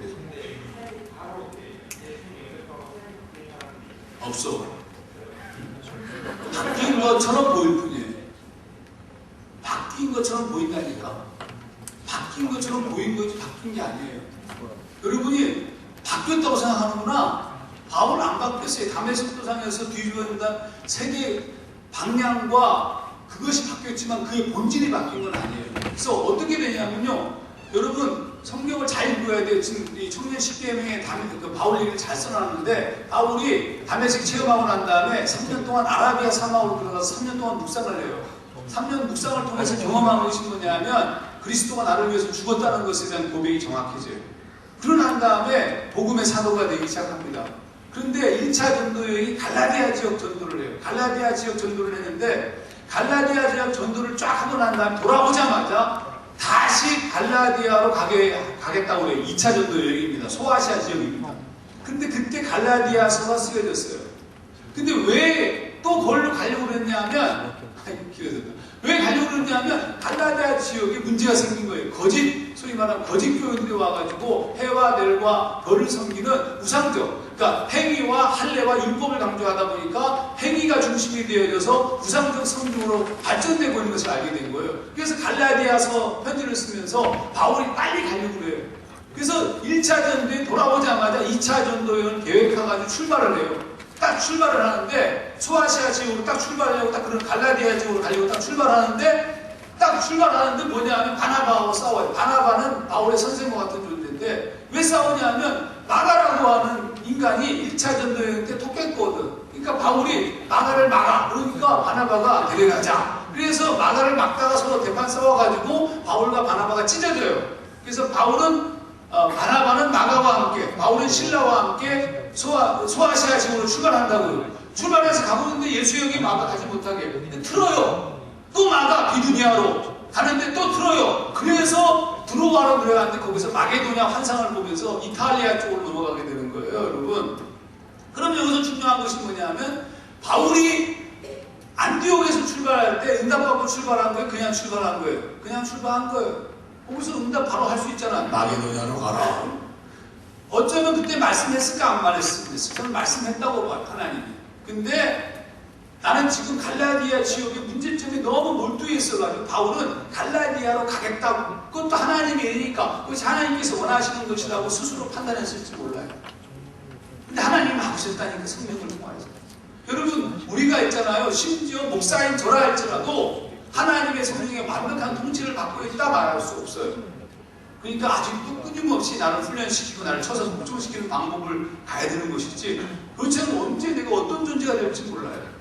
없어. 바뀐 것처럼 보일 뿐이에요. 바뀐 것처럼 보인다니까. 바뀐 것처럼 보인 거지 바뀐 게 아니에요. 여러분이 바뀌었다고 생각하는구나. 바울 안 바뀌었어요. 다메섹 도상에서 뒤집어진다. 세계 방향과 그것이 바뀌었지만 그의 본질이 바뀐 건 아니에요. 그래서 어떻게 되냐면요. 여러분 성경을 잘 읽어야 돼요. 지금 이 청년 10계명에 바울 얘기를 잘 써놨는데 바울이 다메섹 체험하고 난 다음에 3년 동안 아라비아 사막으로 들어가서 3년 동안 묵상을 해요. 3년 묵상을 통해서 경험한 것이 뭐냐면 그리스도가 나를 위해서 죽었다는 것에 대한 고백이 정확해져요. 그러고 난 다음에 복음의 사도가 되기 시작합니다. 그런데 1차 전도 여행이 갈라디아 지역 전도를 해요. 갈라디아 지역 전도를 했는데 갈라디아 지역 전도를 쫙 하고 난 다음에 돌아오자마자 다시 갈라디아로 가겠다고 해요. 2차 전도 여행입니다. 소아시아 지역입니다. 근데 그때 갈라디아서가 쓰여졌어요. 근데 왜 또 그걸로 가려고 그랬냐면 왜 가려고 그랬냐면 갈라디아 지역에 문제가 생긴 거예요. 소위 말하는 거짓 교인들이 와가지고 해와 넬과 벌을 섬기는 우상적 그러니까 행위와 할례와 율법을 강조하다 보니까 행위가 중심이 되어져서 우상적 성경으로 발전되고 있는 것을 알게 된 거예요. 그래서 갈라디아서 편지를 쓰면서 바울이 빨리 가려고 그래요. 그래서 1차 전도에 돌아오자마자 2차 전도여행을 계획해가지고 출발을 해요. 딱 출발을 하는데 소아시아 지역으로 딱 출발하려고 딱 그런 갈라디아 지역으로 가려고 딱 출발하는데 뭐냐 하면 바나바하고 싸워요. 바나바는 바울의 선생과 같은 존재인데 왜 싸우냐면 마가라고 하는 인간이 1차 전도여행 때 토했거든. 그러니까 바울이 마가를 막아. 그러니까 바나바가 데려가자. 그래서 마가를 막다가 서로 대판 싸워가지고 바울과 바나바가 찢어져요. 그래서 바나바는 마가와 함께 바울은 실라와 함께 소아시아 지역으로 출발한다고요. 출발해서 가고 있는데 예수 형이 마가 가지 못하게 틀어요. 또 마가 비두니아로 가는데 또 틀어요. 그래서 드로아로 들어갔는데 거기서 마게도냐 환상을 보면서 이탈리아 쪽으로 넘어가게 되는 거예요, 여러분. 그럼 여기서 중요한 것이 뭐냐면 바울이 안디옥에서 출발할 때 응답받고 출발한 거예요? 그냥 출발한 거예요? 그냥 출발한 거예요. 거기서 응답 바로 할 수 있잖아. 마게도냐로 가라. 어쩌면 그때 말씀했을까 안 말했을까? 저는 말씀했다고 봐요, 하나님이. 근데 나는 지금 갈라디아 지역의 문제점이 너무 몰두해 있어가지고 바울은 갈라디아로 가겠다고, 그것도 하나님의 일이니까 그것이 하나님께서 원하시는 것이라고 스스로 판단했을지 몰라요. 근데 하나님이 하셨다니까 성령을 통하여서. 여러분 우리가 있잖아요. 심지어 목사인 저라 할지라도 하나님의 성령의 완벽한 통치를 받고 있다 말할 수 없어요. 그러니까 아직도 끊임없이 나를 훈련시키고 나를 쳐서 복종시키는 방법을 가야 되는 것이지, 그렇지만 언제 내가 어떤 존재가 될지 몰라요.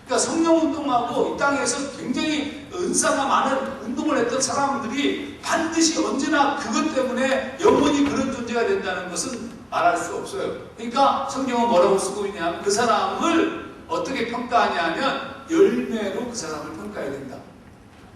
그러니까 성령 운동하고 이 땅에서 굉장히 은사가 많은 운동을 했던 사람들이 반드시 언제나 그것 때문에 영원히 그런 존재가 된다는 것은 말할 수 없어요. 그러니까 성경은 뭐라고 쓰고 있냐면 그 사람을 어떻게 평가하냐면 열매로 그 사람을 평가해야 된다.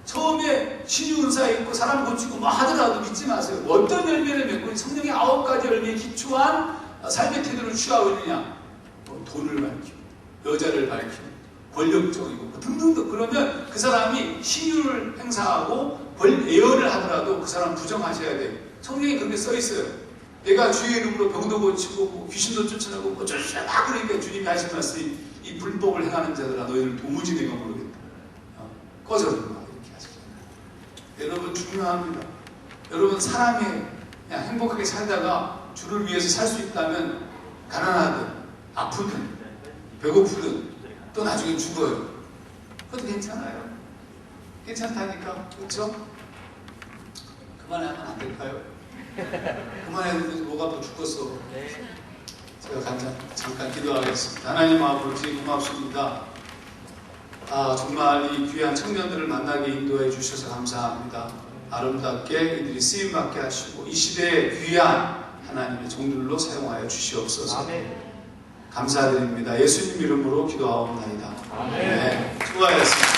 처음에 신유 은사 있고 사람 고치고 뭐 하더라도 믿지 마세요. 어떤 열매를 맺고 성령의 9가지 열매에 기초한 삶의 태도를 취하고 있느냐. 뭐 돈을 밝히고 여자를 밝히고 권력적이고 뭐 등등등. 그러면 그 사람이 신유를 행사하고 예언을 하더라도 그 사람 부정하셔야 돼요. 성경에 그렇게 써 있어요. 내가 주의 이름으로 병도 고치고 뭐 귀신도 쫓아내고 뭐 막 그러니까 주님이 하신 말씀이 이 불법을 행하는 자들아 너희를 도무지 내가 모르겠다. 꺼져라 이렇게 하시잖아요. 여러분 중요합니다. 여러분 사람이 그냥 행복하게 살다가 주를 위해서 살 수 있다면 가난하든 아프든 배고프든 또 나중에 죽어요. 그것도 괜찮아요. 괜찮다니까. 그렇죠? 그만하면 안 될까요? 그만해도 뭐가 더 죽었어. 제가 잠깐 기도하겠습니다. 하나님 아버지 고맙습니다. 정말 이 귀한 청년들을 만나게 인도해 주셔서 감사합니다. 아름답게 이들이 쓰임받게 하시고 이 시대에 귀한 하나님의 종들로 사용하여 주시옵소서. 아멘. 감사드립니다. 예수님 이름으로 기도하옵나이다. 아멘. 네, 수고하셨습니다.